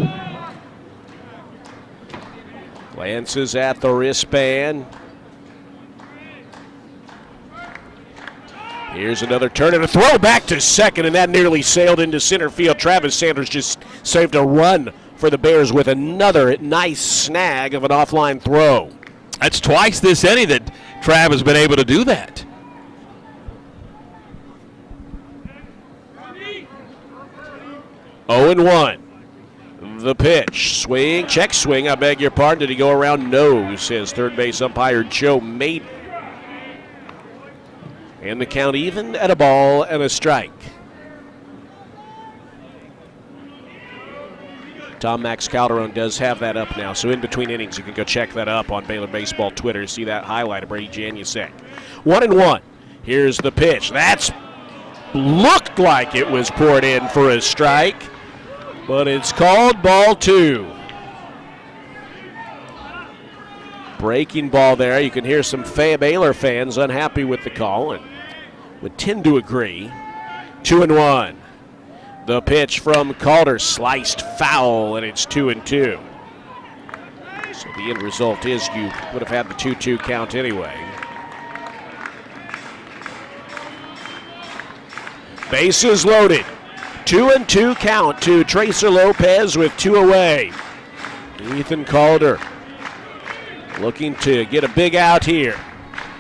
Glances at the wristband. Here's another turn and a throw back to second, and that nearly sailed into center field. Travis Sanders just saved a run for the Bears with another nice snag of an offline throw. That's twice this inning that Trav has been able to do that. Oh, 0-1. The pitch. Swing, check swing, I beg your pardon. Did he go around? No, says third base umpire Joe Maiden. And the count even at a ball and a strike. Tom Max Calderon does have that up now, so in between innings you can go check that up on Baylor Baseball Twitter. See that highlight of Brady Janusek. 1-1. Here's the pitch. That's looked like it was poured in for a strike, but it's called ball 2. Breaking ball there. You can hear some Baylor fans unhappy with the call and would tend to agree. 2-1. The pitch from Calder sliced foul, and it's 2-2. So the end result is you would have had the 2-2 count anyway. Bases loaded. 2-2 count to Tracer Lopez with 2 away. Ethan Calder looking to get a big out here.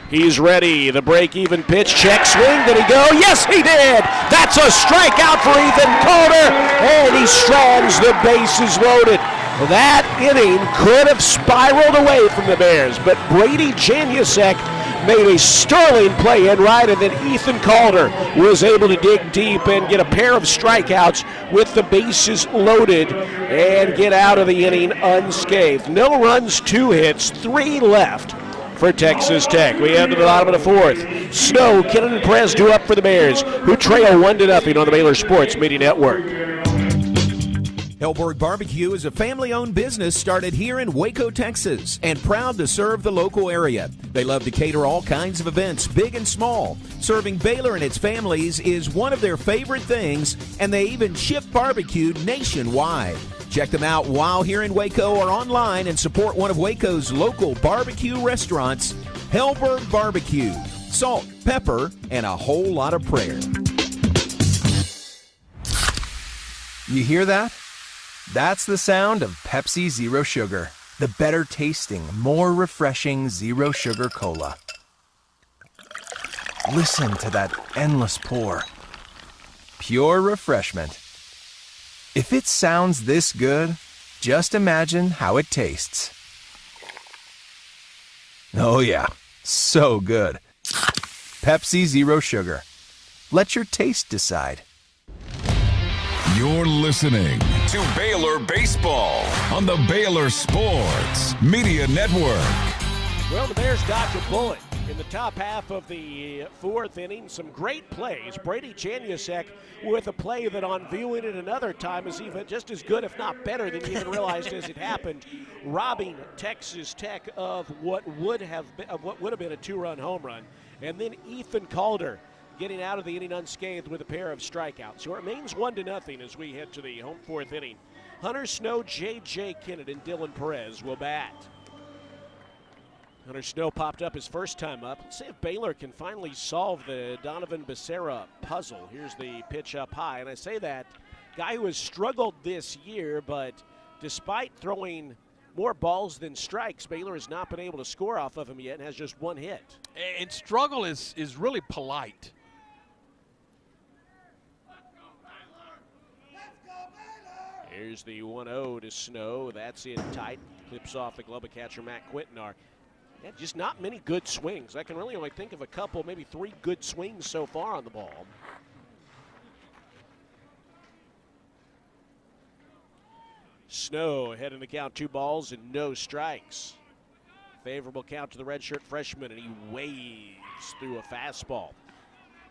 He's ready. The break-even pitch. Check swing. Did he go? Yes, he did. That's a strikeout for Ethan Calder, and he strands the bases loaded. That inning could have spiraled away from the Bears, but Brady Janusek made a sterling play in right, and then Ethan Calder was able to dig deep and get a pair of strikeouts with the bases loaded and get out of the inning unscathed. No runs, 2 hits, 3 left for Texas Tech. We head to the bottom of the 4th. Snow, Kennan, and Perez do up for the Bears, who trail 1-0 on the Baylor Sports Media Network. Hellberg Barbecue is a family-owned business started here in Waco, Texas, and proud to serve the local area. They love to cater all kinds of events, big and small. Serving Baylor and its families is one of their favorite things, and they even ship barbecue nationwide. Check them out while here in Waco or online and support one of Waco's local barbecue restaurants, Hellberg Barbecue. Salt, pepper, and a whole lot of prayer. You hear that? That's the sound of Pepsi Zero Sugar, the better tasting, more refreshing Zero Sugar Cola. Listen to that endless pour. Pure refreshment. If it sounds this good, just imagine how it tastes. Oh yeah, so good. Pepsi Zero Sugar. Let your taste decide. You're listening to Baylor Baseball on the Baylor Sports Media Network. Well, the Bears dodged a bullet in the top half of the 4th inning. Some great plays. Brady Janusek with a play that on viewing it another time is even just as good, if not better, than you even realized as it happened, robbing Texas Tech of what would have been a 2-run home run. And then Ethan Calder getting out of the inning unscathed with a pair of strikeouts. So it remains 1-0 as we head to the home 4th inning. Hunter Snow, J.J. Kennett, and Dylan Perez will bat. Hunter Snow popped up his first time up. Let's see if Baylor can finally solve the Donovan Becerra puzzle. Here's the pitch up high, and I say that guy who has struggled this year, but despite throwing more balls than strikes, Baylor has not been able to score off of him yet and has just 1 hit. And struggle is really polite. Here's the 1-0 to Snow. That's in tight. Clips off the glove of catcher Matt Quintanar. Yeah, just not many good swings. I can really only think of a couple, maybe 3 good swings so far on the ball. Snow ahead in the count, 2 balls and no strikes. Favorable count to the redshirt freshman, and he waves through a fastball.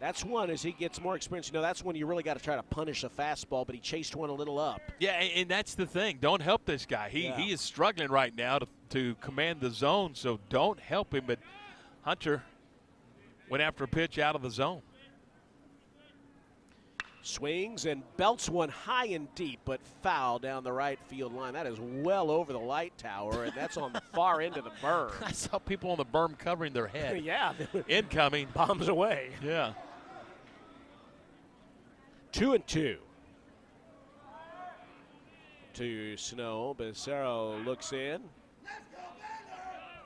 That's one, as he gets more experience, that's when you really got to try to punish a fastball, but he chased one a little up. Yeah, and that's the thing. Don't help this guy. He is struggling right now to command the zone, so don't help him. But Hunter went after a pitch out of the zone. Swings and belts one high and deep, but foul down the right field line. That is well over the light tower, and that's on the far end of the berm. I saw people on the berm covering their head. Yeah. Incoming. Bombs away. Yeah. 2-2. To Snow. Becerra looks in.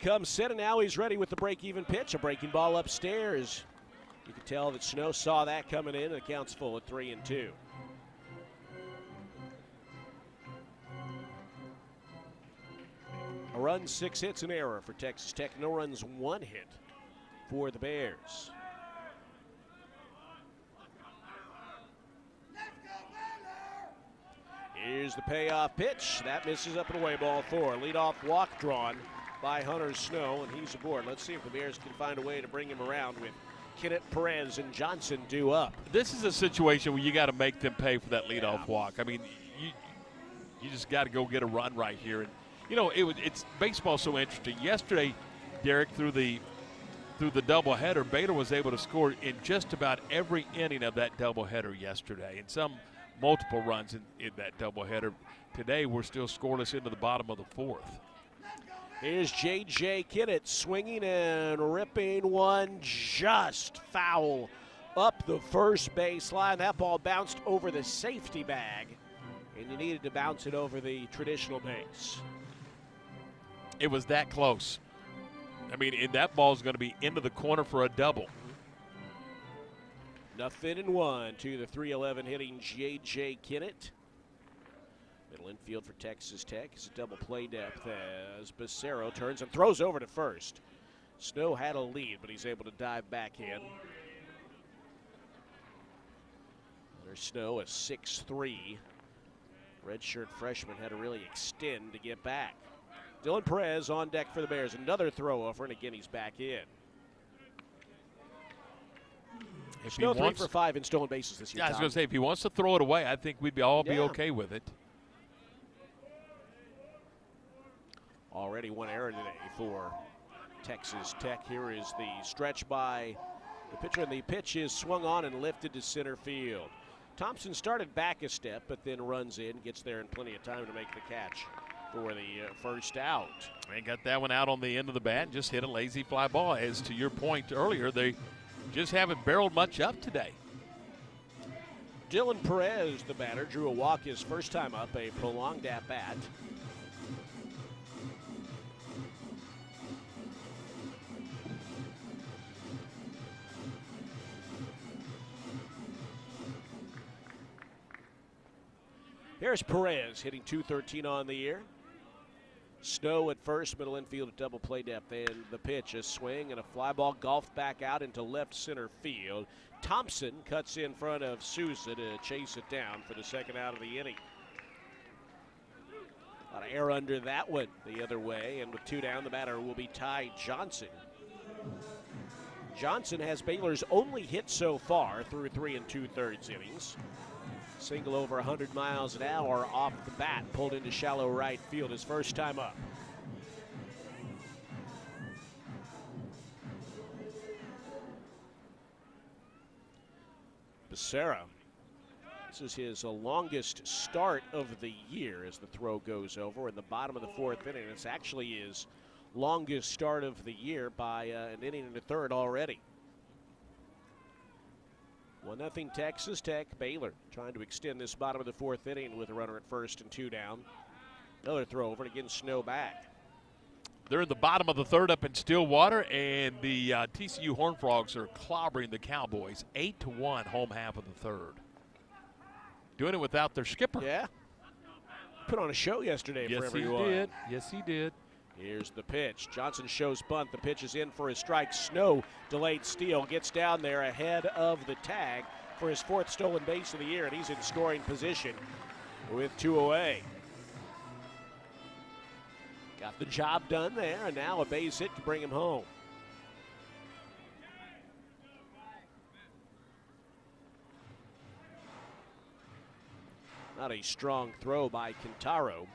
Comes set, and now he's ready with the break-even pitch. A breaking ball upstairs. You can tell that Snow saw that coming in, and it counts full at 3-2. A run, 6 hits, an error for Texas Tech. No runs, 1 hit for the Bears. Here's the payoff pitch. That misses up and away, ball 4. Leadoff walk drawn by Hunter Snow, and he's aboard. Let's see if the Bears can find a way to bring him around with Kinnett, Perez, and Johnson due up. This is a situation where you got to make them pay for that leadoff walk. I mean, you just got to go get a run right here. And it's baseball so interesting. Yesterday, Derek, through the doubleheader, Baylor was able to score in just about every inning of that doubleheader yesterday, and some multiple runs in that doubleheader. Today, we're still scoreless into the bottom of the 4th. Here's J.J. Kinnett swinging and ripping one just foul up the first baseline. That ball bounced over the safety bag, and you needed to bounce it over the traditional base. It was that close. I mean, and that ball's going to be into the corner for a double. 0-1 to the .311 hitting J.J. Kinnett. Middle infield for Texas Tech is a double play depth as Becerra turns and throws over to first. Snow had a lead, but he's able to dive back in. There's Snow, a 6'3". Redshirt freshman had to really extend to get back. Dylan Perez on deck for the Bears. Another throw over, and again he's back in. Snow 3 for 5 in stolen bases this year. Yeah, I was going to say, if he wants to throw it away, I think we'd all be okay with it. Already one error today for Texas Tech. Here is the stretch by the pitcher, and the pitch is swung on and lifted to center field. Thompson started back a step, but then runs in, gets there in plenty of time to make the catch for the first out. And got that one out on the end of the bat, just hit a lazy fly ball. As to your point earlier, they just haven't barreled much up today. Dylan Perez, the batter, drew a walk his first time up, a prolonged at-bat. Here's Perez hitting .213 on the year. Snow at first, middle infield at double play depth, and the pitch, a swing and a fly ball golfed back out into left center field. Thompson cuts in front of Sousa to chase it down for the second out of the inning. A lot of air under that one the other way, and with 2 down, the batter will be Ty Johnson. Johnson has Baylor's only hit so far through 3 2/3 innings. Single over 100 miles an hour off the bat, pulled into shallow right field his first time up. Becerra. This is his longest start of the year as the throw goes over in the bottom of the 4th inning. It's actually his longest start of the year by an inning and a third already. 1-0 Texas Tech. Baylor trying to extend this bottom of the 4th inning with a runner at first and 2 down. Another throw over, and again Snow back. They're in the bottom of the 3rd up in Stillwater, and the TCU Horned Frogs are clobbering the Cowboys 8-1 home half of the 3rd. Doing it without their skipper. Yeah. Put on a show yesterday for everyone. Yes, he did. Yes, he did. Here's the pitch. Johnson shows bunt. The pitch is in for a strike. Snow delayed steal. Gets down there ahead of the tag for his 4th stolen base of the year, and he's in scoring position with 2 away. Got the job done there, and now a base hit to bring him home. Not a strong throw by Quintaro,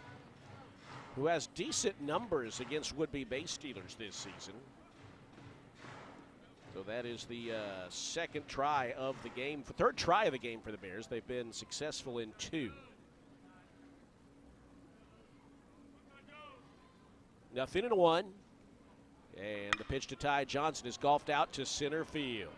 who has decent numbers against would-be base stealers this season. So that is the third try of the game for the Bears. They've been successful in 2. 0-1. And the pitch to Ty Johnson is golfed out to center field.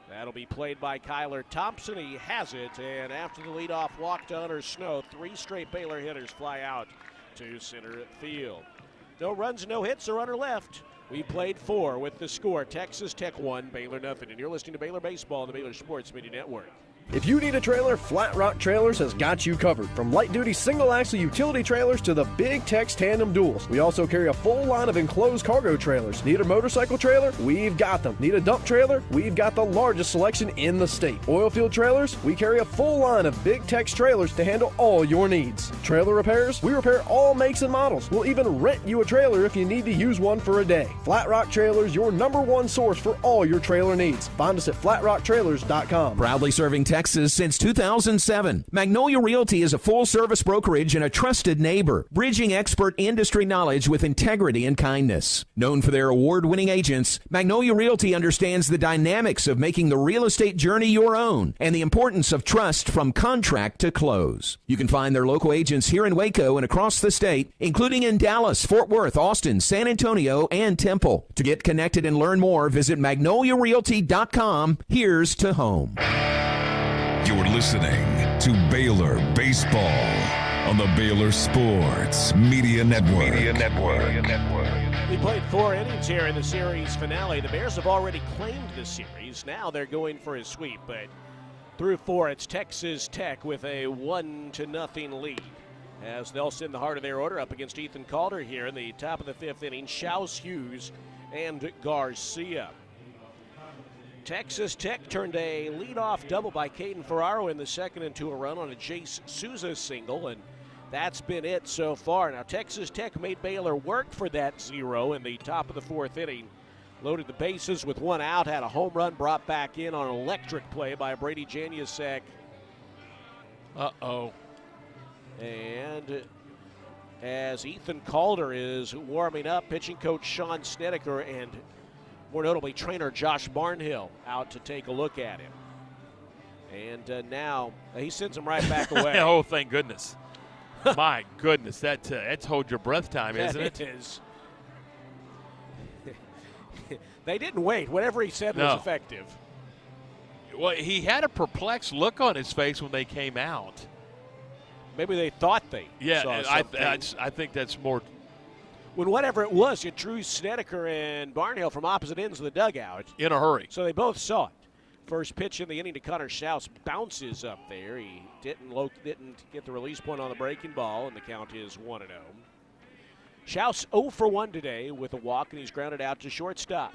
That'll be played by Kyler Thompson. He has it, and after the leadoff walk to Hunter Snow, 3 straight Baylor hitters fly out to center field. No runs, no hits, a runner left. We played 4 with the score. Texas Tech 1, Baylor nothing. And you're listening to Baylor Baseball on the Baylor Sports Media Network. If you need a trailer, Flat Rock Trailers has got you covered. From light-duty single-axle utility trailers to the Big Tex tandem duals. We also carry a full line of enclosed cargo trailers. Need a motorcycle trailer? We've got them. Need a dump trailer? We've got the largest selection in the state. Oilfield trailers? We carry a full line of Big Tex trailers to handle all your needs. Trailer repairs? We repair all makes and models. We'll even rent you a trailer if you need to use one for a day. Flat Rock Trailers, your #1 source for all your trailer needs. Find us at flatrocktrailers.com. Proudly serving Texas since 2007, Magnolia Realty is a full-service brokerage and a trusted neighbor, bridging expert industry knowledge with integrity and kindness. Known for their award-winning agents, Magnolia Realty understands the dynamics of making the real estate journey your own and the importance of trust from contract to close. You can find their local agents here in Waco and across the state, including in Dallas, Fort Worth, Austin, San Antonio, and Temple. To get connected and learn more, visit magnoliarealty.com. Here's to home. You're listening to Baylor Baseball on the Baylor Sports Media Network. We played 4 innings here in the series finale. The Bears have already claimed the series. Now they're going for a sweep, but through 4, it's Texas Tech with a 1-0 lead. As they'll send the heart of their order up against Ethan Calder here in the top of the 5th inning, Schaus, Hughes, and Garcia. Texas Tech turned a leadoff double by Caden Ferraro in the second into a run on a Jace Souza single, and that's been it so far. Now, Texas Tech made Baylor work for that 0 in the top of the 4th inning. Loaded the bases with 1 out, had a home run brought back in on an electric play by Brady Janiusek. Uh-oh. And as Ethan Calder is warming up, pitching coach Sean Snedeker and more notably trainer Josh Barnhill out to take a look at him. And now he sends him right back away. Oh, thank goodness. My goodness, that's hold your breath time, isn't it? It is. They didn't wait. Whatever he said was effective. Well, he had a perplexed look on his face when they came out. Maybe they thought they saw something. I think that's more. When whatever it was, it drew Snedeker and Barnhill from opposite ends of the dugout. In a hurry. So they both saw it. First pitch in the inning to Connor Schaus bounces up there. He didn't get the release point on the breaking ball, and the count is 1-0. Schaus 0 for 1 today with a walk, and he's grounded out to shortstop.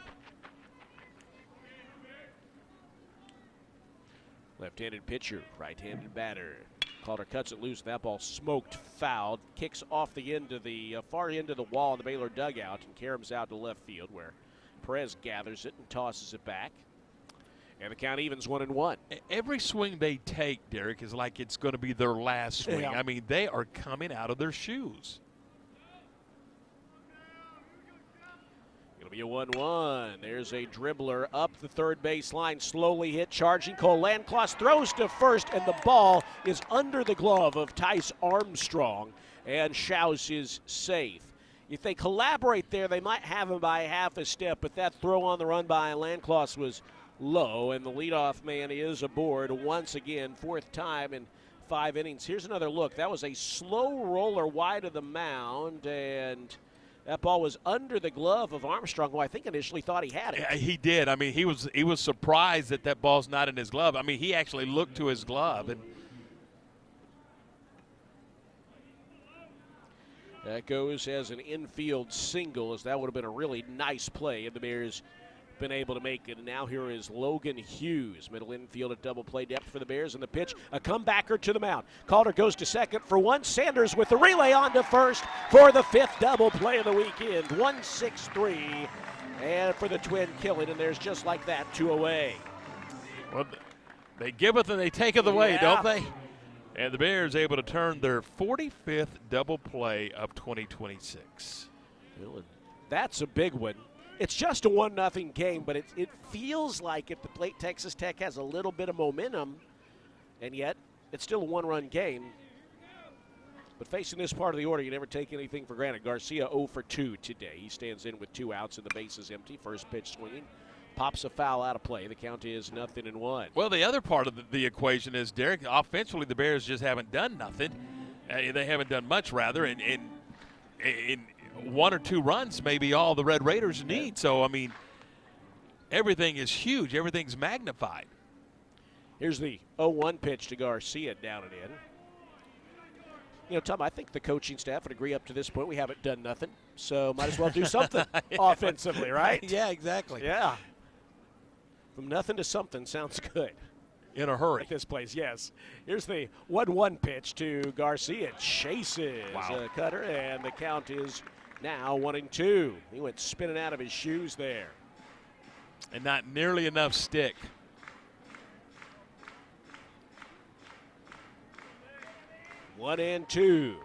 Left-handed pitcher, right-handed batter. Calder cuts it loose. That ball smoked foul. Kicks off the end of the far end of the wall in the Baylor dugout and caroms out to left field where Perez gathers it and tosses it back. And the count evens 1-1. Every swing they take, Derek, is like it's going to be their last swing. Yeah. I mean, they are coming out of their shoes. It'll be a 1-1. There's a dribbler up the third base line, slowly hit, charging. Cole Landcloss throws to first, and the ball is under the glove of Tice Armstrong, and Schaus is safe. If they collaborate there, they might have him by half a step, but that throw on the run by Landcloss was low, and the leadoff man is aboard once again, 4th time in 5 innings. Here's another look. That was a slow roller wide of the mound, and that ball was under the glove of Armstrong, who I think initially thought he had it. Yeah, he did. I mean, he was surprised that ball's not in his glove. I mean, he actually looked to his glove. And that goes as an infield single, as that would have been a really nice play, and the Bears been able to make it. And now here is Logan Hughes, middle infield at double play depth for the Bears, and the pitch, a comebacker to the mound. Calder goes to second for 1. Sanders with the relay on to first for the 5th double play of the weekend. 1-6-3, and for the twin killing, and there's just like that 2 away. Well, they giveth and they taketh away, don't they? And the Bears able to turn their 45th double play of 2026. That's a big one. It's just a 1-0 game, but it feels like if the plate Texas Tech has a little bit of momentum, and yet it's still a 1-run game. But facing this part of the order, you never take anything for granted. Garcia 0 for 2 today. He stands in with 2 outs and the base is empty. First pitch swinging. Pops a foul out of play. The count is 0-1. Well, the other part of the equation is, Derek, offensively the Bears just haven't done nothing. They haven't done much, rather, and 1 or 2 runs may be all the Red Raiders need. So, I mean, everything is huge. Everything's magnified. Here's the 0-1 pitch to Garcia, down and in. You know, Tom, I think the coaching staff would agree up to this point we haven't done nothing, so might as well do something offensively, right? Yeah, exactly. Yeah. From nothing to something sounds good. In a hurry. At this place, yes. Here's the 1-1 pitch to Garcia. Chases a cutter, and the count is now 1-2. He went spinning out of his shoes there. And not nearly enough stick. One and two.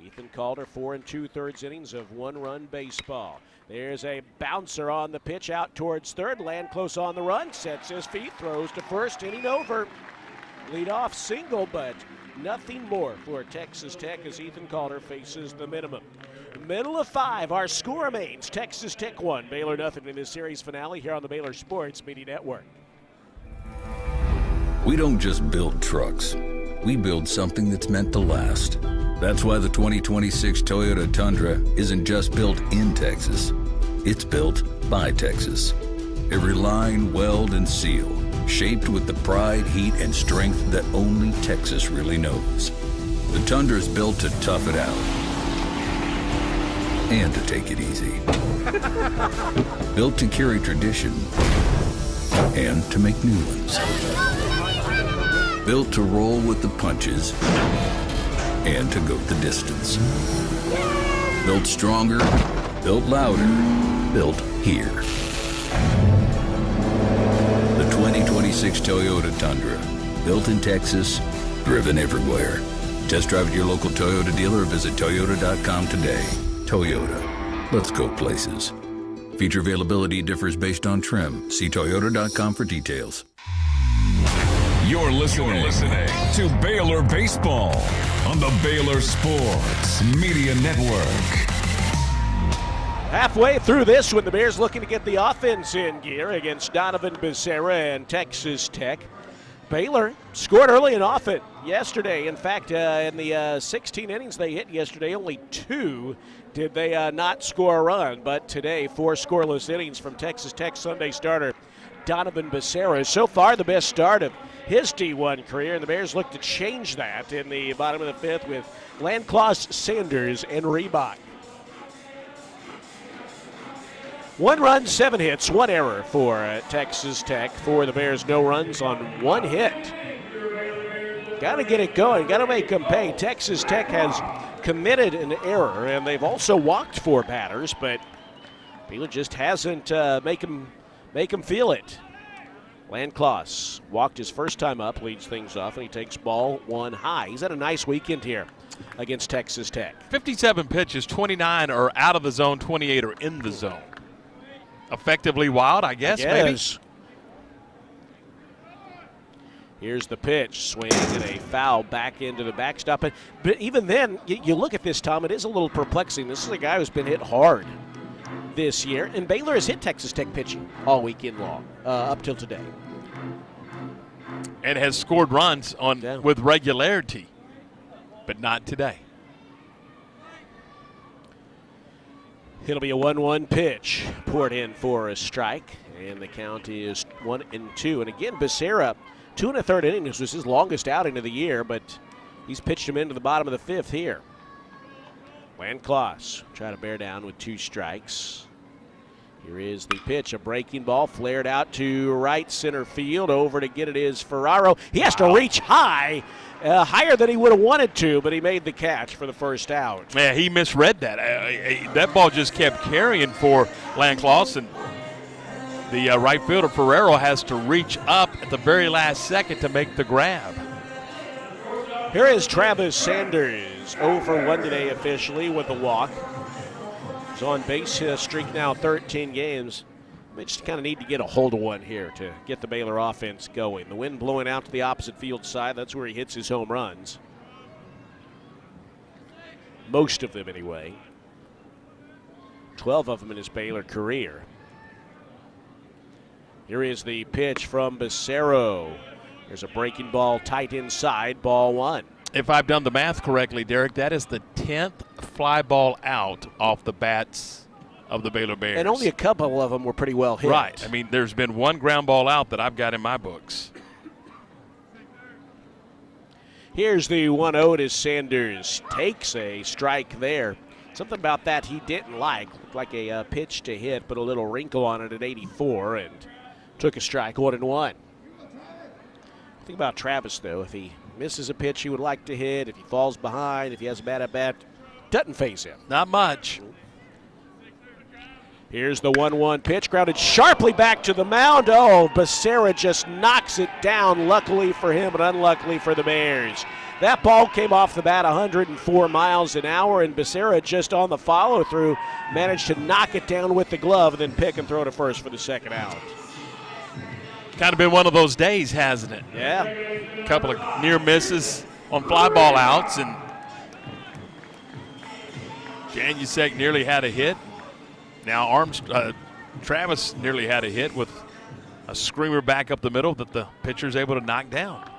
Ethan Calder, 4 2/3 innings of 1-run baseball. There's a bouncer on the pitch out towards third. Land close on the run. Sets his feet. Throws to first. Inning over. Leadoff single, but nothing more for Texas Tech as Ethan Calder faces the minimum. Middle of 5. Our score remains Texas Tech 1, Baylor nothing in this series finale here on the Baylor Sports Media Network. We don't just build trucks. We build something that's meant to last. That's why the 2026 Toyota Tundra isn't just built in Texas. It's built by Texas. Every line, weld, and seal, shaped with the pride, heat, and strength that only Texas really knows. The Tundra is built to tough it out and to take it easy. Built to carry tradition and to make new ones. Built to roll with the punches and to go the distance. Built stronger, built louder, built here. The 2026 Toyota Tundra. Built in Texas, driven everywhere. Test drive at your local Toyota dealer or visit Toyota.com today. Toyota. Let's go places. Feature availability differs based on trim. See Toyota.com for details. You're listening to Baylor Baseball on the Baylor Sports Media Network. Halfway through this one, the Bears looking to get the offense in gear against Donovan Becerra and Texas Tech. Baylor scored early and often yesterday. In fact, in the 16 innings they hit yesterday, only 2 did they not score a run. But today, 4 scoreless innings from Texas Tech Sunday starter Donovan Becerra. So far, the best start of his D1 career, and the Bears look to change that in the bottom of the 5th with Landclaus, Sanders, and Reebok. 1 run, 7 hits, 1 error for Texas Tech. For the Bears, no runs on 1 hit. Got to get it going. Got to make them pay. Texas Tech has committed an error, and they've also walked 4 batters, but Baylor just hasn't make them feel it. Landclaus walked his first time up, leads things off, and he takes ball 1 high. He's had a nice weekend here against Texas Tech. 57 pitches, 29 are out of the zone, 28 are in the zone. Effectively wild, I guess. Maybe. Here's the pitch, swing and a foul back into the backstop. But even then, you look at this, Tom, it is a little perplexing. This is a guy who's been hit hard this year, and Baylor has hit Texas Tech pitching all weekend long, up till today. And has scored runs with regularity, but not today. It'll be a 1-1 pitch, poured in for a strike, and the count is 1-2. And again, Becerra, 2 1/3 innings was his longest outing of the year, but he's pitched him into the bottom of the 5th here. Landclaus try to bear down with 2 strikes. Here is the pitch, a breaking ball flared out to right center field. Over to get it is Ferraro. He has to reach high, higher than he would have wanted to, but he made the catch for the first out. Yeah, he misread that. That ball just kept carrying for Landclaus, and the right fielder Ferraro has to reach up at the very last second to make the grab. Here is Travis Sanders, 0 for 1 today officially with a walk. He's on base streak now 13 games. They just kind of need to get a hold of one here to get the Baylor offense going. The wind blowing out to the opposite field side. That's where he hits his home runs. Most of them anyway. 12 of them in his Baylor career. Here is the pitch from Becerra. There's a breaking ball tight inside, ball 1. If I've done the math correctly, Derek, that is the 10th fly ball out off the bats of the Baylor Bears. And only a couple of them were pretty well hit. Right. I mean, there's been one ground ball out that I've got in my books. Here's the 1-0 to Sanders. Takes a strike there. Something about that he didn't like. Looked like a pitch to hit, put a little wrinkle on it at 84 and took a strike, 1-1. Think about Travis, though. If he misses a pitch he would like to hit, if he falls behind, if he has a bad at-bat, doesn't phase him. Not much. Here's the 1-1 pitch, grounded sharply back to the mound. Oh, Becerra just knocks it down, luckily for him, but unluckily for the Bears. That ball came off the bat 104 miles an hour, and Becerra just on the follow-through managed to knock it down with the glove and then pick and throw to first for the second out. Kind of been one of those days, hasn't it? Yeah. A couple of near misses on fly ball outs, and Janusek nearly had a hit. Now Travis nearly had a hit with a screamer back up the middle that the pitcher's able to knock down.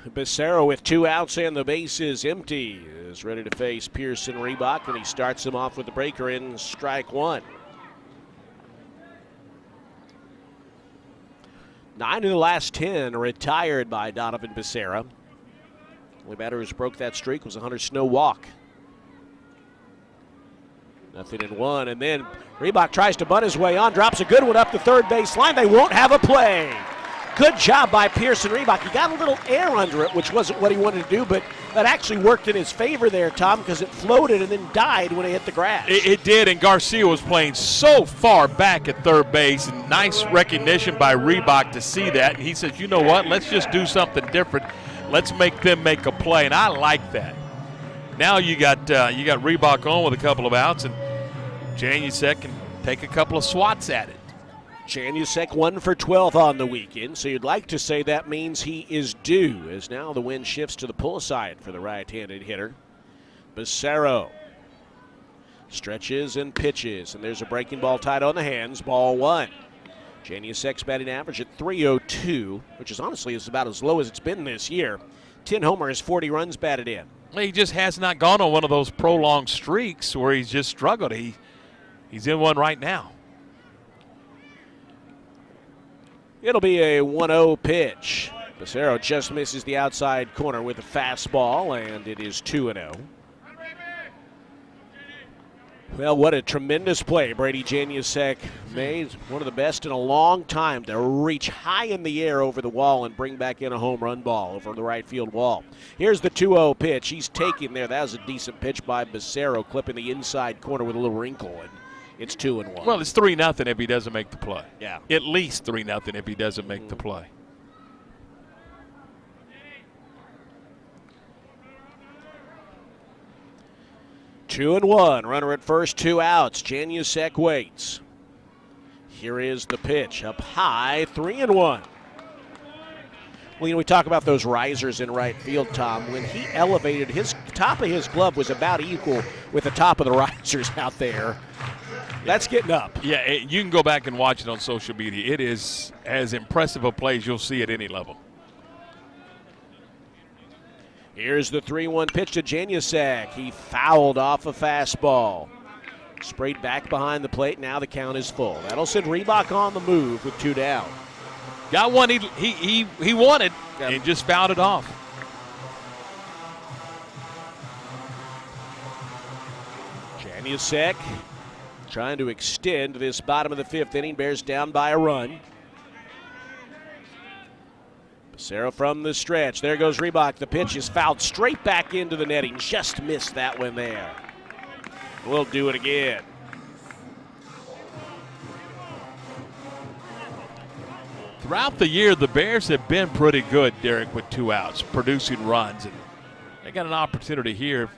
Becerra with 2 outs and the bases empty is ready to face Pearson Reebok, and he starts him off with the breaker in strike 1. 9 of the last 10 retired by Donovan Becerra. Only batter who's broke that streak was a Hunter Snow walk. 0-1, and then Reebok tries to bunt his way on, drops a good one up the third base line. They won't have a play. Good job by Pearson Reebok. He got a little air under it, which wasn't what he wanted to do, but that actually worked in his favor there, Tom, because it floated and then died when it hit the grass. It did, and Garcia was playing so far back at third base, and nice recognition by Reebok to see that. And he says, you know what, let's just do something different. Let's make them make a play, and I like that. Now you got Reebok on with a couple of outs, and Janusek can take a couple of swats at it. Janusek 1 for 12 on the weekend, so you'd like to say that means he is due, as now the wind shifts to the pull side for the right-handed hitter. Becerra stretches and pitches, and there's a breaking ball tied on the hands, ball 1. Janusek's batting average at .302, which is honestly about as low as it's been this year. 10 homers, 40 runs batted in. He just has not gone on one of those prolonged streaks where he's just struggled. He's in one right now. It'll be a 1-0 pitch. Becerra just misses the outside corner with a fastball, and it is 2-0. Well, what a tremendous play Brady Janusek made. One of the best in a long time to reach high in the air over the wall and bring back in a home run ball over the right field wall. Here's the 2-0 pitch. He's taking there. That was a decent pitch by Becerra, clipping the inside corner with a little wrinkle, and it's 2-1. Well, it's 3-0 if he doesn't make the play. Yeah. At least 3-0 if he doesn't make the play. Two and one. Runner at first, 2 outs. Janusek waits. Here is the pitch. Up high, 3-1. Well, we talk about those risers in right field, Tom. When he elevated, his top of his glove was about equal with the top of the risers out there. That's getting up. Yeah, you can go back and watch it on social media. It is as impressive a play as you'll see at any level. Here's the 3-1 pitch to Janusek. He fouled off a fastball. Sprayed back behind the plate. Now the count is full. That'll send Reebok on the move with 2 down. Got one he wanted and just fouled it off. Janusek trying to extend this bottom of the 5th inning. Bears down by a run. Becerra from the stretch. There goes Reebok. The pitch is fouled straight back into the netting. Just missed that one there. We'll do it again. Throughout the year, the Bears have been pretty good, Derek, with 2 outs, producing runs. And they got an opportunity here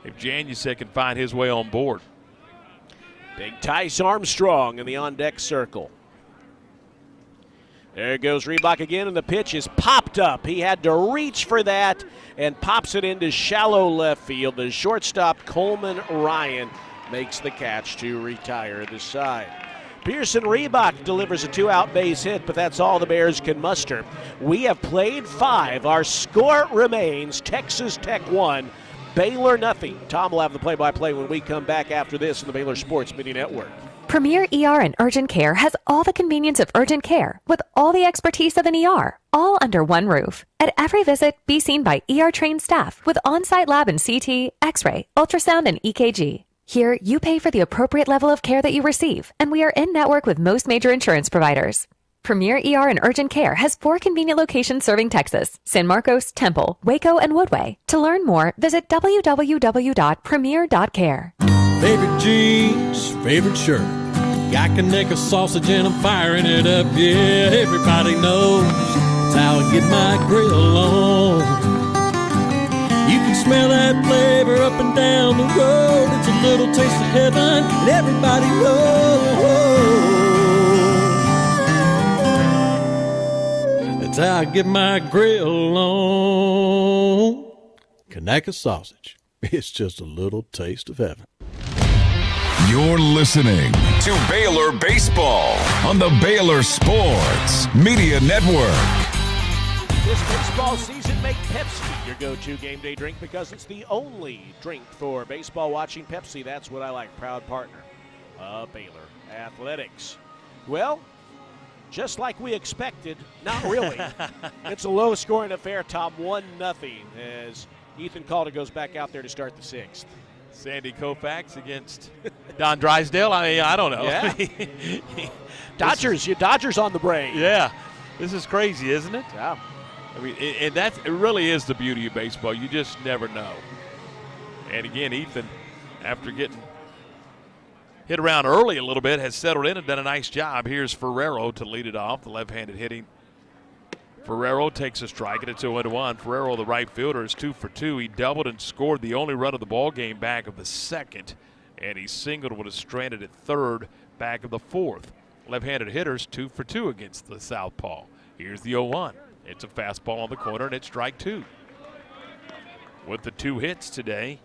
if Janusek can find his way on board. Big Tice Armstrong in the on-deck circle. There goes Reebok again, and the pitch is popped up. He had to reach for that and pops it into shallow left field. The shortstop, Coleman Ryan, makes the catch to retire the side. Pearson Reebok delivers a 2-out base hit, but that's all the Bears can muster. We have played 5. Our score remains Texas Tech 1, Baylor nothing. Tom will have the play-by-play when we come back after this on the Baylor Sports Media Network. Premier ER and Urgent Care has all the convenience of urgent care with all the expertise of an ER, all under one roof. At every visit, be seen by ER-trained staff with on-site lab and CT, X-ray, ultrasound, and EKG. Here, you pay for the appropriate level of care that you receive, and we are in network with most major insurance providers. Premier ER and Urgent Care has 4 convenient locations serving Texas: San Marcos, Temple, Waco, and Woodway. To learn more, visit www.premier.care. Favorite jeans, favorite shirt. Got Connecticut sausage and I'm firing it up. Yeah, everybody knows it's how I get my grill on. You can smell that flavor up and down the road. It's a little taste of heaven, and everybody knows it's how I get my grill on. Connecticut sausage. It's just a little taste of heaven. You're listening to Baylor Baseball on the Baylor Sports Media Network. This baseball season, make Pepsi your go-to game day drink because it's the only drink for baseball watching. Pepsi, that's what I like. Proud partner of Baylor Athletics. Well, just like we expected, not really. It's a low-scoring affair, Tom, 1-0 as Ethan Calder goes back out there to start the 6th. Sandy Koufax against Don Drysdale. I mean, I don't know. Yeah. Dodgers on the brain. Yeah. This is crazy, isn't it? Yeah. I mean, it really is the beauty of baseball. You just never know. And again, Ethan, after getting hit around early a little bit, has settled in and done a nice job. Here's Ferrero to lead it off, the left-handed hitting. Ferrero takes a strike, and it's 0-1. Ferrero, the right fielder, is 2 for 2. He doubled and scored the only run of the ball game back of the 2nd, and he singled with a stranded at 3rd back of the 4th. Left-handed hitters 2 for 2 against the southpaw. Here's the 0-1. It's a fastball on the corner, and it's strike 2. With the 2 hits today,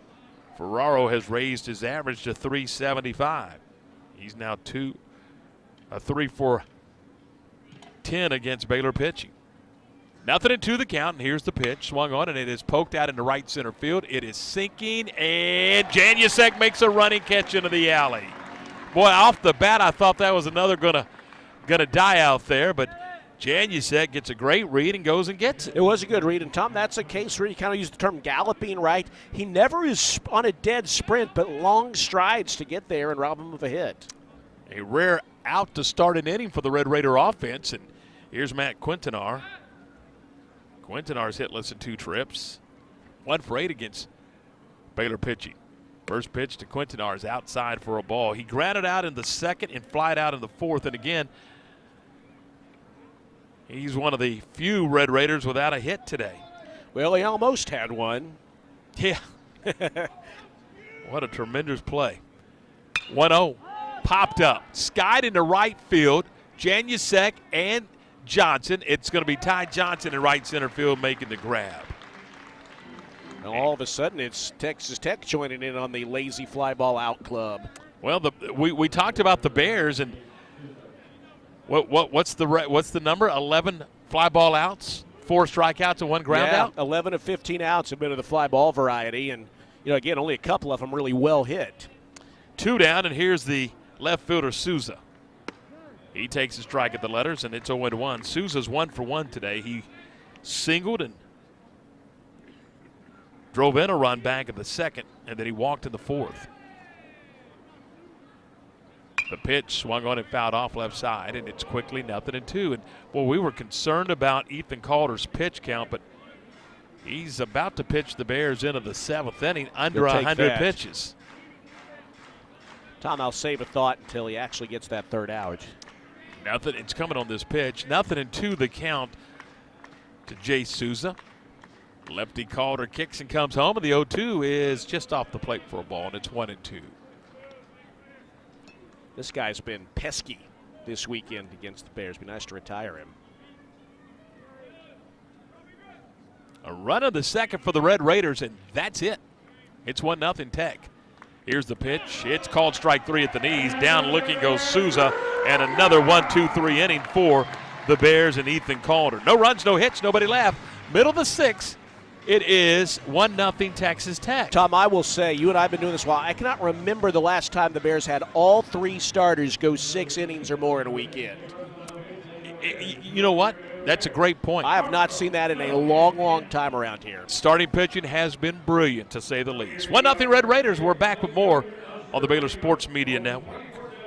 Ferraro has raised his average to 375. He's now 3 for 10 against Baylor pitching. 0-2 the count, and here's the pitch. Swung on, and it is poked out into right center field. It is sinking, and Janusek makes a running catch into the alley. Boy, off the bat, I thought that was another gonna die out there, but Janusek gets a great read and goes and gets it. It was a good read, and Tom, that's a case where you kind of use the term galloping, right? He never is on a dead sprint, but long strides to get there and rob him of a hit. A rare out to start an inning for the Red Raider offense, and here's Matt Quintanar. Quintanar's hitless in 2 trips. 1 for 8 against Baylor pitching. First pitch to Quintanar is outside for a ball. He grounded out in the 2nd and flied out in the 4th. And again, he's one of the few Red Raiders without a hit today. Well, he almost had one. Yeah. What a tremendous play. 1-0. Popped up. Skied into right field. Janusek and Johnson. It's going to be Ty Johnson in right center field making the grab. Now all of a sudden, it's Texas Tech joining in on the lazy fly ball out club. Well, we talked about the Bears, and what's the number? 11 fly ball outs, 4 strikeouts, and 1 ground out. 11 of 15 outs have been of the fly ball variety, and again, only a couple of them really well hit. 2 down, and here's the left fielder Souza. He takes a strike at the letters, and it's 0-1. Souza's 1 for 1 today. He singled and drove in a run back in the 2nd, and then he walked in the 4th. The pitch swung on and fouled off left side, and it's quickly 0-2. And, well, we were concerned about Ethan Calder's pitch count, but he's about to pitch the Bears into the 7th inning under 100 pitches. Tom, I'll save a thought until he actually gets that 3rd out. Nothing. It's coming on this pitch. 0-2 the count to Jay Souza. Lefty Calder kicks and comes home, and the 0-2 is just off the plate for a ball, and it's 1-2. This guy's been pesky this weekend against the Bears. Be nice to retire him. A run of the 2nd for the Red Raiders, and that's it. It's 1-0 Tech. Here's the pitch. It's called strike 3 at the knees. Down looking goes Souza, and another 1-2-3 inning for the Bears and Ethan Calder. No runs, no hits, nobody left. Middle of the 6th. It is 1-0 Texas Tech. Tom, I will say, you and I have been doing this a while. I cannot remember the last time the Bears had all 3 starters go 6 innings or more in a weekend. You know what? That's a great point. I have not seen that in a long, long time around here. Starting pitching has been brilliant, to say the least. 1-0 Red Raiders. We're back with more on the Baylor Sports Media Network.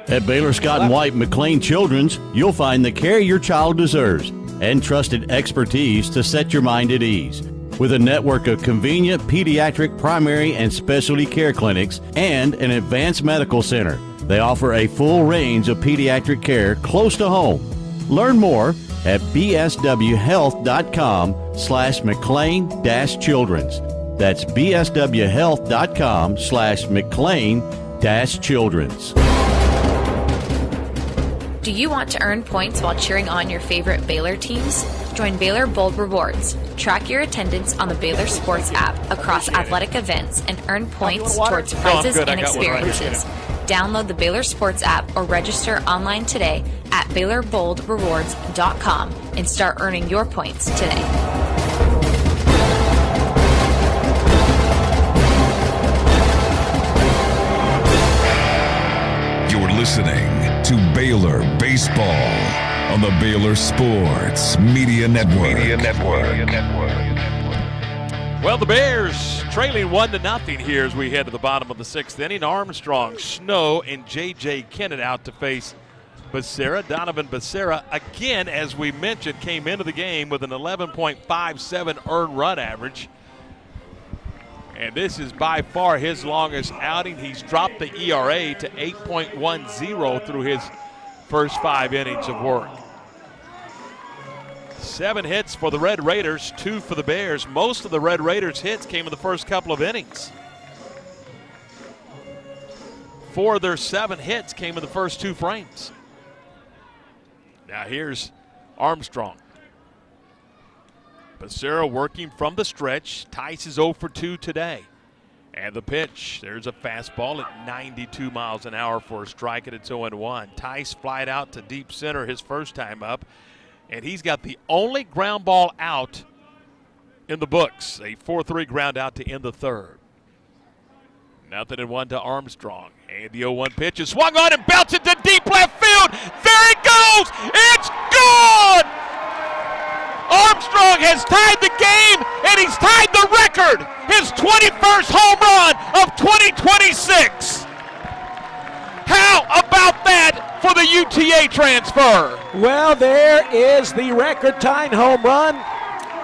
At Baylor Scott & White McLean Children's, you'll find the care your child deserves and trusted expertise to set your mind at ease. With a network of convenient pediatric, primary, and specialty care clinics and an advanced medical center, they offer a full range of pediatric care close to home. Learn more at bswhealth.com/McLean-Children's. That's bswhealth.com/McLean-Children's. Do you want to earn points while cheering on your favorite Baylor teams? Join Baylor Bold Rewards. Track your attendance on the Baylor Sports app across athletic events and earn points towards prizes and experiences. Download the Baylor Sports app or register online today at BaylorBoldRewards.com and start earning your points today. You're listening to Baylor Baseball on the Baylor Sports Media Network. Well, the Bears trailing 1-0 here as we head to the bottom of the 6th inning. Armstrong, Snow, and J.J. Kennett out to face Becerra. Donovan Becerra, again, as we mentioned, came into the game with an 11.57 earned run average. And this is by far his longest outing. He's dropped the ERA to 8.10 through his first 5 innings of work. 7 hits for the Red Raiders, 2 for the Bears. Most of the Red Raiders' hits came in the first couple of innings. 4 of their 7 hits came in the first 2 frames. Now here's Armstrong. Becerra working from the stretch. Tice is 0 for 2 today. And the pitch, there's a fastball at 92 miles an hour for a strike, and it's 0-1. Tice flied out to deep center his first time up, and he's got the only ground ball out in the books, a 4-3 ground out to end the 3rd. 0-1 to Armstrong. And the 0-1 pitch is swung on and belted to deep left field. There it goes! It's gone! Armstrong has tied the game, and he's tied the record. His 21st home run of 2026. How about that for the UTA transfer? Well, there is the record-tying home run.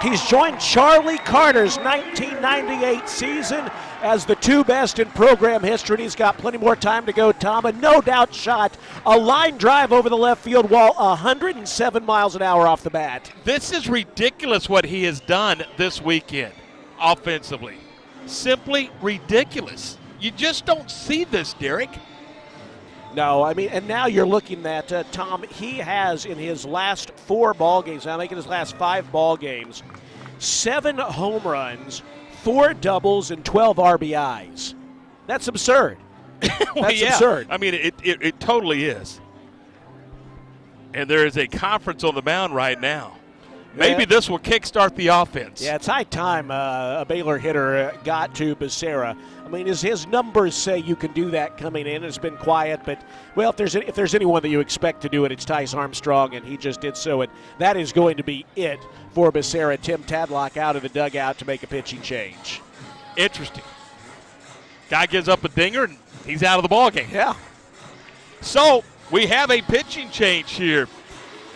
He's joined Charlie Carter's 1998 season as the 2 best in program history, and he's got plenty more time to go, Tom. A no-doubt shot, a line drive over the left field wall, 107 miles an hour off the bat. This is ridiculous what he has done this weekend offensively. Simply ridiculous. You just don't see this, Derek. No, I mean, and now you're looking at, Tom, he has in his last 4 ball games, now making his last 5 ball games, 7 home runs, 4 doubles, and 12 RBIs. That's absurd. That's absurd. I mean, it totally is. And there is a conference on the mound right now. Maybe this will kickstart the offense. Yeah, it's high time a Baylor hitter got to Becerra. I mean, his numbers say you can do that coming in. It's been quiet, but, well, if there's anyone that you expect to do it, it's Tice Armstrong, and he just did so. And that is going to be it for Becerra. Tim Tadlock out of the dugout to make a pitching change. Interesting. Guy gives up a dinger, and he's out of the ballgame. Yeah. So we have a pitching change here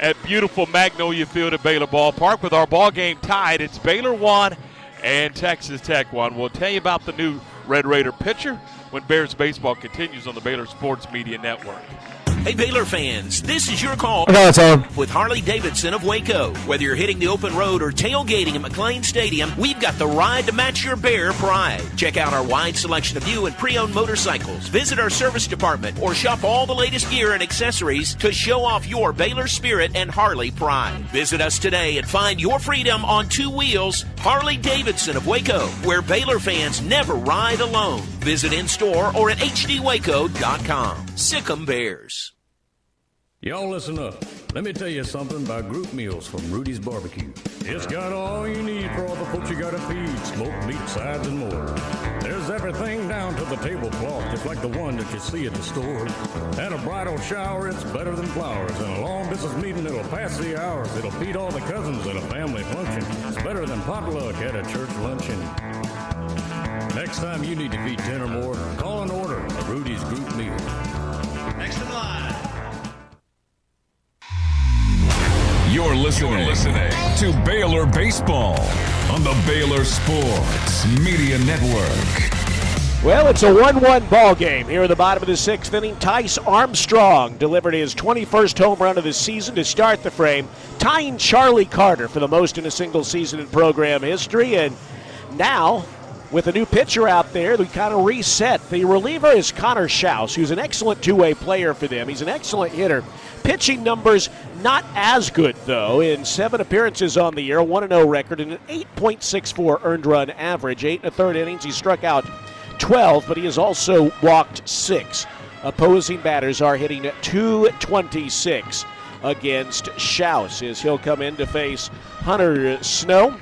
at beautiful Magnolia Field at Baylor Ballpark with our ball game tied. It's Baylor 1 and Texas Tech 1. We'll tell you about the new Red Raider pitcher when Bears baseball continues on the Baylor Sports Media Network. Hey, Baylor fans, this is your call with Harley-Davidson of Waco. Whether you're hitting the open road or tailgating at McLean Stadium, we've got the ride to match your Bear pride. Check out our wide selection of new and pre-owned motorcycles. Visit our service department or shop all the latest gear and accessories to show off your Baylor spirit and Harley pride. Visit us today and find your freedom on 2 wheels. Harley-Davidson of Waco, where Baylor fans never ride alone. Visit in-store or at hdwaco.com. Sick 'em Bears. Y'all listen up. Let me tell you something about group meals from Rudy's Barbecue. It's got all you need for all the folks you gotta feed, smoked meat, sides, and more. There's everything down to the tablecloth, just like the one that you see at the store. At a bridal shower, it's better than flowers. And a long-distance meeting, it'll pass the hours. It'll feed all the cousins at a family function. It's better than potluck at a church luncheon. Next time you need to feed 10 or more, call and order a Rudy's group meal. Next in line. You're listening to Baylor Baseball on the Baylor Sports Media Network. Well, it's a 1-1 ball game here in the bottom of the 6th inning. Tice Armstrong delivered his 21st home run of the season to start the frame, tying Charlie Carter for the most in a single season in program history. And now, with a new pitcher out there, we kind of reset. The reliever is Connor Schaus, who's an excellent two-way player for them. He's an excellent hitter. Pitching numbers not as good, though. In 7 appearances on the year, 1-0 record, and an 8.64 earned run average. 8 1/3 innings, he struck out 12, but he has also walked 6. Opposing batters are hitting at .226 against Schaus as he'll come in to face Hunter Snow.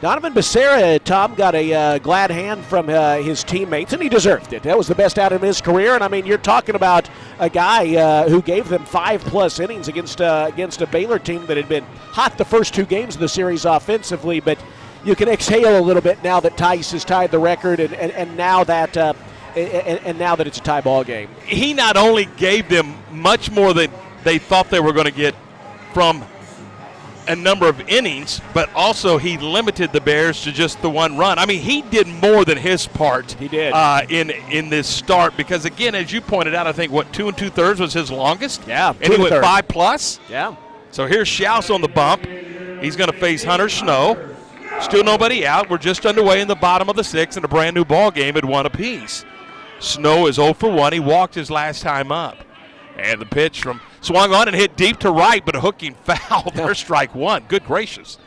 Donovan Becerra, Tom, got a glad hand from his teammates, and he deserved it. That was the best out of his career, and I mean, you're talking about a guy who gave them 5+ innings against a Baylor team that had been hot the first 2 games of the series offensively, but you can exhale a little bit now that Tice has tied the record, and now that it's a tie ball game. He not only gave them much more than they thought they were going to get from a number of innings, but also he limited the Bears to just the 1 run. I mean, he did more than his part. He did in this start because, again, as you pointed out, I think 2 2/3 was his longest. Yeah, and he went 5+. Yeah. So here's Schaus on the bump. He's going to face Hunter Snow. Still nobody out. We're just underway in the bottom of the 6th in a brand new ball game at 1 apiece. Snow is 0 for 1. He walked his last time up. And the pitch swung on and hit deep to right, but a hooking foul. There's strike 1. Good gracious.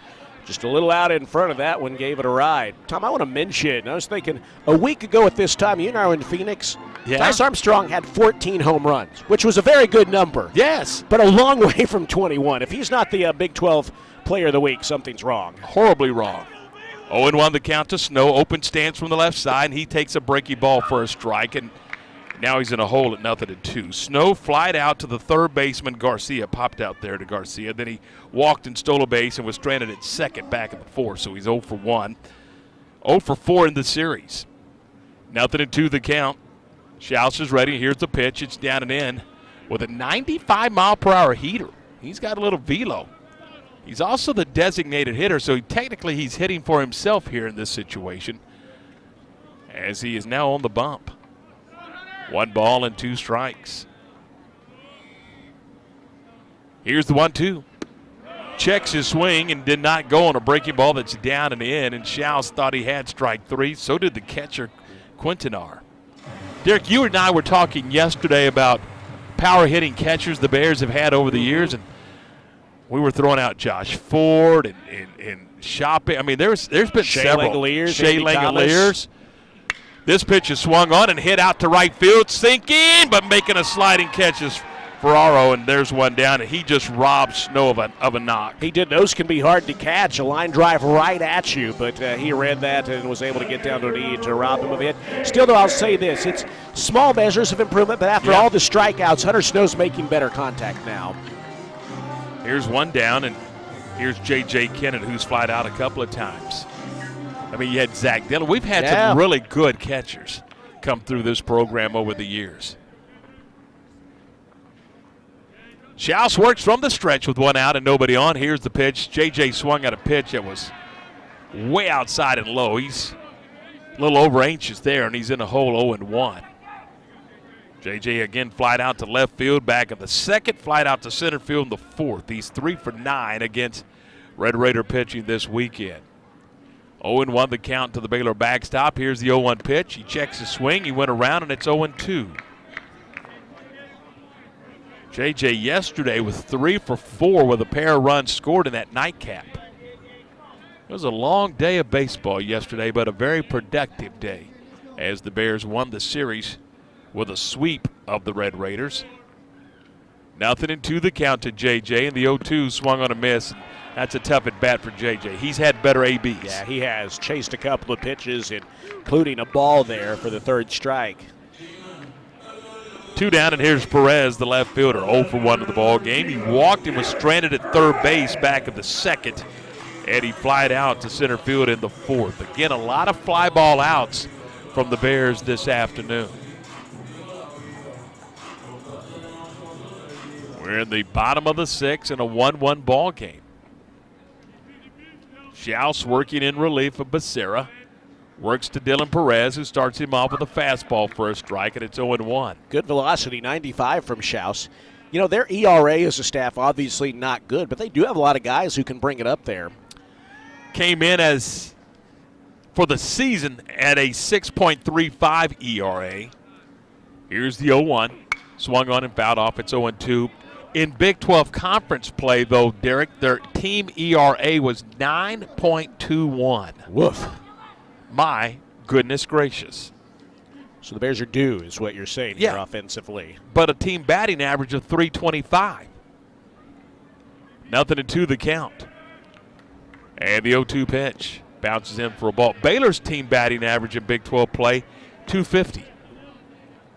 Just a little out in front of that one, gave it a ride. Tom, I want to mention, I was thinking a week ago at this time, you and I were in Phoenix. Yeah. Tice Armstrong had 14 home runs, which was a very good number. Yes. But a long way from 21. If he's not the Big 12 Player of the Week, something's wrong. Horribly wrong. 0-1 the count to Snow. Open stance from the left side, and he takes a breaky ball for a strike, and now he's in a hole at 0-2. Snow flied out to the third baseman, Garcia. Popped out there to Garcia. Then he walked and stole a base and was stranded at second back at the 4th, so he's 0 for 1. 0 for 4 in the series. 0-2 the count. Schaus is ready. Here's the pitch. It's down and in with a 95-mile-per-hour heater. He's got a little velo. He's also the designated hitter, so technically he's hitting for himself here in this situation as he is now on the bump. 1 ball and 2 strikes. Here's the 1-2. Checks his swing and did not go on a breaking ball that's down and in, and Schaus thought he had strike 3. So did the catcher, Quintanar. Derek, you and I were talking yesterday about power-hitting catchers the Bears have had over the years, and we were throwing out Josh Ford and Shopping. I mean, there's been several. Shea Langoliers. This pitch is swung on and hit out to right field, sinking, but making a sliding catch is Ferraro, and there's one down, and he just robbed Snow of a knock. He did. Those can be hard to catch. A line drive right at you, but he read that and was able to get down to a knee to rob him of it. Still, though, I'll say this. It's small measures of improvement, but after all the strikeouts, Hunter Snow's making better contact now. Here's one down, and here's J.J. Kennett, who's flied out a couple of times. I mean, you had Zach Dillon. We've had some really good catchers come through this program over the years. Schaus works from the stretch with 1 out and nobody on. Here's the pitch. J.J. swung at a pitch that was way outside and low. He's a little over anxious there, and he's in a hole 0-1. J.J. again flied out to left field, back in the 2nd, flied out to center field in the 4th. He's 3 for 9 against Red Raider pitching this weekend. 0-1 the count to the Baylor backstop. Here's the 0-1 pitch. He checks his swing. He went around, and it's 0-2. J.J. yesterday with 3 for 4 with a pair of runs scored in that nightcap. It was a long day of baseball yesterday, but a very productive day as the Bears won the series with a sweep of the Red Raiders. Nothing into the count to J.J., and the 0-2 swung on a miss. That's a tough at bat for J.J. He's had better ABs. Yeah, he has. Chased a couple of pitches, including a ball there for the third strike. 2 down, and here's Perez, the left fielder, 0 for 1 of the ball game. He walked and was stranded at third base back of the second, and he flied out to center field in the fourth. Again, a lot of fly ball outs from the Bears this afternoon. We're in the bottom of the 6th in a 1-1 ball game. Schaus working in relief of Becerra. Works to Dylan Perez, who starts him off with a fastball for a strike, and it's 0-1. Good velocity, 95 from Schaus. You know, their ERA as a staff, obviously not good, but they do have a lot of guys who can bring it up there. Came in as, for the season, at a 6.35 ERA. Here's the 0-1. Swung on and fouled off. It's 0-2. In Big 12 conference play, though, Derek, their team ERA was 9.21. Woof. My goodness gracious. So the Bears are due, is what you're saying here offensively. But a team batting average of 325. Nothing into the count. And the 0-2 pitch bounces in for a ball. Baylor's team batting average in Big 12 play, 250.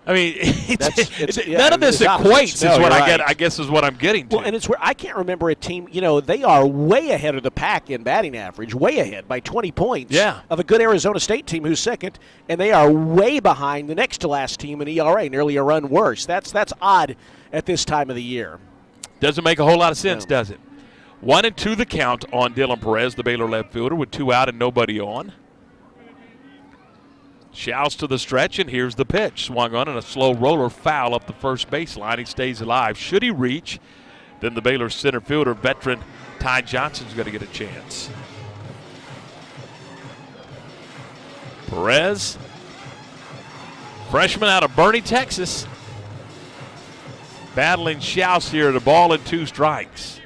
I mean, none of this equates. No, is what right. I guess is what I'm getting to. Well, and it's where I can't remember a team. You know, they are way ahead of the pack in batting average, way ahead by 20 points. Of a good Arizona State team who's second, and they are way behind the next to last team in ERA, nearly a run worse. That's odd at this time of the year. Doesn't make a whole lot of sense, does it? 1-2 the count on Dylan Perez, the Baylor left fielder, with 2 out and nobody on. Shouts to the stretch, and here's the pitch. Swung on and a slow roller foul up the first baseline. He stays alive. Should he reach, then the Baylor center fielder, veteran Ty Johnson's going to get a chance. Perez, freshman out of Boerne, Texas, battling Schaus here. The ball and 2 strikes.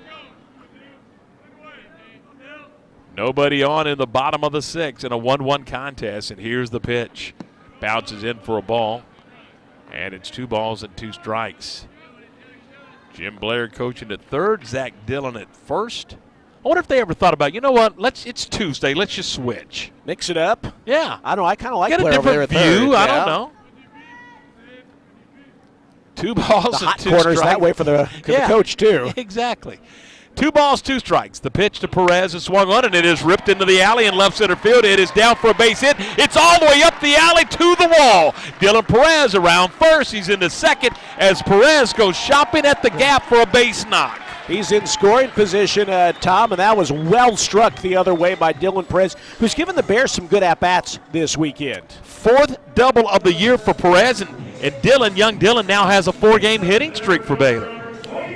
Nobody on in the bottom of the 6th in a 1-1 contest, and here's the pitch. Bounces in for a ball, and it's 2 balls and 2 strikes. Jim Blair coaching at third, Zach Dillon at first. I wonder if they ever thought about, you know what, it's Tuesday, let's just switch. Mix it up? Yeah. I don't know, I kind of like Get Blair a over there at different view, third. I don't know. 2 balls the and hot 2 corner's strikes. that way for the coach, too. Exactly. 2 balls, 2 strikes. The pitch to Perez is swung on, and it is ripped into the alley in left center field. It is down for a base hit. It's all the way up the alley to the wall. Dylan Perez around first. He's into second as Perez goes shopping at the gap for a base knock. He's in scoring position, Tom, and that was well struck the other way by Dylan Perez, who's given the Bears some good at-bats this weekend. 4th double of the year for Perez, and young Dylan now has a 4-game hitting streak for Baylor.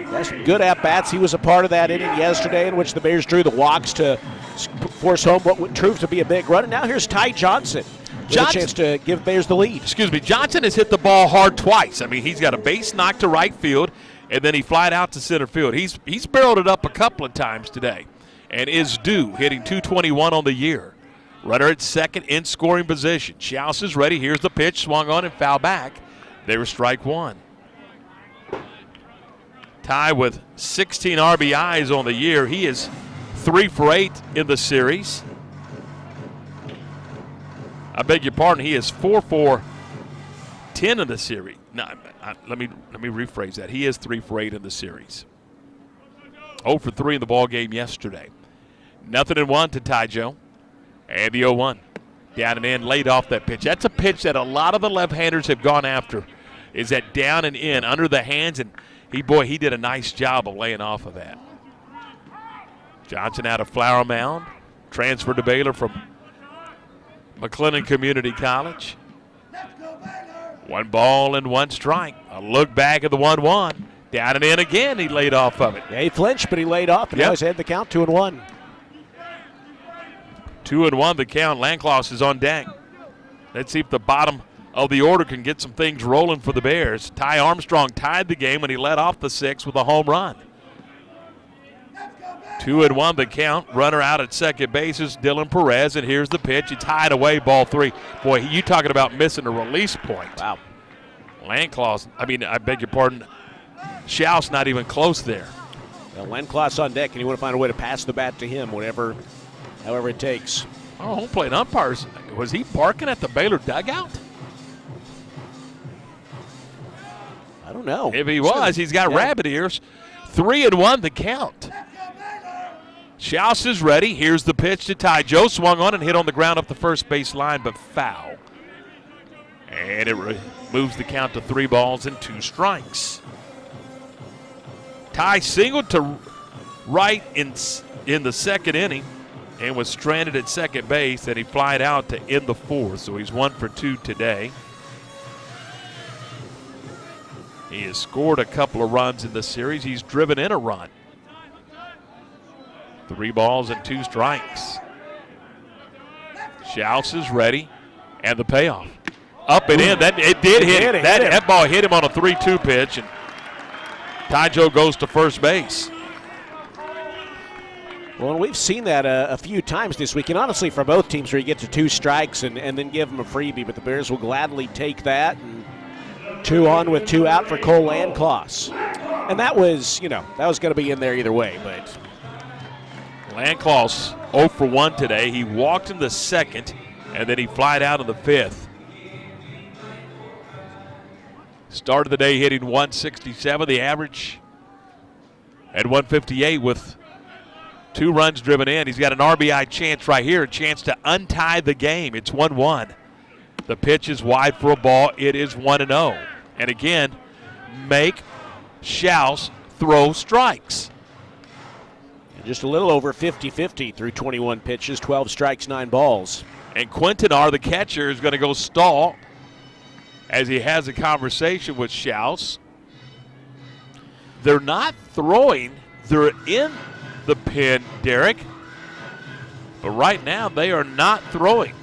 Has some good at-bats. He was a part of that inning yesterday in which the Bears drew the walks to force home what would prove to be a big run. And now here's Ty Johnson with a chance to give Bears the lead. Excuse me, Johnson has hit the ball hard twice. I mean, he's got a base knock to right field, and then he flied out to center field. He's barreled it up a couple of times today and is due, hitting .221 on the year. Runner at second in scoring position. Schaus is ready. Here's the pitch, swung on and foul back. They were strike 1. Ty with 16 RBIs on the year. He is 3 for 8 in the series. I beg your pardon. He is 4 for 10 in the series. No, let me rephrase that. He is 3 for 8 in the series. 0 for 3 in the ball game yesterday. 0-1 to Ty Joe. And the 0-1. Down and in, laid off that pitch. That's a pitch that a lot of the left-handers have gone after, is that down and in, under the hands, and he did a nice job of laying off of that. Johnson out of Flower Mound, transferred to Baylor from McLennan Community College. 1 ball and 1 strike. A look back at the 1-1. Down and in again, he laid off of it. Yeah, he flinched, but he laid off, and now he's had the count 2-1. 2-1 the count. Landcloss is on deck. Let's see if the bottom of the order can get some things rolling for the Bears. Ty Armstrong tied the game when he led off the 6th with a home run. 2-1 the count. Runner out at second base is Dylan Perez, and here's the pitch. It's high away, ball 3. Boy, you talking about missing a release point. Wow. Landcloss, I beg your pardon, Schaus not even close there. Well, Landcloss on deck, and you want to find a way to pass the bat to him, however it takes. Oh, home plate umpires. Was he barking at the Baylor dugout? I don't know. If he was, he's got rabbit ears. 3-1 the count. Schaus is ready. Here's the pitch to Ty Joe. Swung on and hit on the ground up the first base line, but foul. And it moves the count to 3 balls and 2 strikes. Ty singled to right in the second inning and was stranded at second base, and he flied out to end the 4th, so he's 1 for 2 today. He has scored a couple of runs in the series. He's driven in a run. 3 balls and 2 strikes. Schaus is ready, and the payoff. Up and in. It did hit him. That ball hit him on a 3-2 pitch, and Ty Joe goes to first base. Well, we've seen that a few times this week, and honestly for both teams where you get to 2 strikes and then give them a freebie, but the Bears will gladly take that. And 2 on with 2 out for Cole Landcloss. And that was going to be in there either way. But Landcloss 0 for 1 today. He walked in the second, and then he flied out in the 5th. Start of the day hitting 167. The average at 158 with 2 runs driven in. He's got an RBI chance right here, a chance to untie the game. It's 1-1. The pitch is wide for a ball. It is 1-0. And again, make Schaus throw strikes. And just a little over 50-50 through 21 pitches, 12 strikes, 9 balls. And Quintanar, the catcher, is going to go stall as he has a conversation with Schaus. They're not throwing. They're in the pen, Derek. But right now, they are not throwing.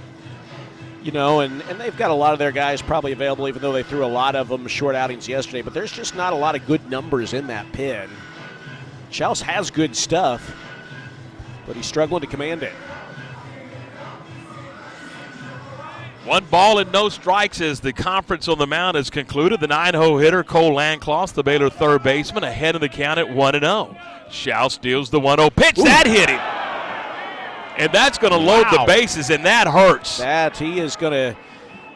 And they've got a lot of their guys probably available, even though they threw a lot of them short outings yesterday. But there's just not a lot of good numbers in that pen. Schaus has good stuff, but he's struggling to command it. 1 ball and no strikes as the conference on the mound is concluded. The 9-hole hitter, Cole Landcloss, the Baylor third baseman, ahead of the count at 1-0. Schaus deals the 1-0 pitch. Ooh. That hit him. And that's going to load the bases, and that hurts. That he is going to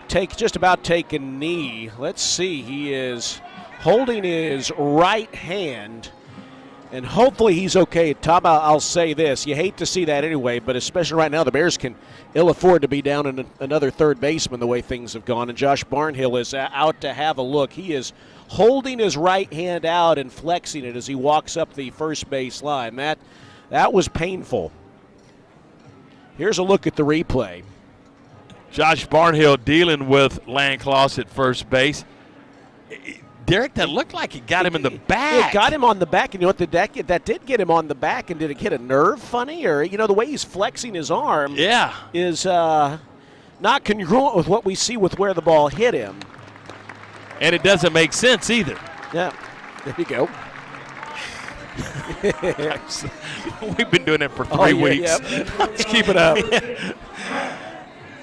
take a knee. Let's see. He is holding his right hand, and hopefully he's okay. Tom, I'll say this. You hate to see that anyway, but especially right now, the Bears can ill afford to be down in another third baseman the way things have gone. And Josh Barnhill is out to have a look. He is holding his right hand out and flexing it as he walks up the first base line. That was painful. Here's a look at the replay. Josh Barnhill dealing with Landcloss at first base. Derek, that looked like it got him in the back. It got him on the back, and you know what? That did get him on the back, and did it hit a nerve funny? Or, the way he's flexing his arm is not congruent with what we see with where the ball hit him. And it doesn't make sense either. Yeah, there you go. We've been doing it for 3 weeks. Yep. Let's keep it up.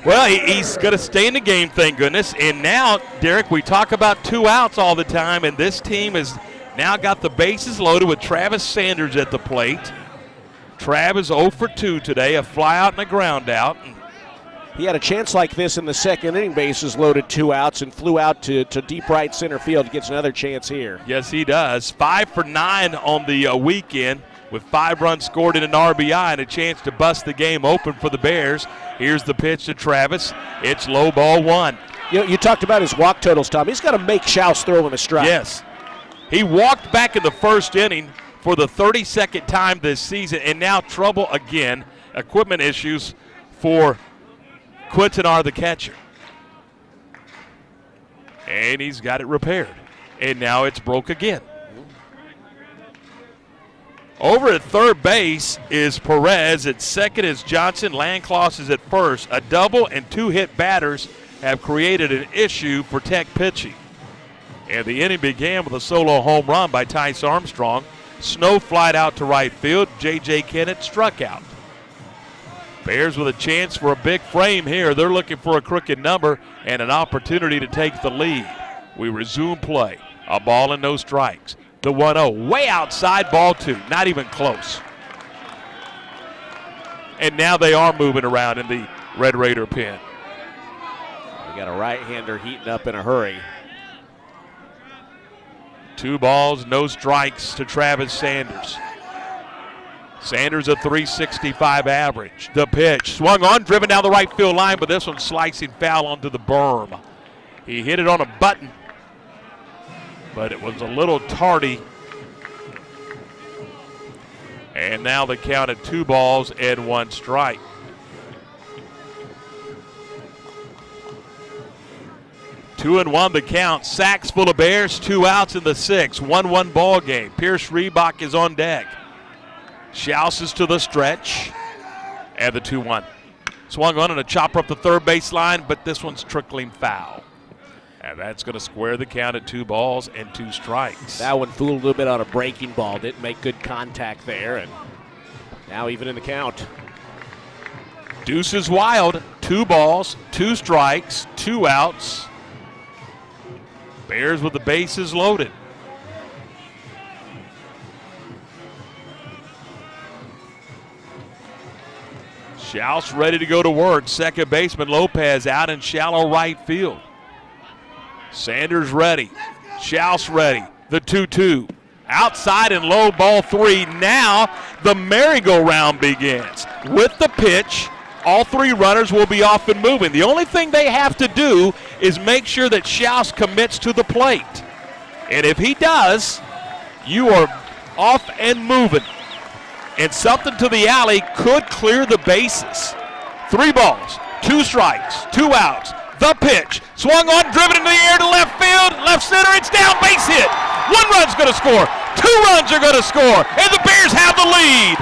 Well, he's going to stay in the game, thank goodness. And now, Derek, we talk about 2 outs all the time, and this team has now got the bases loaded with Travis Sanders at the plate. Trav is 0 for 2 today, a fly out and a ground out. He had a chance like this in the second inning, bases loaded, 2 outs, and flew out to deep right center field. Gets another chance here. Yes, he does. 5 for 9 on the weekend with 5 runs scored and an RBI and a chance to bust the game open for the Bears. Here's the pitch to Travis. It's low ball 1. You talked about his walk totals, Tom. He's got to make Schaus throw in a strike. Yes. He walked back in the first inning for the 32nd time this season, and now trouble again. Equipment issues for Quintanar, the catcher. And he's got it repaired. And now it's broke again. Over at third base is Perez. At second is Johnson. Landcloss is at first. A double and 2 hit batters have created an issue for Tech pitching. And the inning began with a solo home run by Tice Armstrong. Snow flied out to right field. J.J. Kennett struck out. Bears with a chance for a big frame here. They're looking for a crooked number and an opportunity to take the lead. We resume play. A ball and no strikes. the 1-0. Way outside, ball 2. Not even close. And now they are moving around in the Red Raider pen. We got a right-hander heating up in a hurry. 2 balls, no strikes to Travis Sanders. Sanders a .365 average. The pitch swung on, driven down the right field line, but this one slicing foul onto the berm. He hit it on a button, but it was a little tardy. And now the count at 2 balls and 1 strike. Two and 1 the count. Sacks full of Bears, 2 outs in the 6th. 1-1 ball game. Pierce Reebok is on deck. Schaus is to the stretch. And the 2-1. Swung on and a chopper up the third base line, but this one's trickling foul. And that's going to square the count at 2 balls and 2 strikes. That one fooled a little bit on a breaking ball. Didn't make good contact there, and now even in the count. Deuce is wild. 2 balls, 2 strikes, 2 outs. Bears with the bases loaded. Schaus ready to go to work. Second baseman Lopez out in shallow right field. Sanders ready. Schaus ready. The 2-2. Outside and low, ball 3. Now the merry-go-round begins. With the pitch, all 3 runners will be off and moving. The only thing they have to do is make sure that Schaus commits to the plate. And if he does, you are off and moving. And something to the alley could clear the bases. 3 balls, 2 strikes, 2 outs. The pitch, swung on, driven into the air to left field, left center, it's down, base hit. 1 run's going to score, 2 runs are going to score, and the Bears have the lead.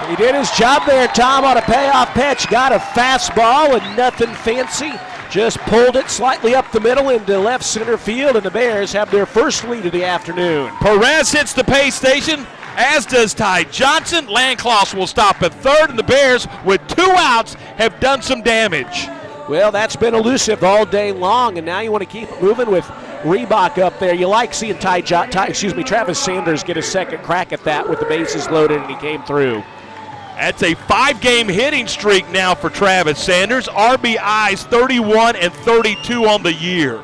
He did his job there, Tom, on a payoff pitch. Got a fastball and nothing fancy. Just pulled it slightly up the middle into left center field, and the Bears have their first lead of the afternoon. Perez hits the pay station, as does Ty Johnson. Landcloss will stop at third, and the Bears, with 2 outs, have done some damage. Well, that's been elusive all day long, and now you want to keep it moving with Reebok up there. You like seeing Travis Sanders get a second crack at that with the bases loaded, and he came through. That's a 5-game hitting streak now for Travis Sanders. RBIs 31 and 32 on the year.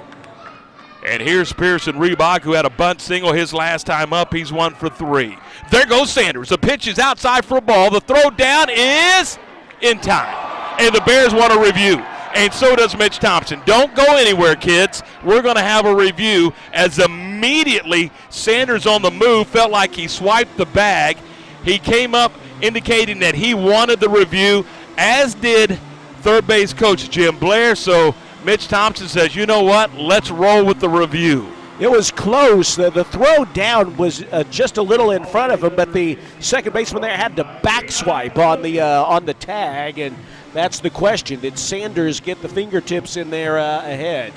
And here's Pearson Reebok, who had a bunt single his last time up. He's 1 for 3. There goes Sanders. The pitch is outside for a ball. The throw down is in time. And the Bears want a review. And so does Mitch Thompson. Don't go anywhere, kids. We're going to have a review as immediately Sanders on the move felt like he swiped the bag. He came up indicating that he wanted the review, as did third base coach Jim Blair. So Mitch Thompson says, you know what, let's roll with the review. It was close. The throw down was just a little in front of him, but the second baseman there had to back swipe on the tag, and that's the question. Did Sanders get the fingertips in there ahead?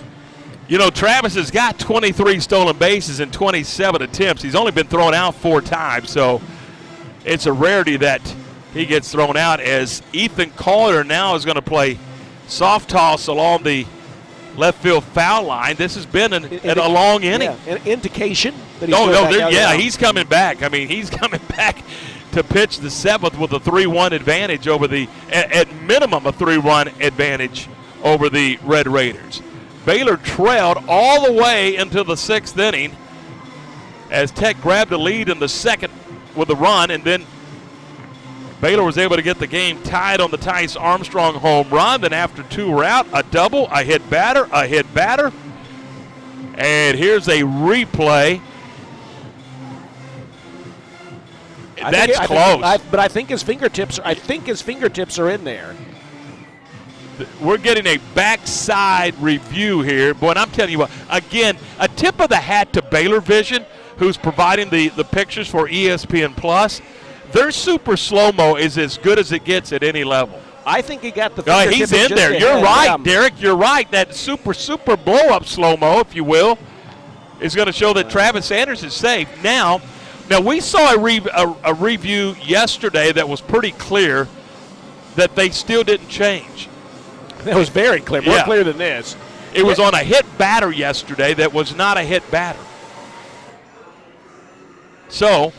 You know, Travis has got 23 stolen bases in 27 attempts. He's only been thrown out 4 times, so it's a rarity that he gets thrown out, as Ethan Calder now is going to play soft toss along the left field foul line. This has been a long inning. Yeah, an indication that he's he's coming back. I mean, he's coming back to pitch the 7th with a 3-1 advantage over at minimum a 3-1 advantage over the Red Raiders. Baylor trailed all the way into the 6th inning as Tech grabbed the lead in the 2nd with a run, and then Baylor was able to get the game tied on the Tice Armstrong home run. Then after 2 were out, a double, a hit batter. And here's a replay. That's close. But I think his fingertips are in there. We're getting a backside review here. Boy, and I'm telling you what, again, a tip of the hat to Baylor Vision, who's providing the pictures for ESPN Plus. Their super slow-mo is as good as it gets at any level. I think he got the fingertip. He's in there. You're right, Derek. You're right. That super blow-up slow-mo, if you will, is going to show that Travis Sanders is safe. Now we saw a review yesterday that was pretty clear that they still didn't change. That was very clear, more clear than this. It was on a hit batter yesterday that was not a hit batter. So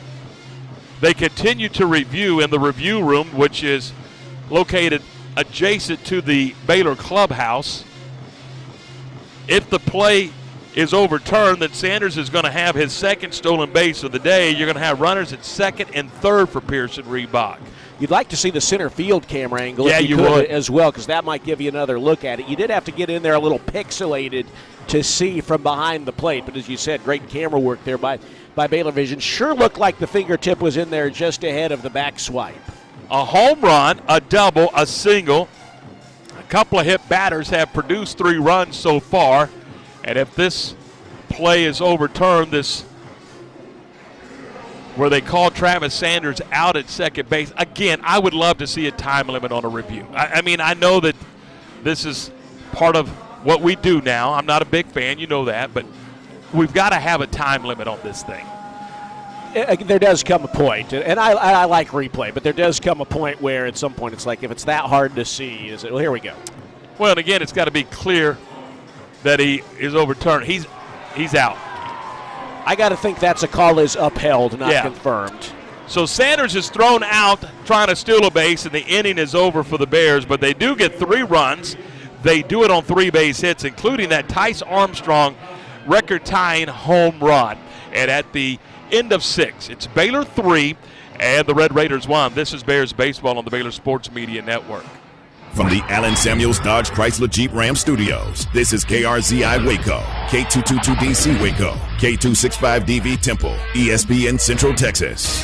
they continue to review in the review room, which is located adjacent to the Baylor clubhouse. If the play is overturned, then Sanders is going to have his second stolen base of the day. You're going to have runners at second and third for Pearson Reebok. You'd like to see the center field camera angle if you could would as well, because that might give you another look at it. You did have to get in there a little pixelated to see from behind the plate, but as you said, great camera work there by Baylor Vision. Sure looked like the fingertip was in there just ahead of the back swipe. A home run, a double, a single. A couple of hit batters have produced 3 runs so far. And if this play is overturned, this where they call Travis Sanders out at second base, again, I would love to see a time limit on a review. I mean, I know that this is part of what we do now. I'm not a big fan, you know that, but we've got to have a time limit on this thing. There does come a point, and I like replay, but there does come a point where at some point it's like, if it's that hard to see, is it? Well, here we go. Well, and again, it's got to be clear that he is overturned. He's out. I got to think that's a call is upheld, not confirmed. So Sanders is thrown out trying to steal a base, and the inning is over for the Bears, but they do get 3 runs. They do it on 3 base hits, including that Tice Armstrong record-tying home run. And at the end of 6, it's Baylor 3 and the Red Raiders 1. This is Bears baseball on the Baylor Sports Media Network. From the Allen Samuels Dodge Chrysler Jeep Ram Studios, this is KRZI Waco, K222DC Waco, K265DV Temple, ESPN Central Texas.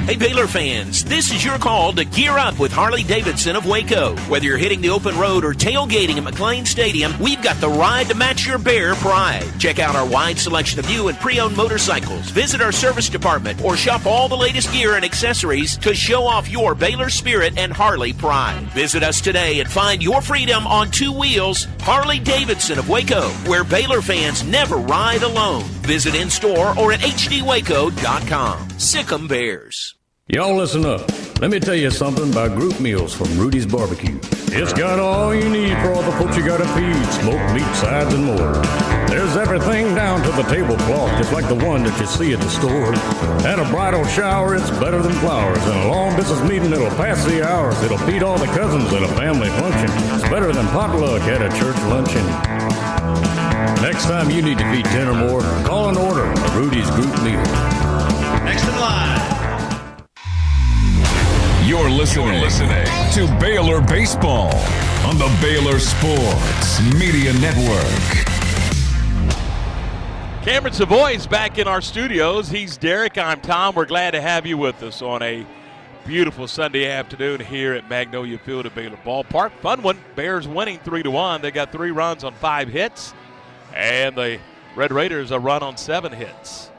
Hey Baylor fans, this is your call to gear up with Harley-Davidson of Waco. Whether you're hitting the open road or tailgating at McLean Stadium, we've got the ride to match your Bear pride. Check out our wide selection of new and pre-owned motorcycles, visit our service department, or shop all the latest gear and accessories to show off your Baylor spirit and Harley pride. Visit us today and find your freedom on 2 wheels. Harley-Davidson of Waco, where Baylor fans never ride alone. Visit in-store or at hdwaco.com. Sic 'em Bears. Y'all listen up. Let me tell you something about group meals from Rudy's Barbecue. It's got all you need for all the folks you gotta feed, smoked meat, sides, and more. There's everything down to the tablecloth, just like the one that you see at the store. At a bridal shower, it's better than flowers. And a long business meeting, it'll pass the hours. It'll feed all the cousins at a family function. It's better than potluck at a church luncheon. Next time you need to feed 10 or more, call and order a Rudy's group meal. Next in line. You're listening to Baylor Baseball on the Baylor Sports Media Network. Cameron Savoy's back in our studios. He's Derek. I'm Tom. We're glad to have you with us on a beautiful Sunday afternoon here at Magnolia Field at Baylor Ballpark. Fun one. Bears winning 3-1. They got 3 runs on 5 hits, and the Red Raiders a run on 7 hits.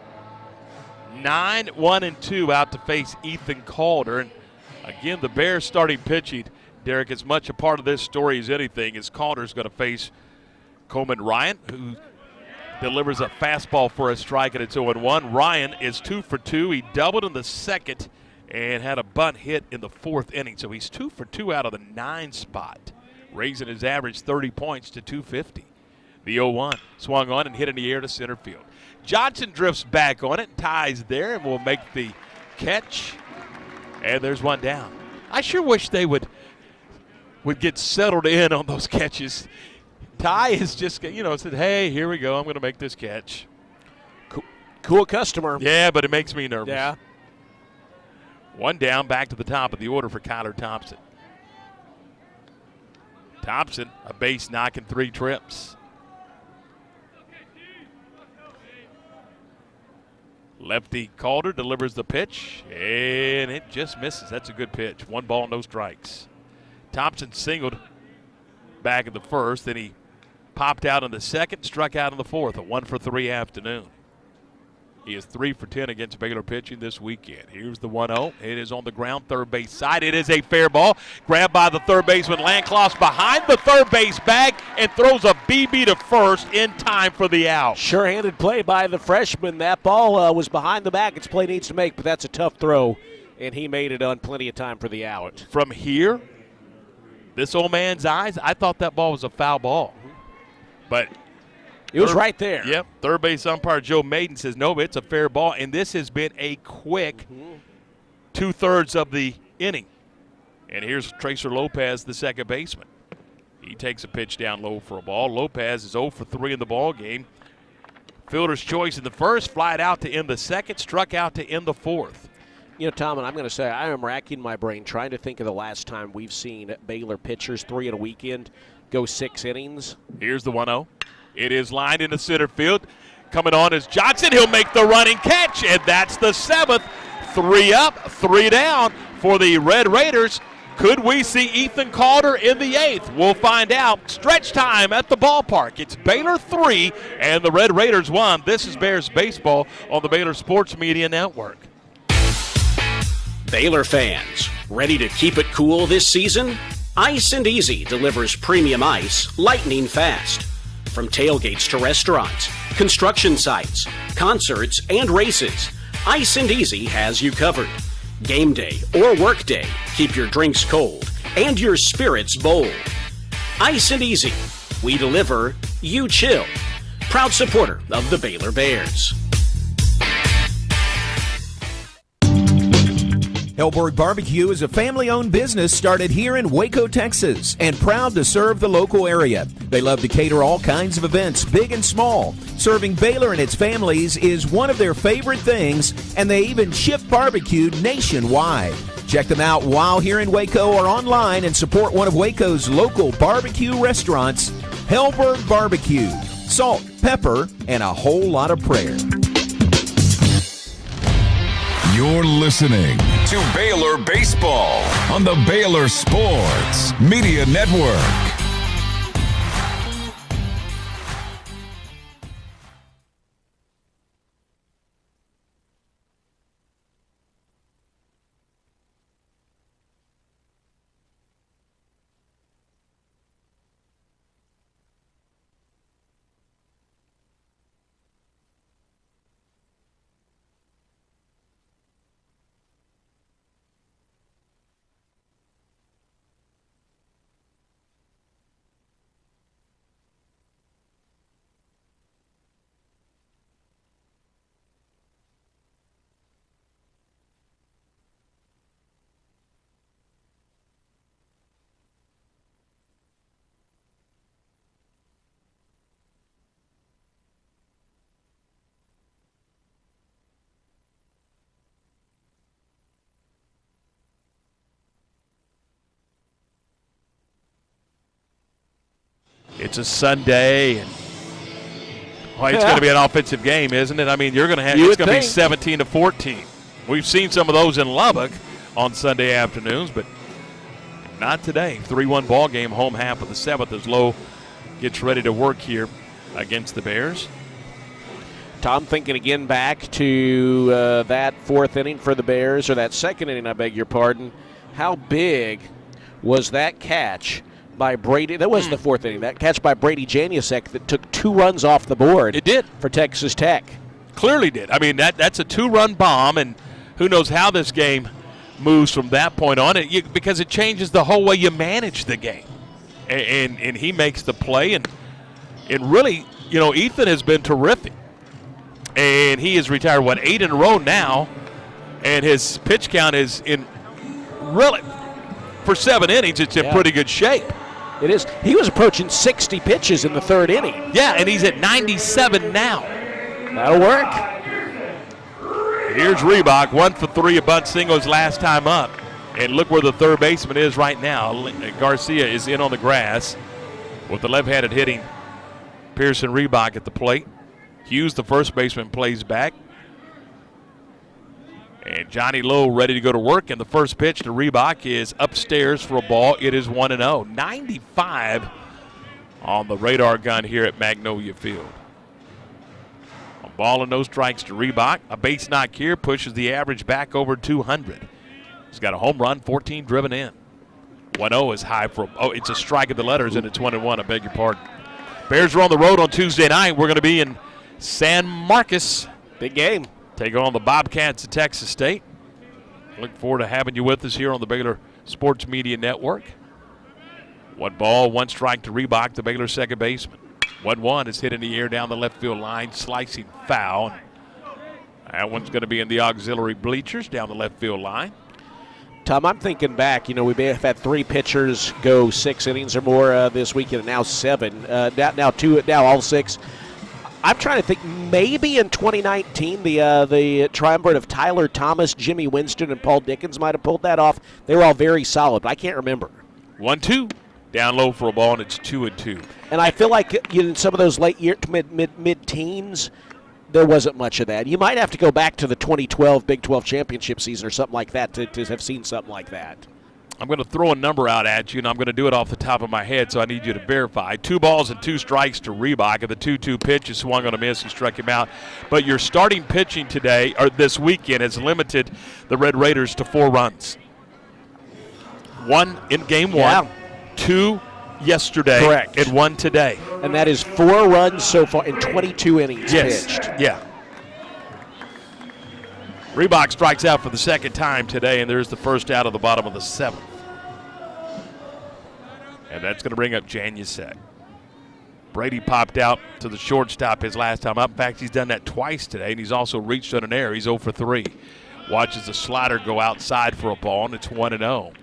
9-1-2 out to face Ethan Calder. And again, the Bears starting pitching, Derek, as much a part of this story as anything, is Calder's going to face Coleman Ryan, who delivers a fastball for a strike, and it's 0-1. Ryan is 2 for 2. He doubled in the second and had a bunt hit in the 4th inning. So he's 2 for 2 out of the 9 spot, raising his average 30 points to 250. The 0-1 swung on and hit in the air to center field. Johnson drifts back on it, ties there, and will make the catch. And there's one down. I sure wish they would get settled in on those catches. Ty is just, said, hey, here we go. I'm going to make this catch. Cool customer. Yeah, but it makes me nervous. Yeah. One down, back to the top of the order for Kyler Thompson. Thompson, a base knocking 3 trips. Lefty Calder delivers the pitch, and it just misses. That's a good pitch. 1 ball, no strikes. Thompson singled back in the first, then he popped out in the second, struck out in the 4th. A 1 for 3 afternoon. He is 3 for 10 against Baylor pitching this weekend. Here's the 1-0. It is on the ground, third base side. It is a fair ball. Grabbed by the third baseman, Landcloss behind the third base bag and throws a BB to first in time for the out. Sure-handed play by the freshman. That ball was behind the back. It's play needs to make, but that's a tough throw, and he made it on plenty of time for the out. From here, this old man's eyes, I thought that ball was a foul ball. But It was right there. Yep. Third base umpire Joe Maiden says, no, it's a fair ball. And this has been a quick 2/3 of the inning. And here's Tracer Lopez, the second baseman. He takes a pitch down low for a ball. Lopez is 0 for 3 in the ball game. Fielder's choice in the first, flied out to end the second, struck out to end the fourth. You know, Tom, and I'm going to say I am racking my brain trying to think of the last time we've seen Baylor pitchers 3 in a weekend go 6 innings. Here's the 1-0. It is lined into center field. Coming on is Johnson. He'll make the running catch, and that's the 7th. 3 up, 3 down for the Red Raiders. Could we see Ethan Calder in the 8th? We'll find out. Stretch time at the ballpark. It's Baylor 3 and the Red Raiders 1. This is Bears baseball on the Baylor Sports Media Network. Baylor fans, ready to keep it cool this season? Ice and Easy delivers premium ice lightning fast. From tailgates to restaurants, construction sites, concerts, and races, Ice and Easy has you covered. Game day or work day, keep your drinks cold and your spirits bold. Ice and Easy, we deliver, you chill. Proud supporter of the Baylor Bears. Hellberg Barbecue is a family-owned business started here in Waco, Texas, and proud to serve the local area. They love to cater all kinds of events, big and small. Serving Baylor and its families is one of their favorite things, and they even ship barbecue nationwide. Check them out while here in Waco or online and support one of Waco's local barbecue restaurants, Hellberg Barbecue. Salt, pepper, and a whole lot of prayer. You're listening to Baylor Baseball on the Baylor Sports Media Network. It's a Sunday, and it's going to be an offensive game, isn't it? I mean, it's going to be 17-14. We've seen some of those in Lubbock on Sunday afternoons, but not today. 3-1 ball game, home half of the 7th as Lowe gets ready to work here against the Bears. Tom, thinking again back to that 4th inning for the Bears, or that 2nd inning, I beg your pardon. How big was that catch by Brady? That was the 4th inning. That catch by Brady Janiusek that took 2 runs off the board. It did. For Texas Tech. Clearly did. I mean, that's a 2-run bomb, and who knows how this game moves from that point on, because it changes the whole way you manage the game. And he makes the play, and really, Ethan has been terrific. And he has retired, 8 in a row now, and his pitch count is for 7 innings, it's in pretty good shape. It is. He was approaching 60 pitches in the 3rd inning. Yeah, and he's at 97 now. That'll work. Here's Reebok, 1 for 3, a bunt single his last time up. And look where the third baseman is right now. Garcia is in on the grass with the left-handed hitting Pearson Reebok at the plate. Hughes, the first baseman, plays back. And Johnny Lowe ready to go to work, and the first pitch to Reebok is upstairs for a ball. It is 1-0. 95 on the radar gun here at Magnolia Field. A ball and no strikes to Reebok. A base knock here pushes the average back over 200. He's got a home run, 14 driven in. 1-0 is high for it's a strike of the letters, and it's 1-1. I beg your pardon. Bears are on the road on Tuesday night. We're going to be in San Marcos. Big game. Take on the Bobcats of Texas State. Look forward to having you with us here on the Baylor Sports Media Network. 1 ball, 1 strike to Reebok, the Baylor second baseman. 1-1 is hit in the air down the left field line, slicing foul. That one's going to be in the auxiliary bleachers down the left field line. Tom, I'm thinking back. We may have had 3 pitchers go 6 innings or more this weekend, and now 7. Now all 6. I'm trying to think. Maybe in 2019, the triumvirate of Tyler Thomas, Jimmy Winston, and Paul Dickens might have pulled that off. They were all very solid, but I can't remember. 1-2. Down low for a ball, and it's 2-2. And I feel like in some of those late year mid-teens, there wasn't much of that. You might have to go back to the 2012 Big 12 championship season or something like that to have seen something like that. I'm going to throw a number out at you, and I'm going to do it off the top of my head, so I need you to verify. 2 balls and 2 strikes to Reebok. At the 2-2 pitch, he swung on a miss. He struck him out. But your starting pitching today, or this weekend, has limited the Red Raiders to 4 runs. 1 in game 1, 2 yesterday, correct, and 1 today. And that is 4 runs so far in 22 innings pitched. Yeah. Reebok strikes out for the second time today, and there's the first out of the bottom of the 7th. And that's going to bring up Janusek. Brady popped out to the shortstop his last time up. In fact, he's done that twice today, and he's also reached on an error. He's 0 for 3. Watches the slider go outside for a ball, and it's 1-0.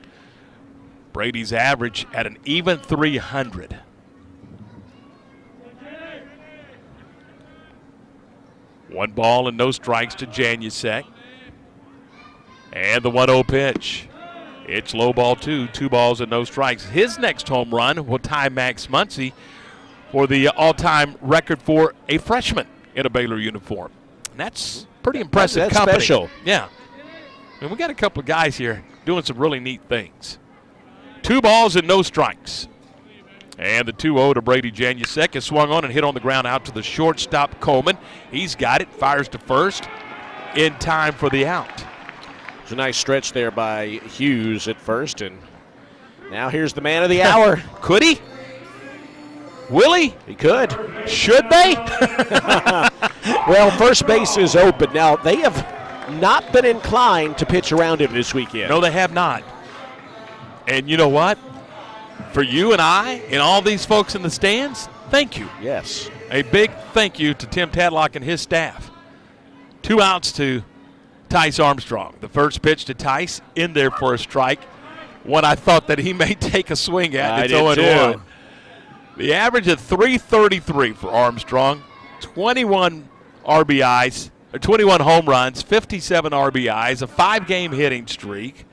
Brady's average at an even 300. One ball and no strikes to Janusek. And the 1-0 pitch. It's low ball 2, 2 balls and no strikes. His next home run will tie Max Muncy for the all-time record for a freshman in a Baylor uniform. And that's pretty impressive. That's company. special. Yeah. And we got a couple of guys here doing some really neat things. 2 balls and no strikes. And the 2-0 to Brady Janusek is swung on and hit on the ground out to the shortstop, Coleman. He's got it, fires to first in time for the out. It's a nice stretch there by Hughes at first, and now here's the man of the hour. Could he? Will he? He could. Should they? Well, first base is open. Now, they have not been inclined to pitch around him this weekend. No, they have not. And you know what? For you and I and all these folks in the stands, thank you. Yes. A big thank you to Tim Tadlock and his staff. 2 outs to Tice Armstrong. The first pitch to Tice in there for a strike. One I thought that he may take a swing at. It's 0-1. The average of 333 for Armstrong. 21 RBIs, or 21 home runs, 57 RBIs, a 5-game hitting streak.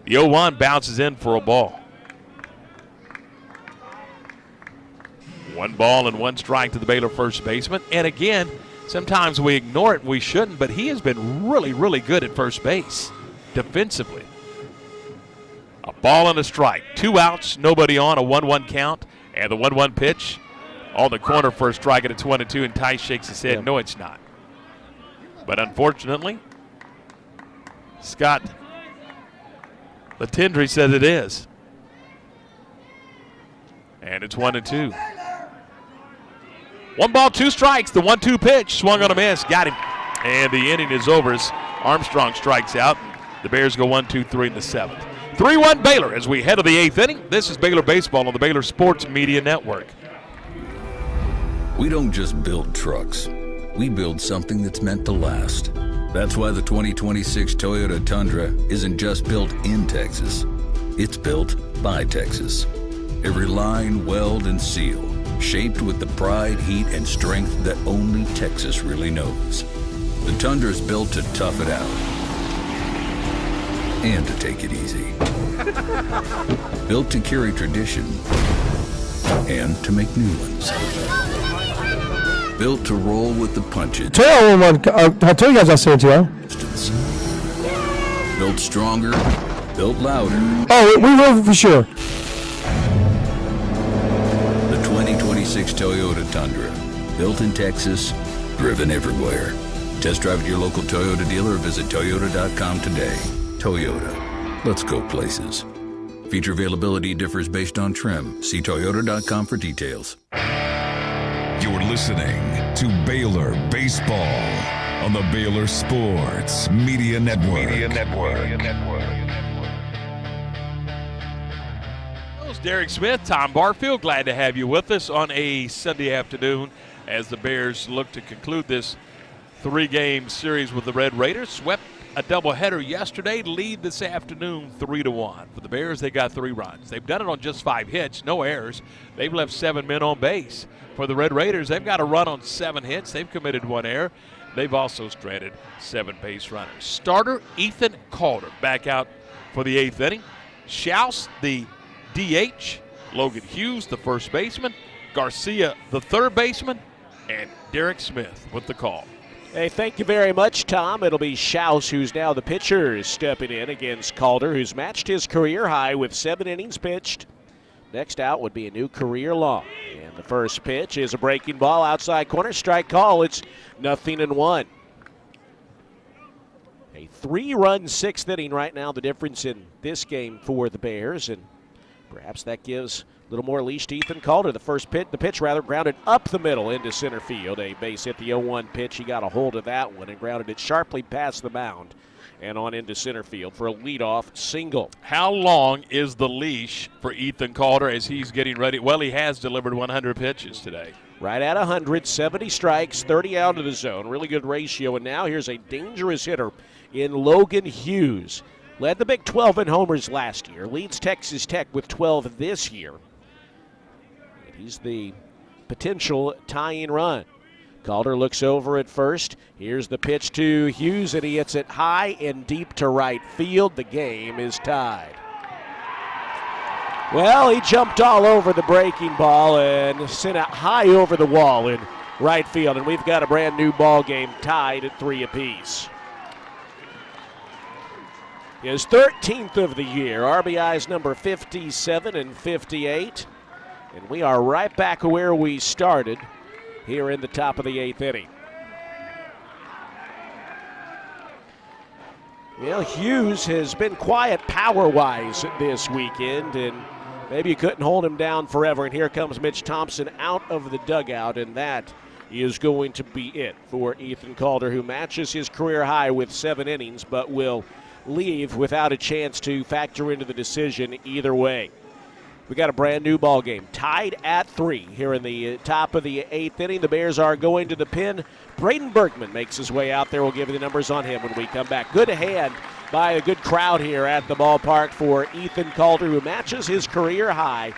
The 0-1 bounces in for a ball. 1 ball and 1 strike to the Baylor first baseman. And again, sometimes we ignore it and we shouldn't, but he has been really, really good at first base defensively. A ball and a strike. 2 outs, nobody on, a 1-1 count. And the 1-1 pitch on the corner for a strike, and it's 1-2, and Tice shakes his head. Yeah. No, it's not. But unfortunately, Scott Latendry says it is. And it's 1-2. 1 ball, 2 strikes. The 1-2 pitch swung on a miss. Got him. And the inning is over as Armstrong strikes out. The Bears go 1-2-3 in the 7th. 3-1 Baylor as we head to the 8th inning. This is Baylor Baseball on the Baylor Sports Media Network. We don't just build trucks. We build something that's meant to last. That's why the 2026 Toyota Tundra isn't just built in Texas. It's built by Texas. Every line, weld, and seal, shaped with the pride, heat, and strength that only Texas really knows. The Tundra is built to tough it out and to take it easy. Built to carry tradition and to make new ones. Built to roll with the punches. I tell you guys I sent you. Built stronger, built louder. Oh, we will for sure. The 2026 Toyota Tundra. Built in Texas, driven everywhere. Test drive at your local Toyota dealer or visit Toyota.com today. Toyota. Let's go places. Feature availability differs based on trim. See Toyota.com for details. You're listening to Baylor Baseball on the Baylor Sports Media Network. Derek Smith, Tom Barfield, glad to have you with us on a Sunday afternoon as the Bears look to conclude this 3-game series with the Red Raiders. Swept a doubleheader yesterday, lead this afternoon 3-1. For the Bears, they got 3 runs. They've done it on just 5 hits, no errors. They've left 7 men on base. For the Red Raiders, they've got a run on 7 hits. They've committed 1 error. They've also stranded 7 base runners. Starter Ethan Calder back out for the 8th inning. Schaus, the DH. Logan Hughes, the first baseman. Garcia, the third baseman. And Derek Smith with the call. Hey, thank you very much, Tom. It'll be Schaus, who's now the pitcher, stepping in against Calder, who's matched his career high with 7 innings pitched. Next out would be a new career long. And the first pitch is a breaking ball outside corner. Strike call. It's 0-1. A 3-run 6th inning right now, the difference in this game for the Bears. And perhaps that gives a little more leash to Ethan Calder. The pitch grounded up the middle into center field. A base hit, the 0-1 pitch. He got a hold of that one and grounded it sharply past the mound and on into center field for a leadoff single. How long is the leash for Ethan Calder as he's getting ready? Well, he has delivered 100 pitches today. Right at 100, 70 strikes, 30 out of the zone. Really good ratio. And now here's a dangerous hitter in Logan Hughes. Led the Big 12 in homers last year. Leads Texas Tech with 12 this year. And he's the potential tying run. Calder looks over at first. Here's the pitch to Hughes, and he hits it high and deep to right field. The game is tied. Well, he jumped all over the breaking ball and sent it high over the wall in right field, and we've got a brand new ball game tied at 3 apiece. His 13th of the year. RBIs number 57 and 58. And we are right back where we started here in the top of the 8th inning. Well, Hughes has been quiet power-wise this weekend, and maybe you couldn't hold him down forever. And here comes Mitch Thompson out of the dugout, and that is going to be it for Ethan Calder, who matches his career high with 7 innings, but will leave without a chance to factor into the decision either way. We got a brand new ball game tied at 3 here in the top of the 8th inning. The Bears are going to the pen. Braden Bergman makes his way out there. We'll give you the numbers on him when we come back. Good hand by a good crowd here at the ballpark for Ethan Calder, who matches his career high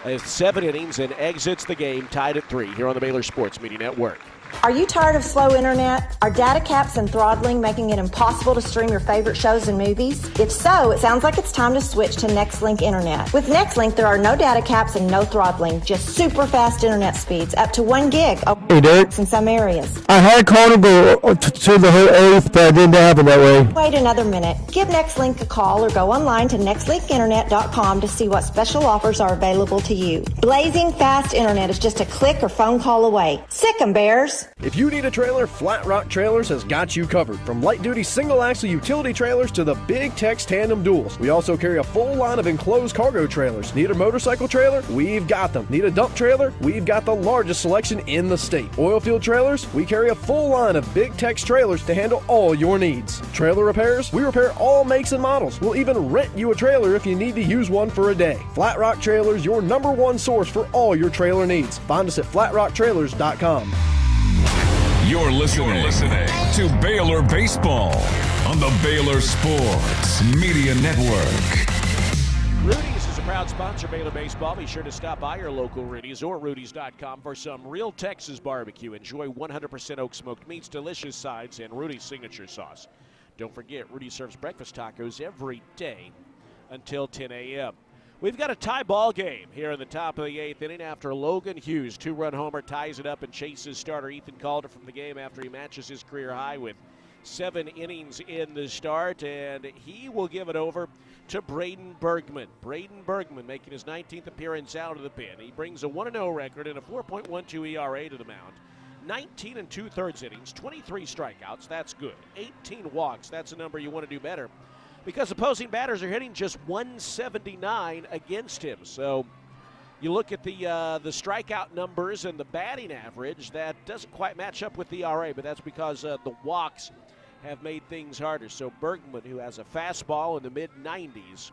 at 7 innings and exits the game tied at 3 here on the Baylor Sports Media Network. Are you tired of slow internet? Are data caps and throttling making it impossible to stream your favorite shows and movies? If so, it sounds like it's time to switch to Nextlink Internet. With Nextlink, there are no data caps and no throttling, just super fast internet speeds, up to 1 gig in some areas. I had called to go to the whole 8th, but it didn't happen that way. Wait another minute. Give Nextlink a call or go online to nextlinkinternet.com to see what special offers are available to you. Blazing fast internet is just a click or phone call away. Sick 'em, Bears. If you need a trailer, Flat Rock Trailers has got you covered. From light-duty single-axle utility trailers to the big Tex tandem duals. We also carry a full line of enclosed cargo trailers. Need a motorcycle trailer? We've got them. Need a dump trailer? We've got the largest selection in the state. Oilfield trailers? We carry a full line of big Tex trailers to handle all your needs. Trailer repairs? We repair all makes and models. We'll even rent you a trailer if you need to use one for a day. Flat Rock Trailers, your #1 source for all your trailer needs. Find us at flatrocktrailers.com. You're listening to Baylor Baseball on the Baylor Sports Media Network. Rudy's is a proud sponsor of Baylor Baseball. Be sure to stop by your local Rudy's or Rudy's.com for some real Texas barbecue. Enjoy 100% oak smoked meats, delicious sides, and Rudy's signature sauce. Don't forget, Rudy serves breakfast tacos every day until 10 a.m. We've got a tie ball game here in the top of the 8th inning after Logan Hughes, 2-run homer, ties it up and chases starter Ethan Calder from the game after he matches his career high with 7 innings in the start, and he will give it over to Braden Bergman. Braden Bergman making his 19th appearance out of the pen. He brings a 1-0 record and a 4.12 ERA to the mound. 19 2/3 innings, 23 strikeouts, that's good. 18 walks, that's a number you want to do better, because opposing batters are hitting just 179 against him. So you look at the strikeout numbers and the batting average, that doesn't quite match up with the ERA, but that's because the walks have made things harder. So Bergman, who has a fastball in the mid-90s,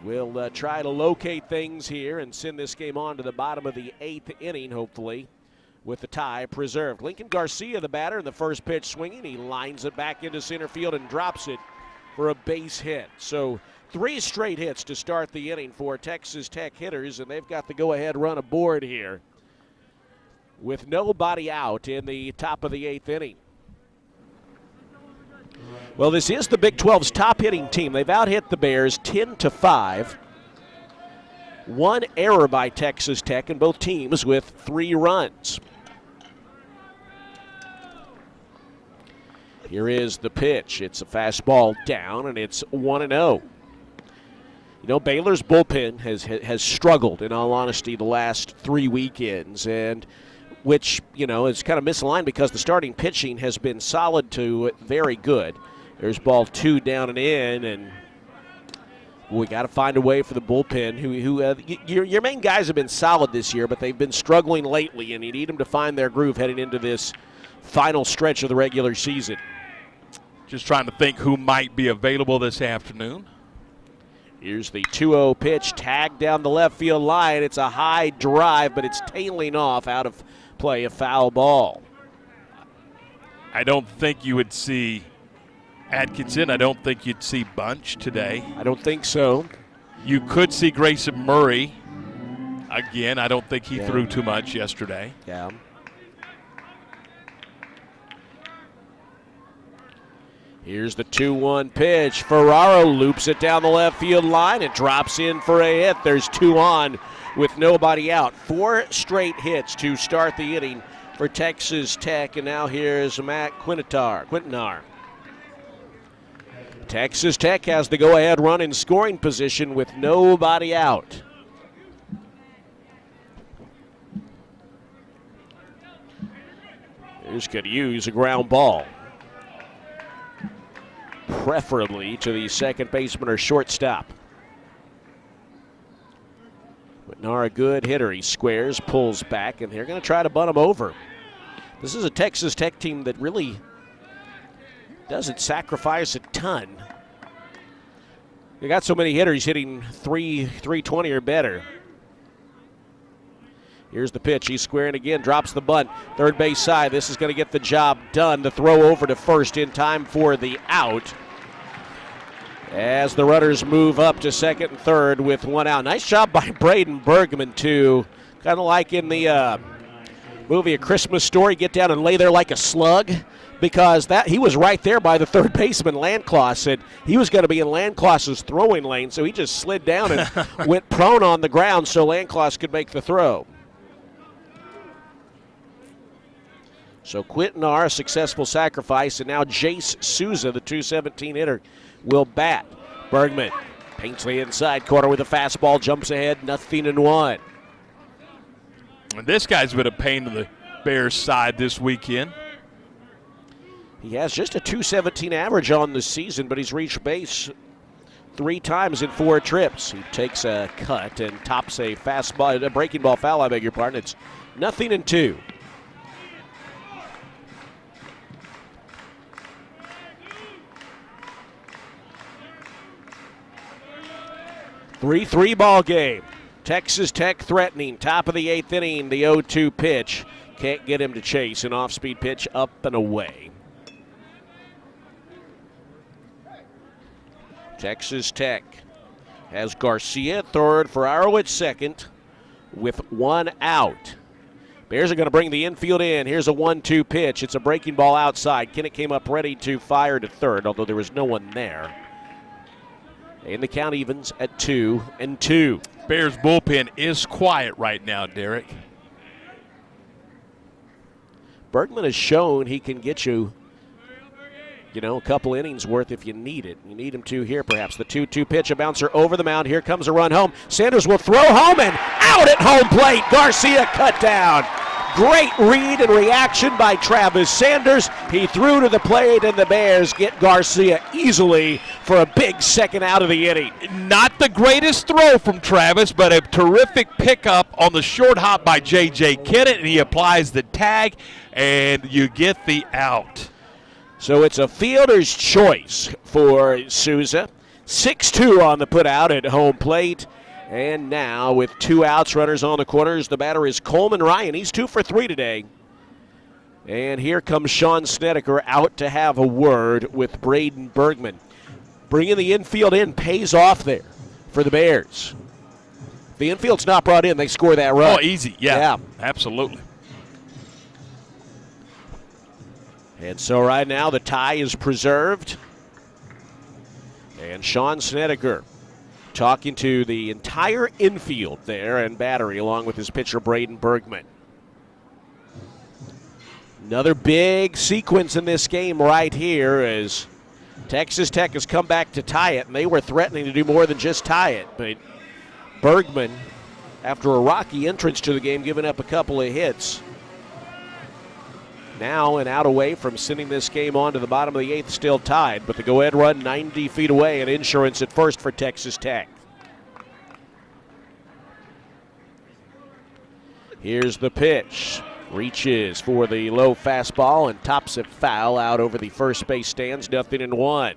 will try to locate things here and send this game on to the bottom of the 8th inning, hopefully, with the tie preserved. Lincoln Garcia, the batter, in the first pitch swinging. He lines it back into center field and drops it for a base hit. So 3 straight hits to start the inning for Texas Tech hitters, and they've got the go-ahead run aboard here with nobody out in the top of the 8th inning. Well, this is the Big 12's top hitting team. They've out-hit the Bears 10-5. 1 error by Texas Tech, and both teams with 3 runs. Here is the pitch. It's a fastball down, and it's 1-0. You know, Baylor's bullpen has struggled, in all honesty, the last 3 weekends, and which, you know, is kind of misaligned because the starting pitching has been solid to very good. There's ball 2 down and in, and we got to find a way for the bullpen. Your main guys have been solid this year, but they've been struggling lately, and you need them to find their groove heading into this final stretch of the regular season. Just trying to think who might be available this afternoon. Here's the 2-0 pitch, tagged down the left field line. It's a high drive, but it's tailing off out of play, a foul ball. I don't think you would see Atkinson. I don't think you'd see Bunch today. I don't think so. You could see Grayson Murray again. I don't think he threw too much yesterday. Yeah. Here's the 2-1 pitch. Ferraro loops it down the left field line and drops in for a hit. There's 2 on with nobody out. 4 straight hits to start the inning for Texas Tech, and now here's Matt Quintanar. Texas Tech has the go-ahead run in scoring position with nobody out. Here's could use a ground ball, preferably to the second baseman or shortstop. Quintanar, a good hitter. He squares, pulls back, and they're going to try to bunt him over. This is a Texas Tech team that really doesn't sacrifice a ton. They got so many hitters hitting 320 or better. Here's the pitch. He's squaring again, drops the bunt. Third base side. This is going to get the job done. The throw over to first in time for the out, as the runners move up to second and third with 1 out. Nice job by Braden Bergman, too. Kind of like in the movie A Christmas Story, get down and lay there like a slug, because he was right there by the third baseman, Landcloss, and he was going to be in Landcloss's throwing lane, so he just slid down and went prone on the ground so Landcloss could make the throw. So Quintanar, a successful sacrifice, and now Jace Souza, the 217 hitter, will bat. Bergman paints the inside corner with a fastball, jumps ahead, 0-1. And this guy's been a pain to the Bears side this weekend. He has just a 217 average on the season, but he's reached base 3 times in 4 trips. He takes a cut and tops a fastball, a breaking ball foul, I beg your pardon. It's 0-2. Three ball game. Texas Tech threatening. Top of the 8th inning, the 0-2 pitch. Can't get him to chase. An off-speed pitch up and away. Texas Tech has Garcia at third, Ferraro at second with 1 out. Bears are going to bring the infield in. Here's a 1-2 pitch. It's a breaking ball outside. Kennett came up ready to fire to third, although there was no one there. And the count evens at 2-2. Bears bullpen is quiet right now, Derek. Bergman has shown he can get you, a couple innings worth if you need it. You need him to here, perhaps. The 2-2 pitch, a bouncer over the mound. Here comes a run home. Sanders will throw home and out at home plate. Garcia cut down. Great read and reaction by Travis Sanders. He threw to the plate, and the Bears get Garcia easily for a big second out of the inning. Not the greatest throw from Travis, but a terrific pickup on the short hop by J.J. Kennett, and he applies the tag, and you get the out. So it's a fielder's choice for Souza. 6-2 on the put out at home plate. And now with 2 outs, runners on the corners, the batter is Coleman Ryan. He's 2 for 3 today. And here comes Sean Snedeker out to have a word with Braden Bergman. Bringing the infield in pays off there for the Bears. If the infield's not brought in, they score that run. Oh, easy. Yeah. Absolutely. And so right now the tie is preserved. And Sean Snedeker talking to the entire infield there and battery along with his pitcher Braden Bergman. Another big sequence in this game right here as Texas Tech has come back to tie it, and they were threatening to do more than just tie it. But Bergman, after a rocky entrance to the game, giving up a couple of hits. Now an out away from sending this game on to the bottom of the 8th, still tied. But the go-ahead run 90 feet away and insurance at first for Texas Tech. Here's the pitch. Reaches for the low fastball and tops it foul out over the first base stands, 0-1.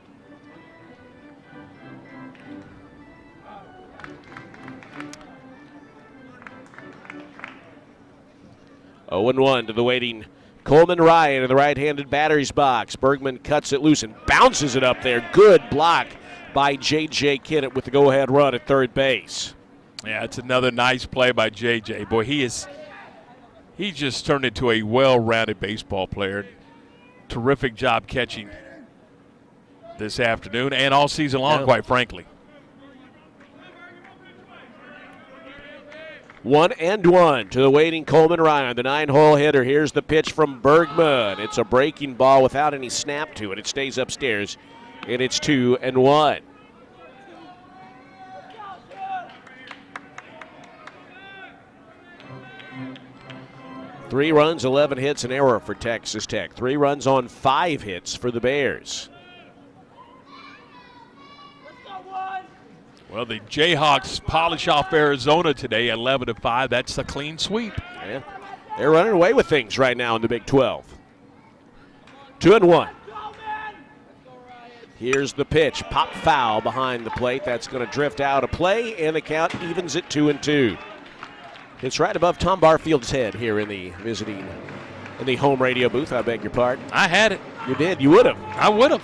Oh and 1 to the waiting Coleman Ryan in the right-handed batter's box. Bergman cuts it loose and bounces it up there. Good block by J.J. Kennett with the go-ahead run at third base. Yeah, it's another nice play by J.J. Boy, he just turned into a well-rounded baseball player. Terrific job catching this afternoon and all season long, quite frankly. 1-1 to the waiting Coleman Ryan, the 9-hole hitter. Here's the pitch from Bergman. It's a breaking ball without any snap to it. It stays upstairs, and it's 2-1. Three runs, 11 hits, an error for Texas Tech. 3 runs on 5 hits for the Bears. Well, the Jayhawks polish off Arizona today, 11-5. That's a clean sweep. Yeah. They're running away with things right now in the Big 12. 2-1. Here's the pitch. Pop foul behind the plate. That's going to drift out of play, and the count evens at 2-2. It's right above Tom Barfield's head here in the home radio booth. I beg your pardon. I had it. You did. You would have. I would have.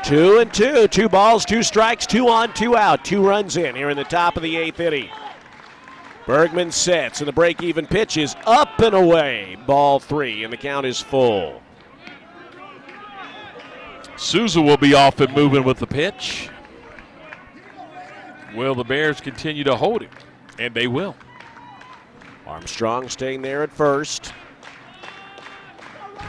2-2. 2 balls, 2 strikes, 2 on, 2 out. 2 runs in here in the top of the 8th inning. Bergman sets, and the break-even pitch is up and away. Ball 3, and the count is full. Souza will be off and moving with the pitch. Will the Bears continue to hold it? And they will. Armstrong staying there at first.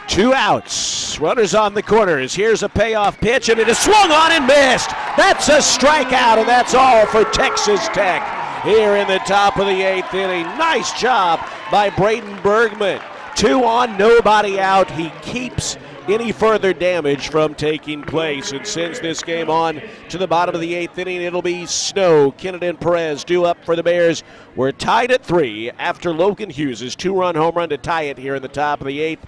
2 outs. Runners on the corners. Here's a payoff pitch, and it is swung on and missed. That's a strikeout, and that's all for Texas Tech here in the top of the 8th inning. Nice job by Braden Bergman. 2 on, nobody out. He keeps any further damage from taking place and sends this game on to the bottom of the 8th inning. It'll be Snow, Kennedy, and Perez due up for the Bears. We're tied at 3 after Logan Hughes' 2-run home run to tie it here in the top of the 8th.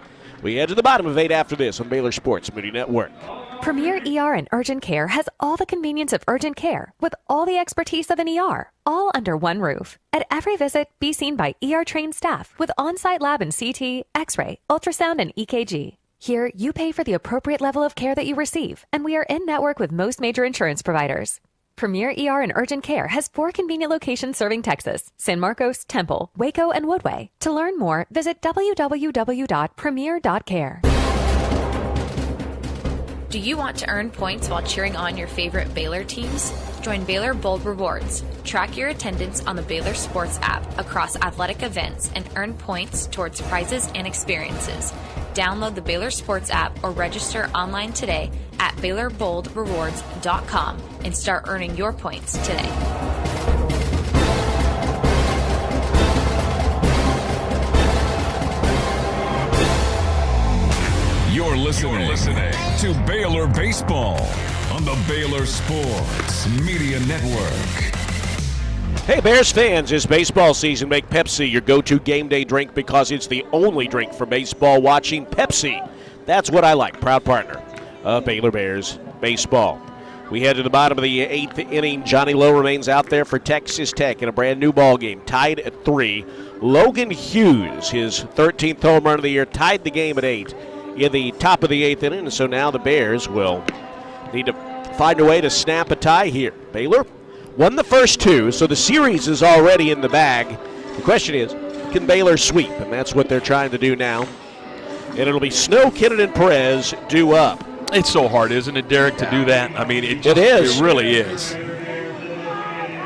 We head to the bottom of 8 after this on Baylor Sports Media Network. Premier ER and Urgent Care has all the convenience of urgent care with all the expertise of an ER, all under one roof. At every visit, be seen by ER-trained staff with on-site lab and CT, X-ray, ultrasound, and EKG. Here, you pay for the appropriate level of care that you receive, and we are in network with most major insurance providers. Premier ER and Urgent Care has 4 convenient locations serving Texas: San Marcos, Temple, Waco, and Woodway. To learn more, visit www.premier.care. Do you want to earn points while cheering on your favorite Baylor teams? Join Baylor Bold Rewards. Track your attendance on the Baylor Sports app across athletic events and earn points towards prizes and experiences. Download the Baylor Sports app or register online today at BaylorBoldRewards.com and start earning your points today. You're listening to Baylor Baseball on the Baylor Sports Media Network. Hey, Bears fans, this baseball season, make Pepsi your go-to game day drink because it's the only drink for baseball watching. Pepsi, That's what I like. Proud partner of Baylor Bears baseball. We head to the bottom of the 8th inning. Johnny Lowe remains out there for Texas Tech in a brand new ball game, tied at 3. Logan Hughes, his 13th home run of the year, tied the game at 8 in the top of the 8th inning. And so now the Bears will need to find a way to snap a tie here. Baylor won the first 2, so the series is already in the bag. The question is, can Baylor sweep? And that's what they're trying to do now. And it'll be Snow, Kennedy, and Perez due up. It's so hard, isn't it, Derek, to do that? I mean, it is. It really is.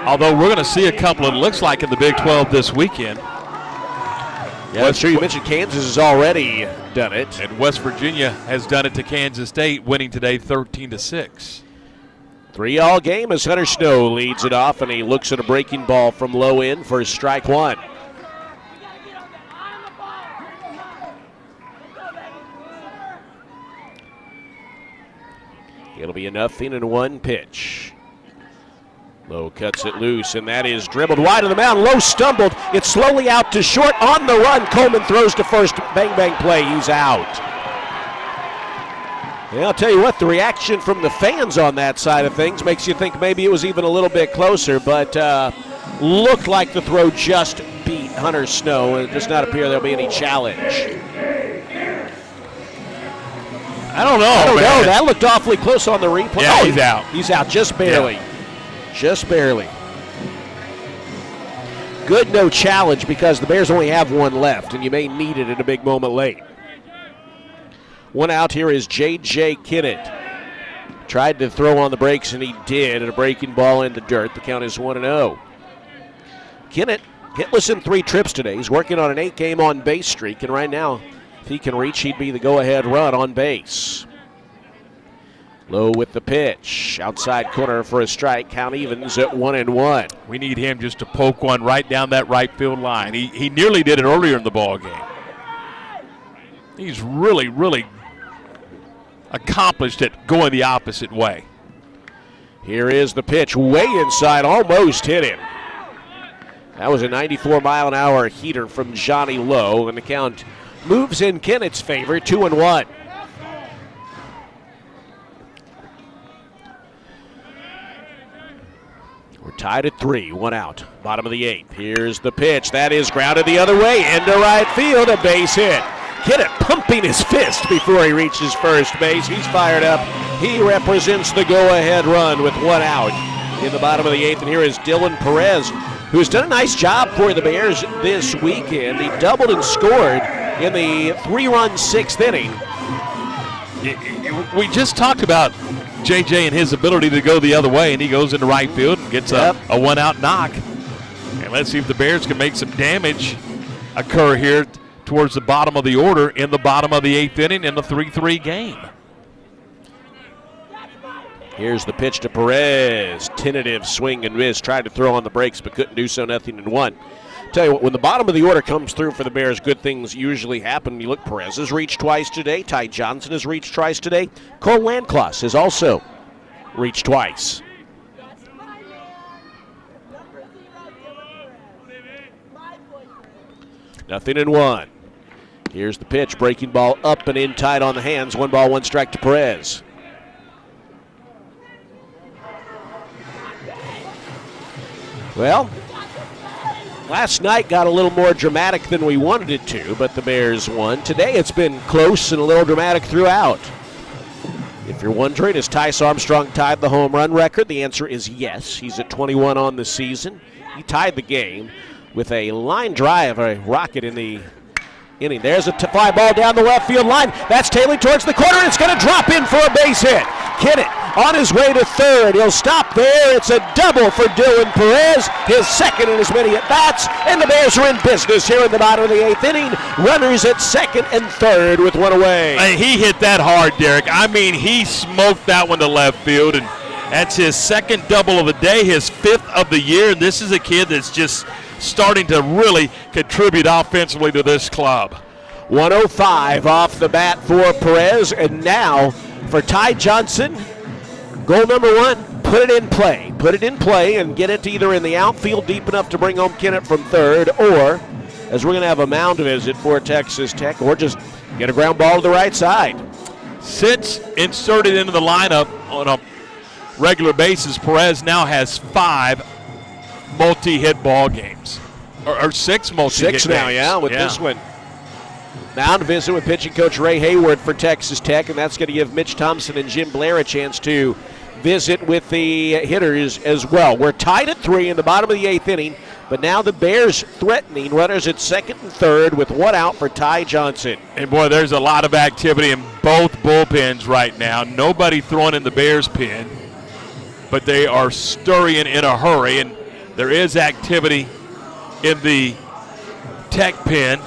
Although we're going to see a couple, it looks like, in the Big 12 this weekend. Yeah, that's true. You mentioned Kansas has already done it. And West Virginia has done it to Kansas State, winning today 13-6. 3-all game as Hunter Snow leads it off, and he looks at a breaking ball from low end for strike 1. It'll be a 0-1 pitch. Lowe cuts it loose, and that is dribbled wide of the mound. Lowe stumbled. It's slowly out to short. On the run, Coleman throws to first. Bang, bang play. He's out. Yeah, I'll tell you what, the reaction from the fans on that side of things makes you think maybe it was even a little bit closer, but looked like the throw just beat Hunter Snow, and it does not appear there'll be any challenge. I don't know. That looked awfully close on the replay. Yeah, he's out. He's out just barely. Yeah. Just barely. Good no challenge because the Bears only have one left, and you may need it at a big moment late. One out here is J.J. Kinnett. Tried to throw on the brakes, and he did, and a breaking ball in the dirt. The count is 1-0. Kinnett hitless in 3 trips today. He's working on an 8-game on-base streak, and right now, if he can reach, he'd be the go-ahead run on base. Lowe with the pitch. Outside corner for a strike. Count evens at 1-1. We need him just to poke one right down that right field line. He nearly did it earlier in the ball game. He's really, really accomplished at going the opposite way. Here is the pitch. Way inside. Almost hit him. That was a 94-mile-an-hour heater from Johnny Lowe, and the count moves in Kennett's favor, 2-1. We're tied at 3, 1 out. Bottom of the 8th. Here's the pitch. That is grounded the other way into right field. A base hit. Kennett pumping his fist before he reaches first base. He's fired up. He represents the go-ahead run with 1 out in the bottom of the 8th. And here is Dylan Perez, who's done a nice job for the Bears this weekend. He doubled and scored in the 3-run 6th inning. We just talked about J.J. and his ability to go the other way, and he goes into right field and gets a 1-out knock. And let's see if the Bears can make some damage occur here towards the bottom of the order in the bottom of the 8th inning in the 3-3 game. Here's the pitch to Perez. Tentative swing and miss. Tried to throw on the brakes, but couldn't do so. 0-1. Tell you what, when the bottom of the order comes through for the Bears, good things usually happen. You look, Perez has reached twice today. Ty Johnson has reached twice today. Cole Landcloss has also reached twice. Nothing in 1. Here's the pitch. Breaking ball up and in tight on the hands. 1 ball, 1 strike to Perez. Well, last night got a little more dramatic than we wanted it to, but the Bears won. Today it's been close and a little dramatic throughout. If you're wondering, has Tice Armstrong tied the home run record? The answer is yes. He's at 21 on the season. He tied the game with a line drive, a rocket in the inning. There's a fly ball down the left field line. That's tailing towards the corner. It's going to drop in for a base hit. Kinnett on his way to third. He'll stop there. It's a double for Dylan Perez, his second in as many at-bats, and the Bears are in business here in the bottom of the 8th inning. Runners at second and third with 1 away. Hey, he hit that hard, Derek. I mean, he smoked that one to left field, and that's his second double of the day, his 5th of the year. This is a kid that's just starting to really contribute offensively to this club. 105 off the bat for Perez, and now for Ty Johnson, goal number 1, put it in play. Put it in play and get it either in the outfield deep enough to bring home Kinnett from third, or, as we're going to have a mound visit for Texas Tech, or just Get a ground ball to the right side. Since inserted into the lineup on a regular basis, Perez now has 5 multi-hit ball games. Or 6 multi-hit games. 6 now, yeah, with this one. Now to visit with pitching coach Ray Hayward for Texas Tech, and that's going to give Mitch Thompson and Jim Blair a chance to visit with the hitters as well. We're tied at 3 in the bottom of the 8th inning, but now the Bears threatening runners at 2nd and 3rd with 1 out for Ty Johnson. And boy, there's a lot of activity in both bullpens right now. Nobody throwing in the Bears pen, but they are scurrying in a hurry, and there is activity in the Tech pen.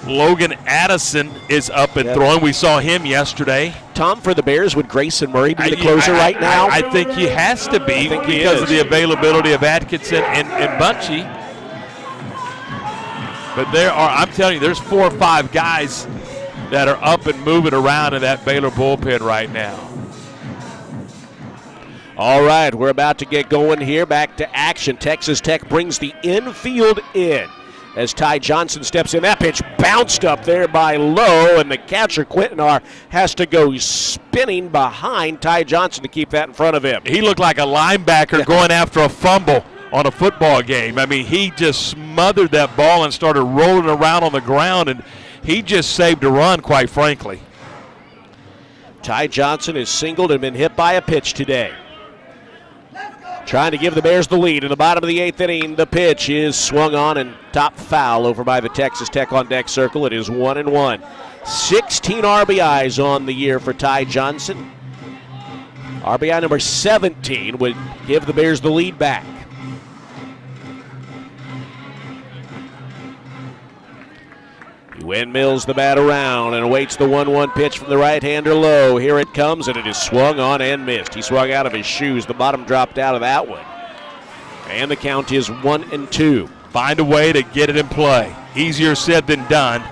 Logan Addison is up and throwing. We saw him yesterday. Tom, for the Bears, would Grayson Murray be the closer right now? I think he has to be because of the availability of Atkinson and Bunchy. But I'm telling you, there's 4 or 5 guys that are up and moving around in that Baylor bullpen right now. All right, we're about to get going here. Back to action. Texas Tech brings the infield in as Ty Johnson steps in. That pitch bounced up there by Lowe, and the catcher, Quintanar, has to go spinning behind Ty Johnson to keep that in front of him. He looked like a linebacker going after a fumble on a football game. I mean, he just smothered that ball and started rolling around on the ground, and he just saved a run, quite frankly. Ty Johnson has singled and been hit by a pitch today. Trying to give the Bears the lead in the bottom of the 8th inning. The pitch is swung on and top foul over by the Texas Tech on deck circle. It is 1-1. 16 RBIs on the year for Ty Johnson. RBI number 17 would give the Bears the lead back. He windmills the bat around and awaits the 1-1 pitch from the right-hander Lowe. Here it comes, and it is swung on and missed. He swung out of his shoes. The bottom dropped out of that one. And the count is 1-2. Find a way to get it in play. Easier said than done.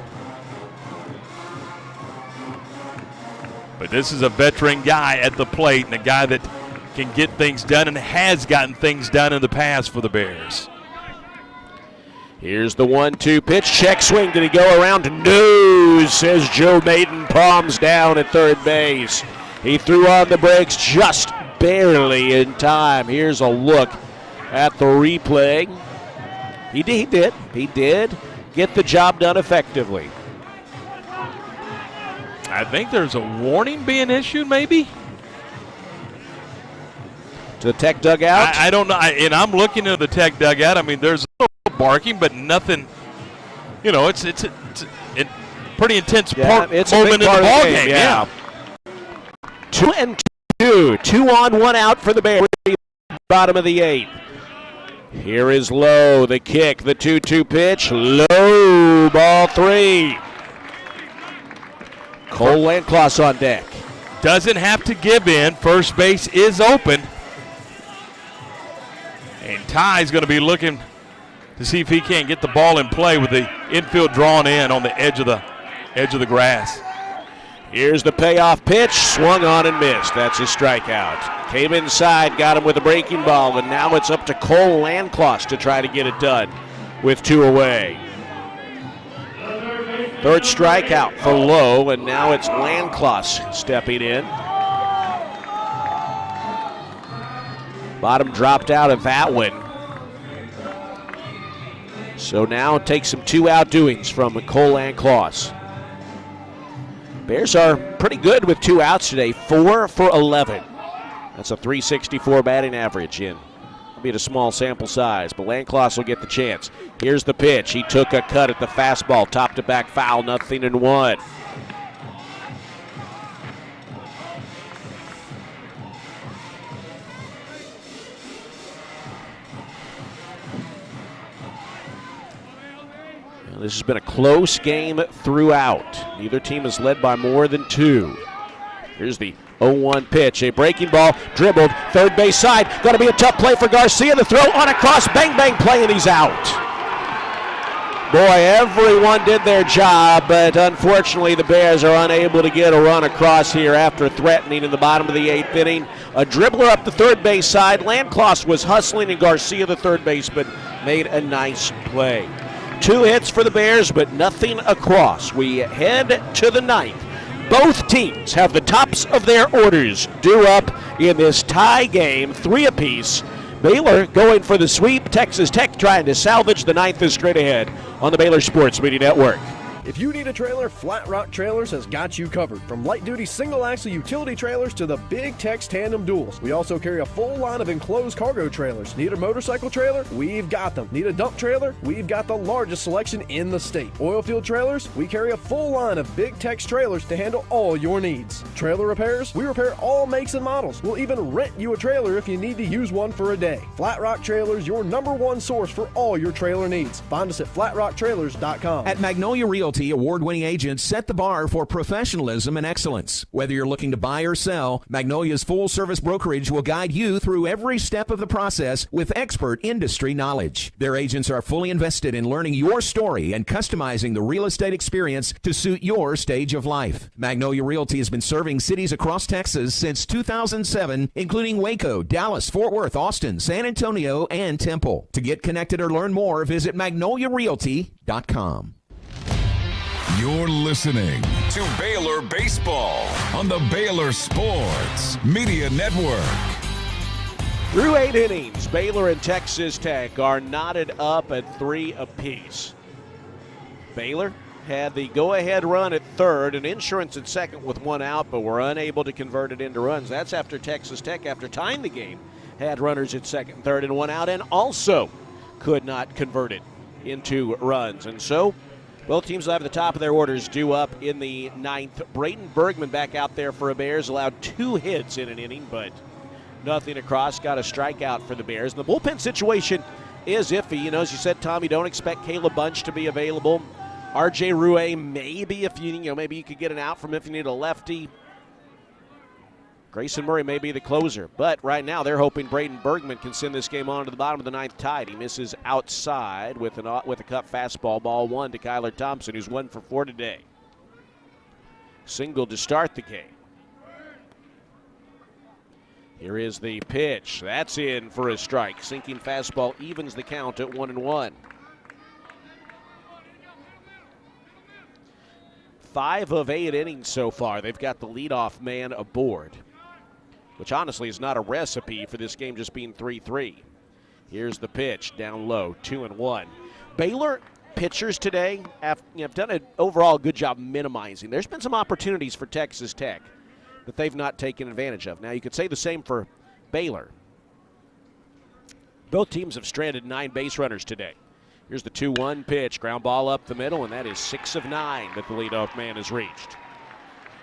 But this is a veteran guy at the plate and a guy that can get things done and has gotten things done in the past for the Bears. Here's the 1-2 pitch. Check swing. Did he go around? No, says Joe Maiden. Palms down at third base. He threw on the brakes just barely in time. Here's a look at the replay. He did get the job done effectively. I think there's a warning being issued, maybe? To the Tech dugout? I don't know. And I'm looking at the Tech dugout. I mean, there's a little barking, but nothing. You know, it's a pretty intense moment in the ball game. Yeah. 2-2. 2 on, 1 out for the Bears. Bottom of the 8th. Here is Lowe. The kick. The 2-2 pitch. Low. Ball 3. Cole Landcloss on deck. Doesn't have to give in. First base is open. And Ty's going to be looking to see if he can't get the ball in play with the infield drawn in on the edge of the grass. Here's the payoff pitch. Swung on and missed. That's a strikeout. Came inside, got him with a breaking ball, and now it's up to Cole Landcloss to try to get it done with 2 away. Third strikeout for Lowe, and now it's Landcloss stepping in. Bottom dropped out of that one. So now it takes some 2-out doings from Cole Landcloss. Bears are pretty good with 2 outs today, 4 for 11. That's a .364 batting average in. Be a small sample size, but Landcloss will get the chance. Here's the pitch. He took a cut at the fastball, top to back foul, 0-1. This has been a close game throughout. Neither team has led by more than 2. Here's the 0-1 pitch. A breaking ball, dribbled, third base side. Going to be a tough play for Garcia. The throw on a cross, bang, bang play, and he's out. Boy, everyone did their job, but unfortunately the Bears are unable to get a run across here after threatening in the bottom of the 8th inning. A dribbler up the third base side. Landcloss was hustling, and Garcia, the third baseman, made a nice play. 2 hits for the Bears, but nothing across. We head to the 9th. Both teams have the tops of their orders due up in this tie game, 3 apiece. Baylor going for the sweep. Texas Tech trying to salvage. The 9th is straight ahead on the Baylor Sports Media Network. If you need a trailer, Flat Rock Trailers has got you covered. From light-duty single-axle utility trailers to the big Tex tandem duals. We also carry a full line of enclosed cargo trailers. Need a motorcycle trailer? We've got them. Need a dump trailer? We've got the largest selection in the state. Oil field trailers? We carry a full line of big Tex trailers to handle all your needs. Trailer repairs? We repair all makes and models. We'll even rent you a trailer if you need to use one for a day. Flat Rock Trailers, your #1 source for all your trailer needs. Find us at flatrocktrailers.com. At Magnolia Realty, award-winning agents set the bar for professionalism and excellence. Whether you're looking to buy or sell, Magnolia's full-service brokerage will guide you through every step of the process with expert industry knowledge. Their agents are fully invested in learning your story and customizing the real estate experience to suit your stage of life. Magnolia Realty has been serving cities across Texas since 2007, including Waco, Dallas, Fort Worth, Austin, San Antonio, and Temple. To get connected or learn more, visit magnoliarealty.com. You're listening to Baylor Baseball on the Baylor Sports Media Network. Through 8 innings, Baylor and Texas Tech are knotted up at 3 apiece. Baylor had the go-ahead run at third and Insurance at second with 1 out, but were unable to convert it into runs. That's after Texas Tech, after tying the game, had runners at second, third, and 1 out, and also could not convert it into runs. And so both teams will have the top of their orders due up in the 9th. Brayden Bergman back out there for the Bears, allowed 2 hits in an inning, but nothing across. Got a strikeout for the Bears. And the bullpen situation is iffy. You know, as you said, Tom, you don't expect Caleb Bunch to be available. R.J. Rouet, maybe if maybe you could get an out from him if you need a lefty. Grayson Murray may be the closer, but right now they're hoping Brayden Bergman can send this game on to the bottom of the 9th tied. He misses outside with a cut fastball, ball 1 to Kyler Thompson, who's 1 for 4 today. Single to start the game. Here is the pitch. That's in for a strike. Sinking fastball evens the count at 1-1. 5 of 8 innings so far. They've got the leadoff man aboard, which honestly is not a recipe for this game just being 3-3. Here's the pitch, down low, 2-1. Baylor pitchers today have done an overall good job minimizing. There's been some opportunities for Texas Tech that they've not taken advantage of. Now, you could say the same for Baylor. Both teams have stranded 9 base runners today. Here's the 2-1 pitch, ground ball up the middle, and that is 6 of 9 that the leadoff man has reached.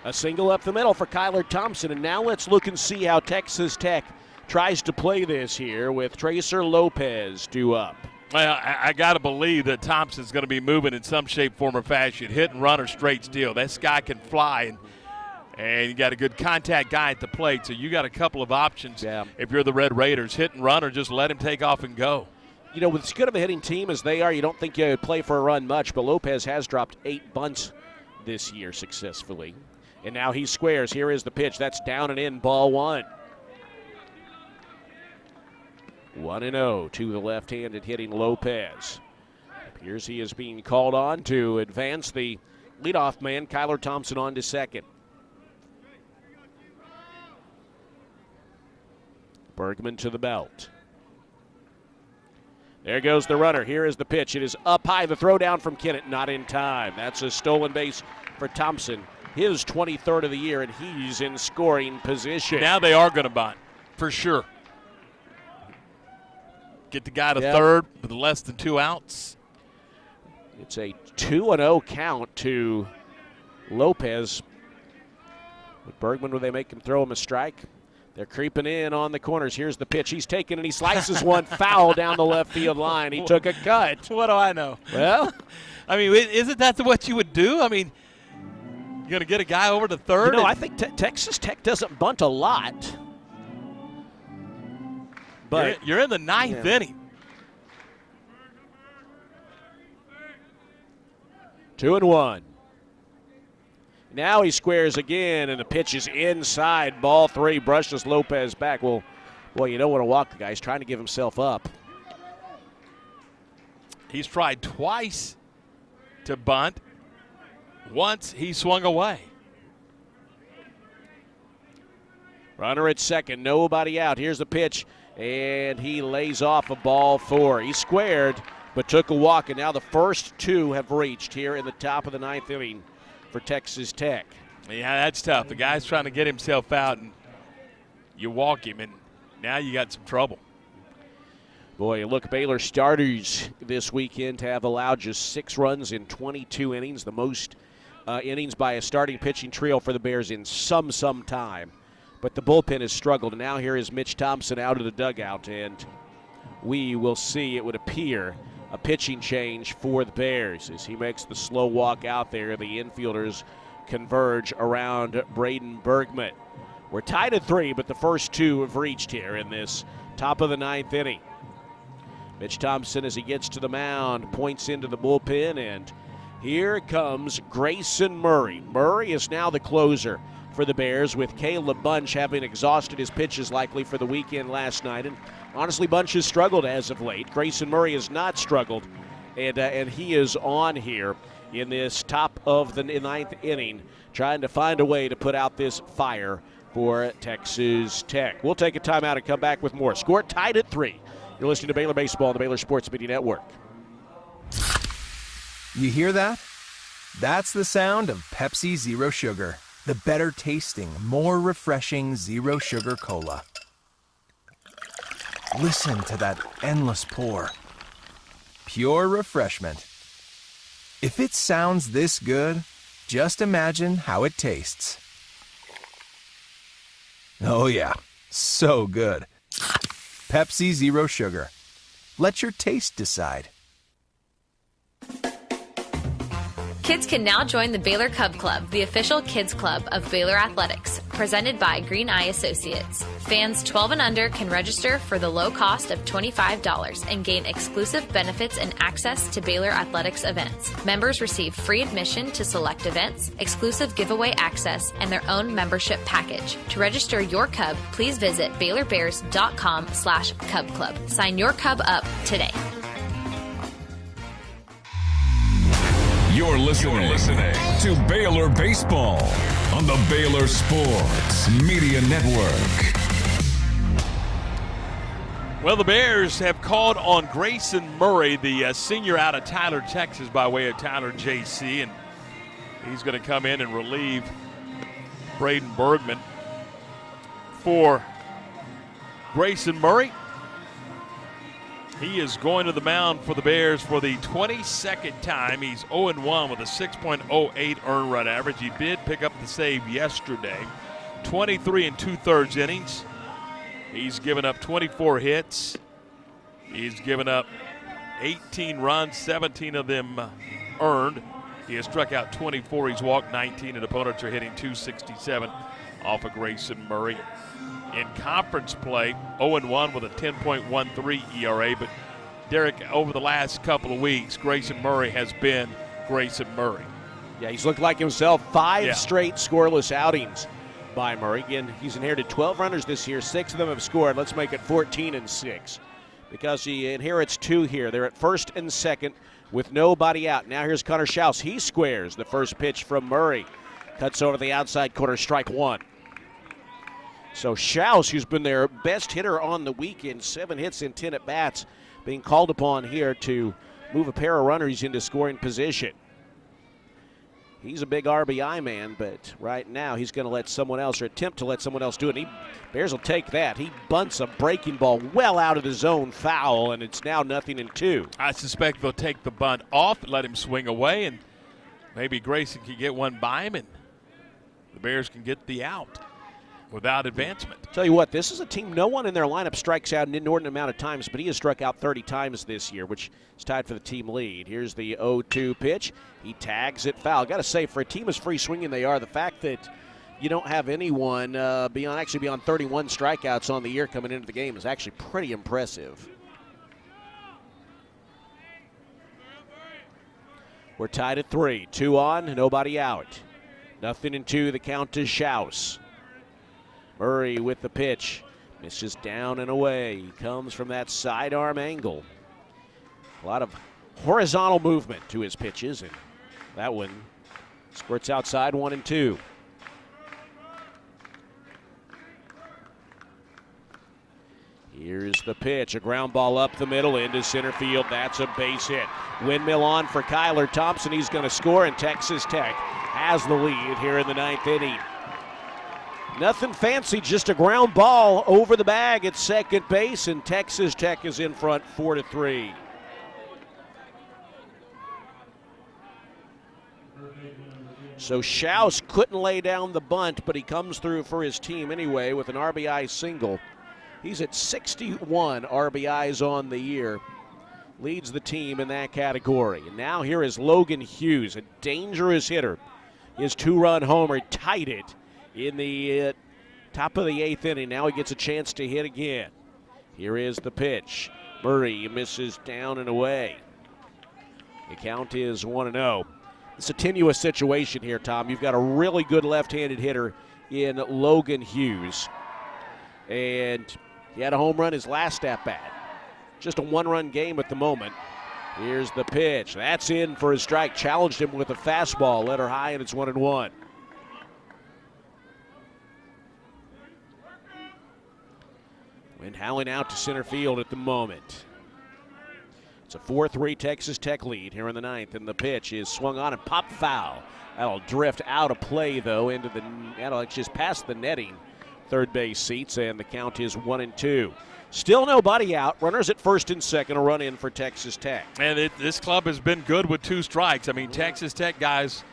A single up the middle for Kyler Thompson, and now let's look and see how Texas Tech tries to play this here with Tracer Lopez due up. Well, I got to believe that Thompson's going to be moving in some shape, form, or fashion. Hit and run or straight steal. This guy can fly, and you got a good contact guy at the plate, so you got a couple of options if you're the Red Raiders. Hit and run or just let him take off and go. You know, with as good of a hitting team as they are, you don't think you would play for a run much, but Lopez has dropped 8 bunts this year successfully. And now he squares. Here is the pitch. That's down and in, ball 1. 1-0 to the left-handed hitting Lopez. Appears he is being called on to advance the leadoff man, Kyler Thompson, on to second. Bergman to the belt. There goes the runner. Here is the pitch. It is up high. The throw down from Kennett, not in time. That's a stolen base for Thompson. His 23rd of the year, and he's in scoring position. Now they are going to bunt, for sure. Get the guy to third with less than 2 outs. It's a 2-0 count to Lopez. With Bergman, will they make him throw him a strike? They're creeping in on the corners. Here's the pitch. He's taken, and he slices one foul down the left field line. He took a cut. What do I know? Well, I mean, isn't that what you would do? I mean, you're going to get a guy over to third? You know, I think Texas Tech doesn't bunt a lot. But you're in the 9th inning. 2-1. Now he squares again, and the pitch is inside. Ball 3 brushes Lopez back. Well, boy, you don't want to walk the guy. He's trying to give himself up. He's tried twice to bunt. Once he swung away. Runner at second, nobody out. Here's the pitch, and he lays off a ball 4. He squared, but took a walk, and now the first 2 have reached here in the top of the 9th inning for Texas Tech. Yeah, that's tough. The guy's trying to get himself out, and you walk him, and now you got some trouble. Boy, look, Baylor starters this weekend have allowed just 6 runs in 22 innings, the most innings by a starting pitching trio for the Bears in some time. But the bullpen has struggled, and now here is Mitch Thompson out of the dugout, and we will see, it would appear, a pitching change for the Bears as he makes the slow walk out there. The infielders converge around Braden Bergman. We're tied at 3, but the first 2 have reached here in this top of the 9th inning. Mitch Thompson, as he gets to the mound, points into the bullpen, and here comes Grayson Murray. Murray is now the closer for the Bears, with Caleb Bunch having exhausted his pitches likely for the weekend last night. And honestly, Bunch has struggled as of late. Grayson Murray has not struggled, and he is on here in this top of the 9th inning, trying to find a way to put out this fire for Texas Tech. We'll take a timeout and come back with more. Score tied at 3. You're listening to Baylor Baseball on the Baylor Sports Media Network. You hear that? That's the sound of Pepsi Zero Sugar, the better tasting, more refreshing Zero Sugar Cola. Listen to that endless pour. Pure refreshment. If it sounds this good, just imagine how it tastes. Oh yeah, so good. Pepsi Zero Sugar. Let your taste decide. Kids can now join the Baylor Cub Club, the official kids club of Baylor Athletics, presented by Green Eye Associates. Fans 12 and under can register for the low cost of $25 and gain exclusive benefits and access to Baylor Athletics events. Members receive free admission to select events, exclusive giveaway access, and their own membership package. To register your Cub, please visit BaylorBears.com/Cub Club. Sign your Cub up today. You're listening to Baylor Baseball on the Baylor Sports Media Network. Well, the Bears have called on Grayson Murray, the senior out of Tyler, Texas, by way of Tyler JC, and he's going to come in and relieve Braden Bergman. For Grayson Murray, he is going to the mound for the Bears for the 22nd time. He's 0-1 with a 6.08 earned run average. He did pick up the save yesterday. 23 2/3 innings. He's given up 24 hits. He's given up 18 runs, 17 of them earned. He has struck out 24. He's walked 19, and opponents are hitting .267 off of Grayson Murray. In conference play, 0-1 with a 10.13 ERA. But, Derek, over the last couple of weeks, Grayson Murray has been Grayson Murray. Yeah, he's looked like himself. 5 straight scoreless outings by Murray. Again, he's inherited 12 runners this year. 6 of them have scored. Let's make it 14-6 because he inherits 2 here. They're at first and second with nobody out. Now here's Connor Schaus. He squares the first pitch from Murray. Cuts over the outside corner, strike 1. So Schaus, who's been their best hitter on the weekend, 7 hits in 10 at-bats, being called upon here to move a pair of runners into scoring position. He's a big RBI man, but right now he's going to let someone else, or attempt to let someone else do it. Bears will take that. He bunts a breaking ball well out of the zone, foul, and it's now 0-2. I suspect they'll take the bunt off, let him swing away, and maybe Grayson can get one by him, and the Bears can get the out without advancement. Tell you what, this is a team, no one in their lineup strikes out an inordinate amount of times, but he has struck out 30 times this year, which is tied for the team lead. Here's the 0-2 pitch. He tags it foul. Got to say, for a team as free swinging they are, the fact that you don't have anyone beyond 31 strikeouts on the year coming into the game is actually pretty impressive. We're tied at 3. 2 on, nobody out. 0-2, the count to Schaus. Murray with the pitch. Misses down and away. He comes from that sidearm angle. A lot of horizontal movement to his pitches, and that one squirts outside 1-2. Here's the pitch, a ground ball up the middle into center field. That's a base hit. Windmill on for Kyler Thompson. He's going to score, and Texas Tech has the lead here in the 9th inning. Nothing fancy, just a ground ball over the bag at second base, and Texas Tech is in front 4-3. So Schaus couldn't lay down the bunt, but he comes through for his team anyway with an RBI single. He's at 61 RBIs on the year. Leads the team in that category. And now here is Logan Hughes, a dangerous hitter. His 2-run homer tied it in the top of the 8th inning. Now he gets a chance to hit again. Here is the pitch. Murray misses down and away. The count is 1-0. It's a tenuous situation here, Tom. You've got a really good left-handed hitter in Logan Hughes. And he had a home run his last at-bat. Just a 1-run game at the moment. Here's the pitch. That's in for a strike. Challenged him with a fastball. Let her high, and it's 1-1. Wind howling out to center field at the moment. It's a 4-3 Texas Tech lead here in the 9th, and the pitch is swung on and popped foul. That'll drift out of play, though, that'll just past the netting third base seats, and the count is 1-2. Still nobody out. Runners at first and second. A run in for Texas Tech. And this club has been good with 2 strikes. I mean, Texas Tech guys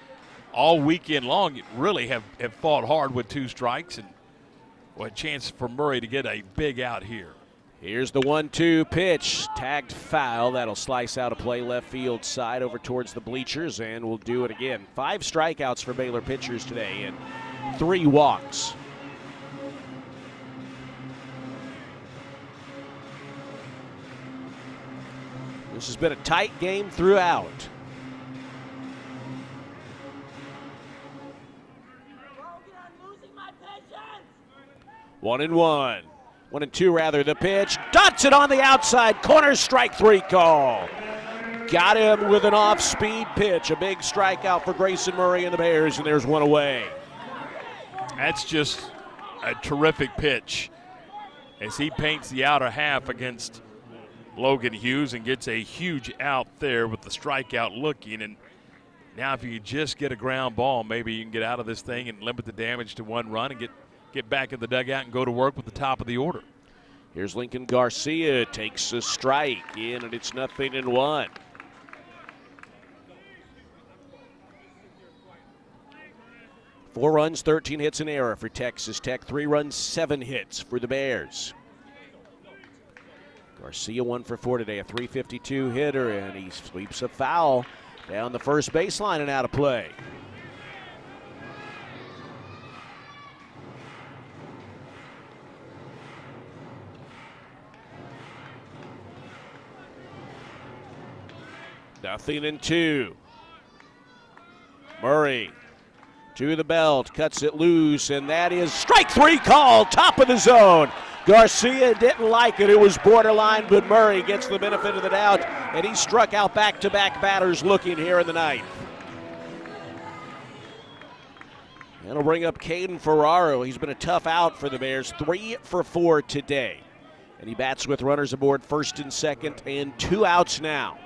all weekend long really have fought hard with 2 strikes, and a chance for Murray to get a big out here. Here's the 1-2 pitch. Tagged foul. That'll slice out a play left field side over towards the bleachers, and we'll do it again. 5 strikeouts for Baylor pitchers today and 3 walks. This has been a tight game throughout. One and 2 rather. The pitch dots it on the outside corner. Strike 3 call. Got him with an off-speed pitch. A big strikeout for Grayson Murray and the Bears, and there's 1 away. That's just a terrific pitch as he paints the outer half against Logan Hughes and gets a huge out there with the strikeout looking. And now if you just get a ground ball, maybe you can get out of this thing and limit the damage to 1 run and get back in the dugout and go to work with the top of the order. Here's Lincoln Garcia, takes a strike in, and it's 0-1. Four runs, 13 hits, and error for Texas Tech. 3 runs, 7 hits for the Bears. Garcia 1 for 4 today, a .352 hitter, and he sweeps a foul down the first baseline and out of play. Nothing in 2. Murray to the belt, cuts it loose, and that is strike 3 call, top of the zone. Garcia didn't like it. It was borderline, but Murray gets the benefit of the doubt, and he struck out back-to-back batters looking here in the 9th. That'll bring up Caden Ferraro. He's been a tough out for the Bears, 3 for 4 today. And he bats with runners aboard first and second, and 2 outs now.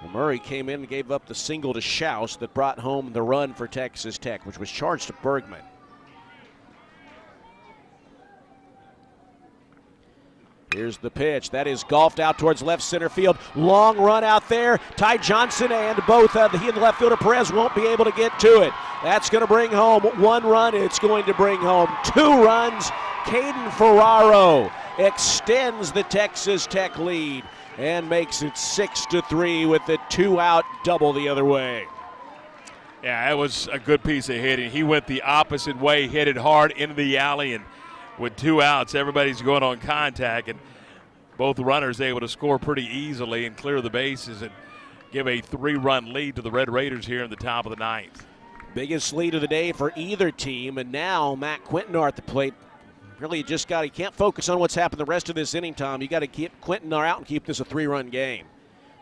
Well, Murray came in and gave up the single to Schaus that brought home the run for Texas Tech, which was charged to Bergman. Here's the pitch. That is golfed out towards left center field. Long run out there. Ty Johnson and both he and the left fielder Perez won't be able to get to it. That's going to bring home 1 run. It's going to bring home 2 runs. Caden Ferraro extends the Texas Tech lead and makes it 6-3 with the 2-out double the other way. Yeah, it was a good piece of hitting. He went the opposite way, hit it hard into the alley, and with 2 outs, everybody's going on contact, and both runners able to score pretty easily and clear the bases and give a 3-run lead to the Red Raiders here in the top of the 9th. Biggest lead of the day for either team, and now Matt Quintenor at the plate. Really, you can't focus on what's happened the rest of this inning, Tom. You got to keep Quinton out and keep this a 3-run game.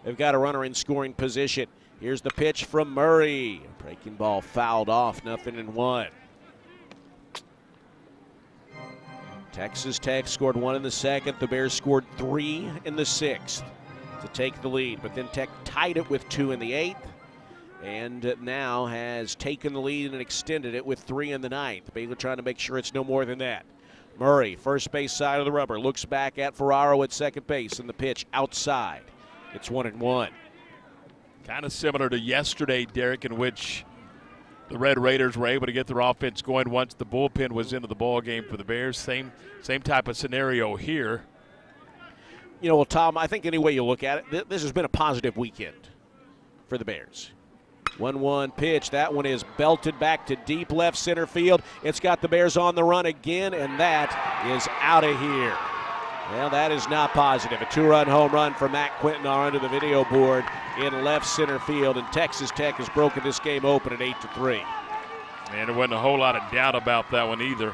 They've got a runner in scoring position. Here's the pitch from Murray. Breaking ball fouled off, 0-1. Texas Tech scored 1 in the second. The Bears scored 3 in the 6th to take the lead. But then Tech tied it with 2 in the 8th. And now has taken the lead and extended it with 3 in the 9th. Baylor trying to make sure it's no more than that. Murray, first base side of the rubber, looks back at Ferraro at second base, and the pitch outside. It's 1-1. Kind of similar to yesterday, Derek, in which the Red Raiders were able to get their offense going once the bullpen was into the ball game for the Bears. Same type of scenario here. You know, well, Tom, I think any way you look at it, this has been a positive weekend for the Bears. 1-1 pitch. That one is belted back to deep left center field. It's got the Bears on the run again, and that is out of here. Well, that is not positive. A 2-run home run for Matt Quinton under the video board in left center field, and Texas Tech has broken this game open at 8-3. And there wasn't a whole lot of doubt about that one either.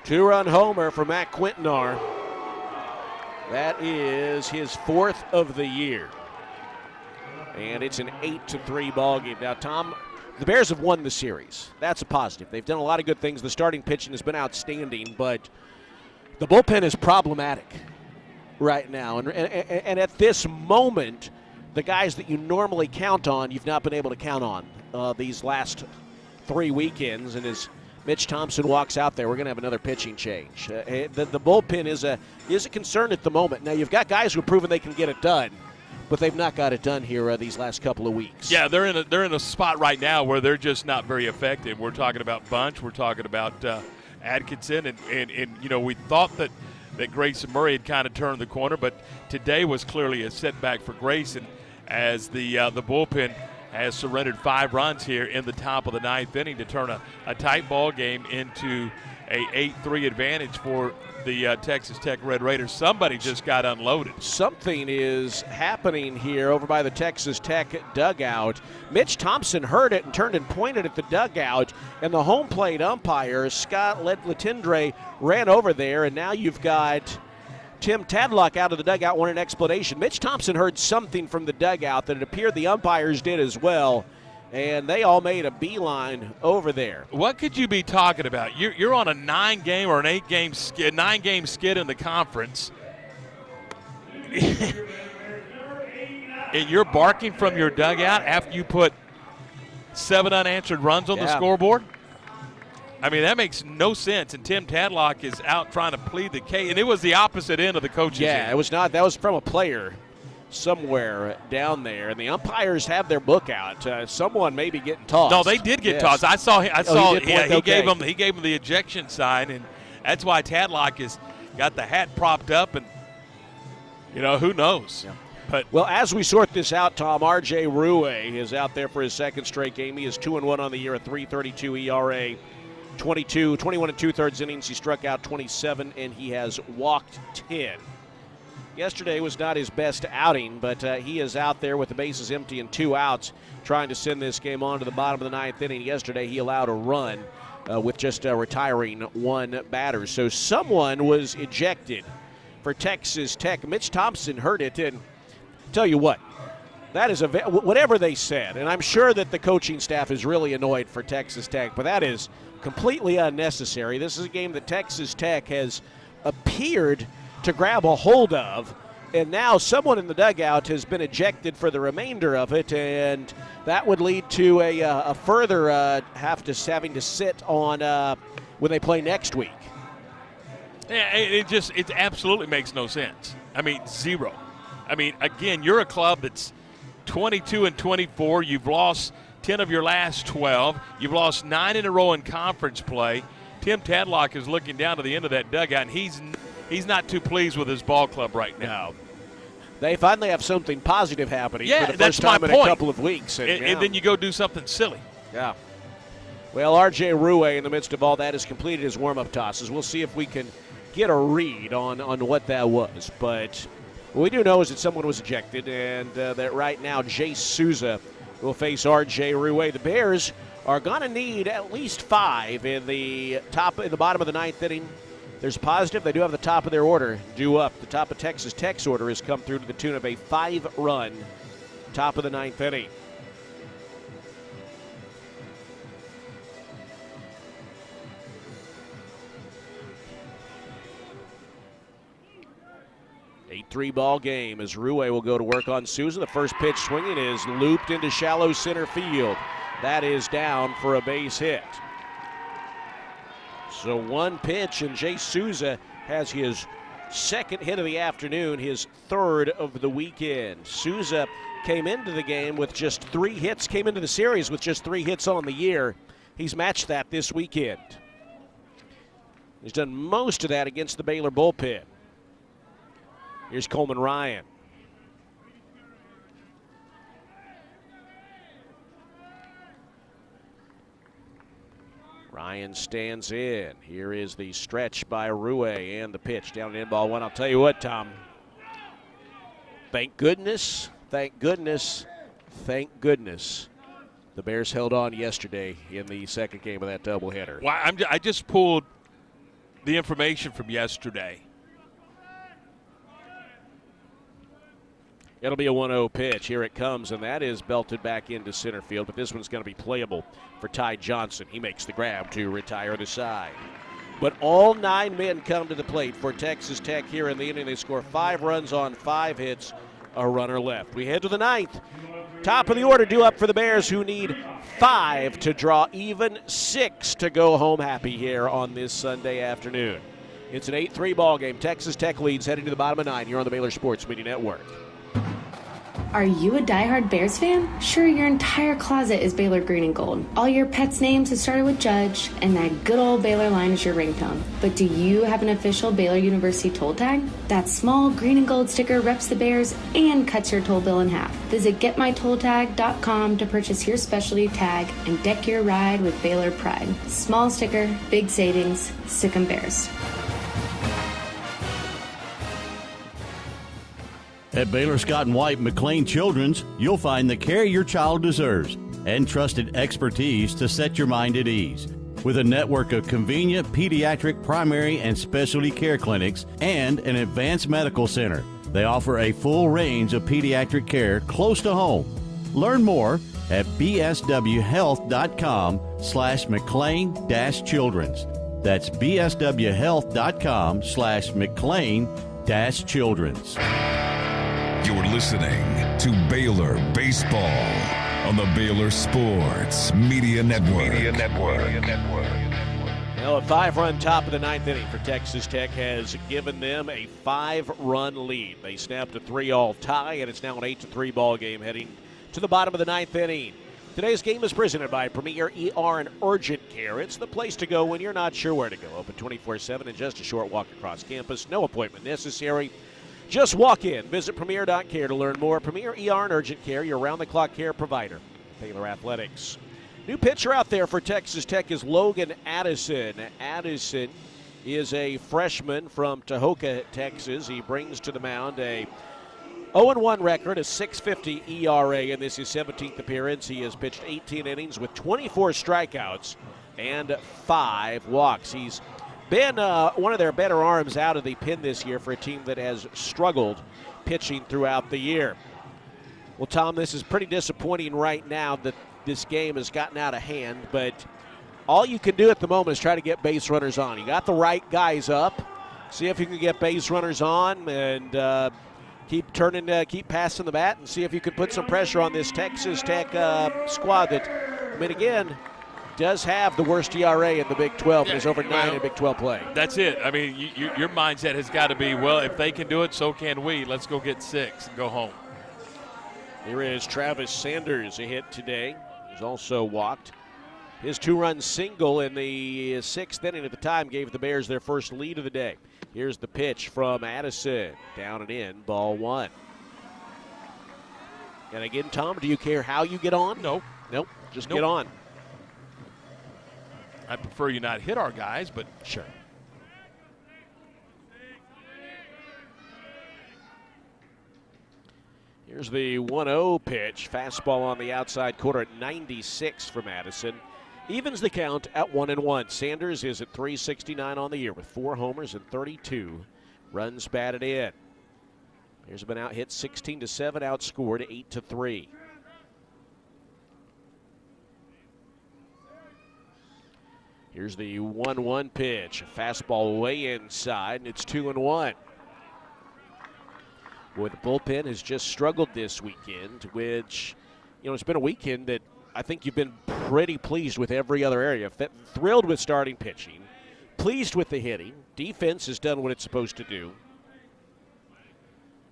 Two-run homer for Matt Quintanar. That is his 4th of the year. And it's an 8-3 ball game. Now, Tom, the Bears have won the series. That's a positive. They've done a lot of good things. The starting pitching has been outstanding, but the bullpen is problematic right now. And at this moment, the guys that you normally count on, you've not been able to count on these last 3 weekends. And as Mitch Thompson walks out there, we're going to have another pitching change. The bullpen is a concern at the moment. Now, you've got guys who have proven they can get it done, but they've not got it done here these last couple of weeks. Yeah, they're in a spot right now where they're just not very effective. We're talking about Bunch. We're talking about Atkinson. And you know, we thought that Grayson Murray had kind of turned the corner, but today was clearly a setback for Grayson as the bullpen has surrendered 5 runs here in the top of the 9th inning to turn a tight ball game into a 8-3 advantage for the Texas Tech Red Raiders. Somebody just got unloaded. Something is happening here over by the Texas Tech dugout. Mitch Thompson heard it and turned and pointed at the dugout, and the home plate umpire, Scott Letendre, ran over there, and now you've got Tim Tadlock out of the dugout wanting an explanation. Mitch Thompson heard something from the dugout that it appeared the umpires did as well, and they all made a beeline over there. What could you be talking about? You're on a 9-game or an 8-game skid, 9-game skid in the conference, and you're barking from your dugout after you put 7 unanswered runs on the scoreboard? I mean, that makes no sense, and Tim Tadlock is out trying to plead the case, and it was the opposite end of the coach's end. It was not. That was from a player somewhere down there, and the umpires have their book out. Someone may be getting tossed. No, they did get tossed. I saw. He gave him the ejection sign, and that's why Tadlock has got the hat propped up, and you know, who knows. Yeah. But well, as we sort this out, Tom, R.J. Rue is out there for his 2nd straight game. He is 2-1 on the year, a 3.32 ERA. 21 2/3 innings. He struck out 27, and he has walked 10. Yesterday was not his best outing, but he is out there with the bases empty and 2 outs, trying to send this game on to the bottom of the 9th inning. Yesterday, he allowed a run with just retiring 1 batter. So someone was ejected for Texas Tech. Mitch Thompson heard it, and tell you what, that is whatever they said, and I'm sure that the coaching staff is really annoyed for Texas Tech, but that is completely unnecessary. This is a game that Texas Tech has appeared to grab a hold of, and now someone in the dugout has been ejected for the remainder of it, and that would lead to a further having to sit on when they play next week. Yeah, it absolutely makes no sense. I mean, zero. I mean, again, you're a club that's 22-24. You've lost 10 of your last 12. You've lost 9 in a row in conference play. Tim Tadlock is looking down to the end of that dugout, and he's not too pleased with his ball club right now. They finally have something positive happening for the that's first time my in point. a couple of weeks. And then you go do something silly. Yeah. Well, R.J. Rue, in the midst of all that, has completed his warm-up tosses. We'll see if we can get a read on what that was. But what we do know is that someone was ejected, and that right now Jay Souza will face R.J. Rue. The Bears are going to need at least 5 in the bottom of the 9th inning. There's a positive. They do have the top of their order due up. The top of Texas Tech's order has come through to the tune of a 5-run top of the 9th inning. A 8-3 ball game as Rue will go to work on Souza. The first pitch swinging is looped into shallow center field. That is down for a base hit. So one pitch, and Jay Souza has his second hit of the afternoon, his third of the weekend. Souza came into the game with just 3 hits, came into the series with just 3 hits on the year. He's matched that this weekend. He's done most of that against the Baylor bullpen. Here's Coleman Ryan. Ryan stands in. Here is the stretch by Rue and the pitch down in ball 1. I'll tell you what, Tom. Thank goodness, thank goodness, thank goodness. The Bears held on yesterday in the second game of that doubleheader. Well, I just pulled the information from yesterday. It'll be a 1-0 pitch. Here it comes, and that is belted back into center field, but this one's going to be playable for Ty Johnson. He makes the grab to retire the side. But all 9 men come to the plate for Texas Tech here in the inning. They score 5 runs on 5 hits, a runner left. We head to the 9th. Top of the order due up for the Bears, who need 5 to draw even, 6 to go home happy here on this Sunday afternoon. It's an 8-3 ball game. Texas Tech leads heading to the bottom of 9. You're on the Baylor Sports Media Network. Are you a diehard Bears fan? Sure, your entire closet is Baylor green and gold. All your pets' names have started with Judge, and that good old Baylor line is your ringtone. But do you have an official Baylor University toll tag? That small green and gold sticker reps the Bears and cuts your toll bill in half. Visit getmytolltag.com to purchase your specialty tag and deck your ride with Baylor pride. Small sticker, big savings, stick 'em Bears. At Baylor Scott & White McLean Children's, you'll find the care your child deserves and trusted expertise to set your mind at ease. With a network of convenient pediatric primary and specialty care clinics and an advanced medical center, they offer a full range of pediatric care close to home. Learn more at bswhealth.com/McLean-Children's. That's bswhealth.com/McLean-Children's. You're listening to Baylor Baseball on the Baylor Sports Media Network. Well, a 5-run top of the 9th inning for Texas Tech has given them a 5-run lead. They snapped a 3-all tie, and it's now an 8-3 ball game heading to the bottom of the 9th inning. Today's game is presented by Premier ER and Urgent Care. It's the place to go when you're not sure where to go. Open 24/7 and just a short walk across campus. No appointment necessary. Just walk in. Visit Premier.care to learn more. Premier ER and Urgent Care, your round-the-clock care provider. Baylor Athletics. New pitcher out there for Texas Tech is Logan Addison. Addison is a freshman from Tahoka, Texas. He brings to the mound a 0-1 record, a 6.50 ERA, and this is his 17th appearance. He has pitched 18 innings with 24 strikeouts and 5 walks. He's been one of their better arms out of the pen this year for a team that has struggled pitching throughout the year. Well, Tom, this is pretty disappointing right now that this game has gotten out of hand, but all you can do at the moment is try to get base runners on. You got the right guys up. See if you can get base runners on and keep passing the bat and see if you can put some pressure on this Texas Tech squad that, I mean, again, does have the worst ERA in the Big 12. There's over 9 in Big 12 play. That's it. I mean, your mindset has got to be, well, if they can do it, so can we. Let's go get 6 and go home. Here is Travis Sanders, a hit today. He's also walked. His 2-run single in the 6th inning at the time gave the Bears their first lead of the day. Here's the pitch from Addison. Down and in, ball 1. And again, Tom, do you care how you get on? Nope. Just get on. I prefer you not hit our guys, but sure. Here's the 1-0 pitch. Fastball on the outside corner at 96 for Madison. Evens the count at 1-1. Sanders is at .369 on the year with 4 homers and 32 runs batted in. Bears have been out hit 16-7, outscored 8-3. Here's the 1-1 pitch. Fastball way inside, and it's 2-1. Boy, the bullpen has just struggled this weekend, which, it's been a weekend that I think you've been pretty pleased with every other area. Thrilled with starting pitching, pleased with the hitting. Defense has done what it's supposed to do.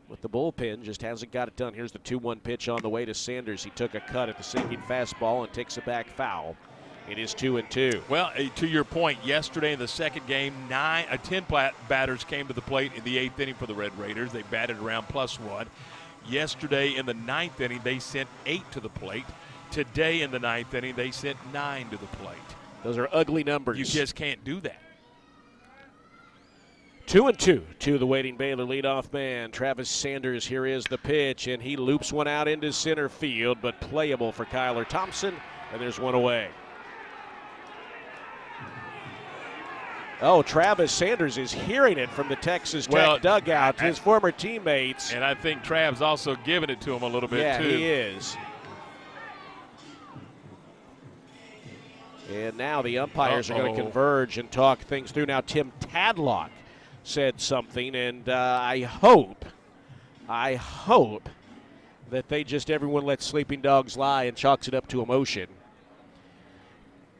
But the bullpen just hasn't got it done. Here's the 2-1 pitch on the way to Sanders. He took a cut at the sinking fastball and takes it back foul. It is 2-2. Well, to your point, yesterday in the second game, 10 batters came to the plate in the 8th inning for the Red Raiders. They batted around +1. Yesterday in the 9th inning, they sent 8 to the plate. Today in the 9th inning, they sent 9 to the plate. Those are ugly numbers. You just can't do that. 2-2 to the waiting Baylor leadoff man, Travis Sanders. Here is the pitch, and he loops one out into center field, but playable for Kyler Thompson, and there's one away. Oh, Travis Sanders is hearing it from the Texas Tech dugout, his former teammates. And I think Trav's also giving it to him a little bit, too. Yeah, he is. And now the umpires are going to converge and talk things through. Now Tim Tadlock said something, and I hope that everyone lets sleeping dogs lie and chalks it up to emotion.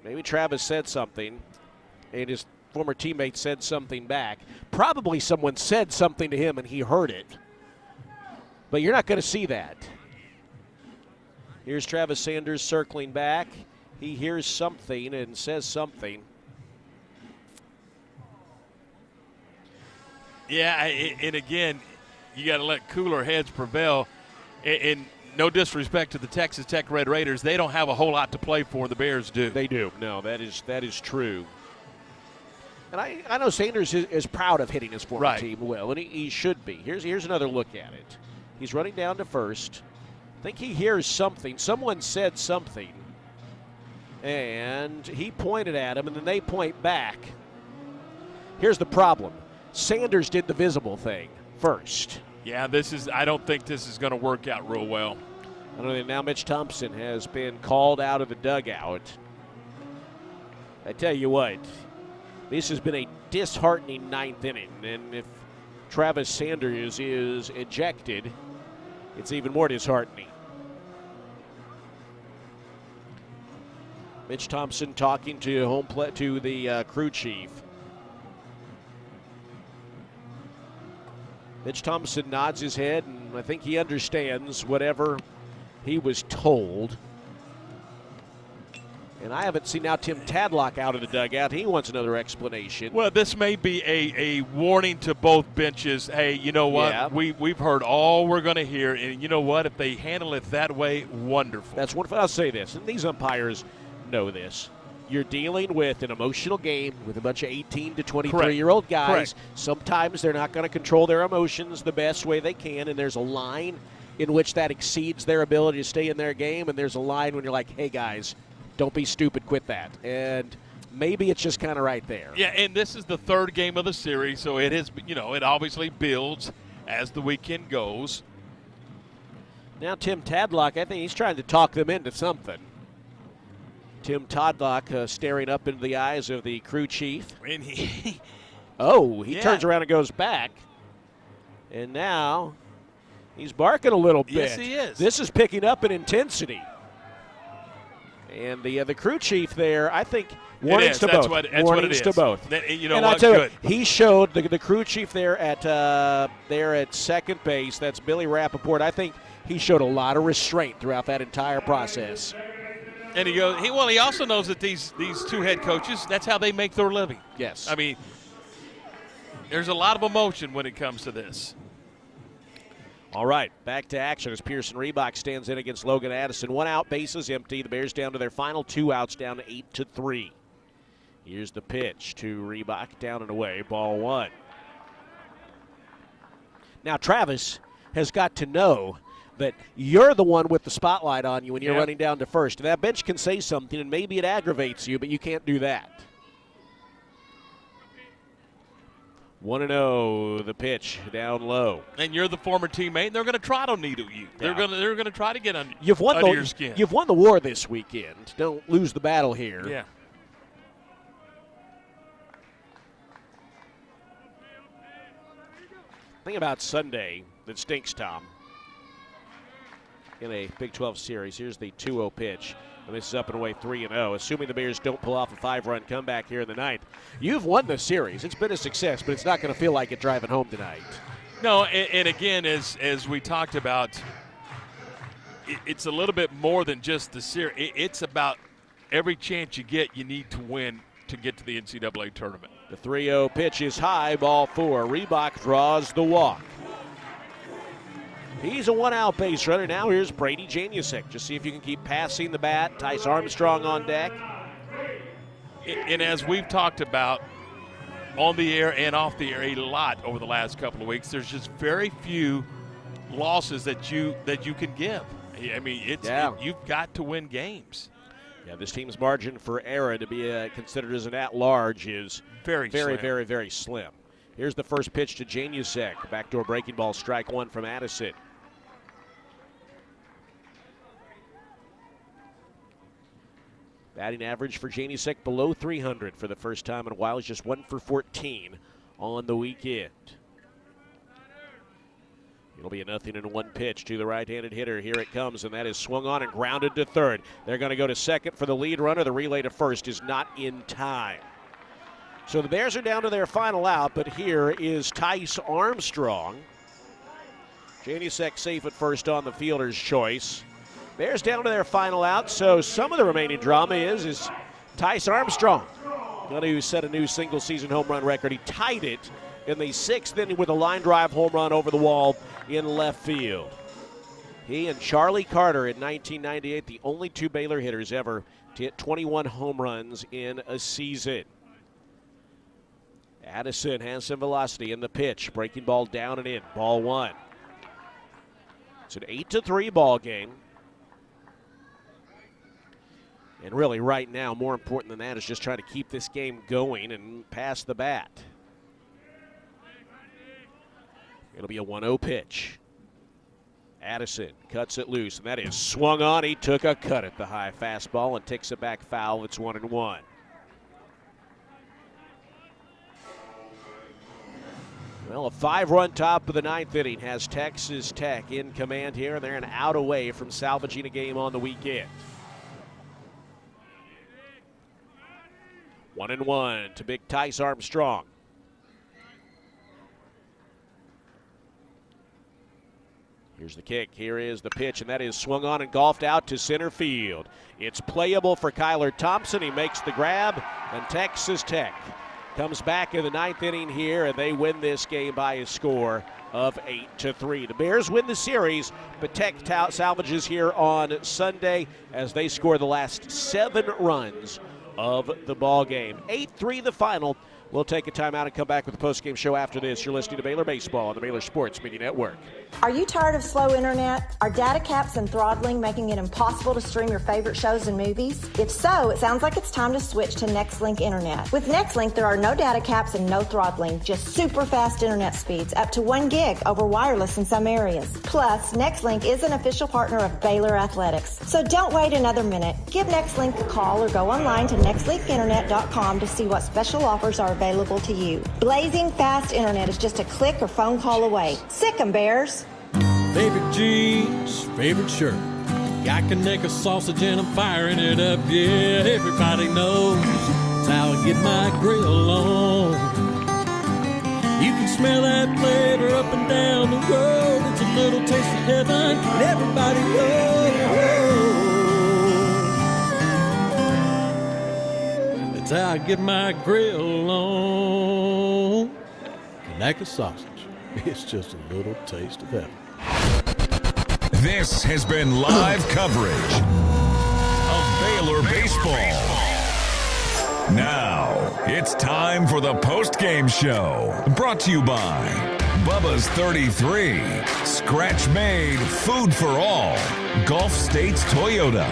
Maybe Travis said something, and his former teammate said something back. Probably someone said something to him and he heard it. But you're not going to see that. Here's Travis Sanders circling back. He hears something and says something. Yeah, and again, you got to let cooler heads prevail. And no disrespect to the Texas Tech Red Raiders, they don't have a whole lot to play for. The Bears do. They do. No, that is true. And I know Sanders is proud of hitting his former team well, and he should be. Here's another look at it. He's running down to first. I think he hears something. Someone said something, and he pointed at him, and then they point back. Here's the problem. Sanders did the visible thing first. Yeah, I don't think this is going to work out real well. I don't know. Now Mitch Thompson has been called out of the dugout. I tell you what, this has been a disheartening 9th inning, and if Travis Sanders is ejected, it's even more disheartening. Mitch Thompson talking to the crew chief. Mitch Thompson nods his head, and I think he understands whatever he was told. And I haven't seen now Tim Tadlock out of the dugout. He wants another explanation. Well, this may be a warning to both benches. Hey, you know what? Yeah. We've heard all we're going to hear, and you know what? If they handle it that way, wonderful. That's wonderful. I'll say this, and these umpires know this. You're dealing with an emotional game with a bunch of 18 to 23-year-old guys. Correct. Sometimes they're not going to control their emotions the best way they can, and there's a line in which that exceeds their ability to stay in their game, and there's a line when you're like, hey, guys, don't be stupid, quit that. And maybe it's just kind of right there. Yeah, and this is the 3rd game of the series, so it is, it obviously builds as the weekend goes. Now Tim Tadlock, I think he's trying to talk them into something. Tim Tadlock staring up into the eyes of the crew chief. And he turns around and goes back. And now he's barking a little bit. Yes, he is. This is picking up in intensity. And the crew chief there, I think, warnings to both. Warnings to both. You know and what? Good. Good. He showed the crew chief there at second base. That's Billy Rappaport. I think he showed a lot of restraint throughout that entire process. And he also knows that these two head coaches, that's how they make their living. Yes. I mean, there's a lot of emotion when it comes to this. All right, back to action as Pearson Reebok stands in against Logan Addison. 1 out, bases empty. The Bears down to their final 2 outs, down to 8-3. Here's the pitch to Reebok, down and away, ball 1. Now Travis has got to know that you're the one with the spotlight on you when you're running down to first. And that bench can say something, and maybe it aggravates you, but you can't do that. 1-0, the pitch down low. And you're the former teammate, and they're going to try to needle you. Yeah. They're going to try to get under your skin. You've won the war this weekend. Don't lose the battle here. Yeah. Thing about Sunday that stinks, Tom, in a Big 12 series, here's the 2-0 pitch. And this is up and away 3-0. Assuming the Bears don't pull off a 5-run comeback here in the ninth, you've won the series. It's been a success, but it's not going to feel like it driving home tonight. No, and again, as we talked about, it's a little bit more than just the series. It's about every chance you get, you need to win to get to the NCAA tournament. The 3-0 pitch is high, ball 4. Reebok draws the walk. He's a one-out base runner. Now here's Brady Janusik. Just see if you can keep passing the bat. Tice Armstrong on deck. And as we've talked about on the air and off the air a lot over the last couple of weeks, there's just very few losses that you can give. I mean, you've got to win games. Yeah, this team's margin for error to be considered as an at-large is very, very slim. Here's the first pitch to Janusik. Backdoor breaking ball, strike one from Addison. Batting average for Janusik below 300 for the first time in a while. He's just 1 for 14 on the weekend. It'll be a 0-1 pitch to the right-handed hitter. Here it comes, and that is swung on and grounded to third. They're going to go to second for the lead runner. The relay to first is not in time. So the Bears are down to their final out, but here is Tice Armstrong. Janusik safe at first on the fielder's choice. Bears down to their final out, so some of the remaining drama is Tice Armstrong going to set a new single-season home run record. He tied it in the 6th inning with a line drive home run over the wall in left field. He and Charlie Carter in 1998, the only two Baylor hitters ever to hit 21 home runs in a season. Addison has some velocity in the pitch. Breaking ball down and in. Ball 1. It's an 8-3 ball game. And really right now, more important than that is just trying to keep this game going and pass the bat. It'll be a 1-0 pitch. Addison cuts it loose, and that is swung on. He took a cut at the high fastball and takes it back foul. It's 1-1. Well, a 5-run top of the 9th inning has Texas Tech in command here, and they're an out away from salvaging a game on the weekend. 1-1 to big Tice Armstrong. Here's the kick. Here is the pitch, and that is swung on and golfed out to center field. It's playable for Kyler Thompson. He makes the grab, and Texas Tech comes back in the 9th inning here, and they win this game by a score of 8-3. The Bears win the series, but Tech salvages here on Sunday as they score the last 7 runs of the ball game. 8-3 the final. We'll take a timeout and come back with the postgame show after this. You're listening to Baylor Baseball on the Baylor Sports Media Network. Are you tired of slow internet? Are data caps and throttling making it impossible to stream your favorite shows and movies? If so, it sounds like it's time to switch to NextLink Internet. With NextLink, there are no data caps and no throttling, just super fast internet speeds, up to 1 gig over wireless in some areas. Plus, NextLink is an official partner of Baylor Athletics. So don't wait another minute. Give NextLink a call or go online to nextlinkinternet.com to see what special offers are available to you. Blazing fast internet is just a click or phone call away. Sick 'em, Bears. Favorite jeans, favorite shirt. Got Connecticut sausage and I'm firing it up. Yeah, everybody knows it's how I get my grill on. You can smell that flavor up and down the road. It's a little taste of heaven, and everybody knows it's how I get my grill on. Connecticut sausage. It's just a little taste of heaven. This has been live coverage of Baylor baseball. Now, it's time for the post-game show. Brought to you by Bubba's 33, Scratch Made, Food for All, Gulf States Toyota,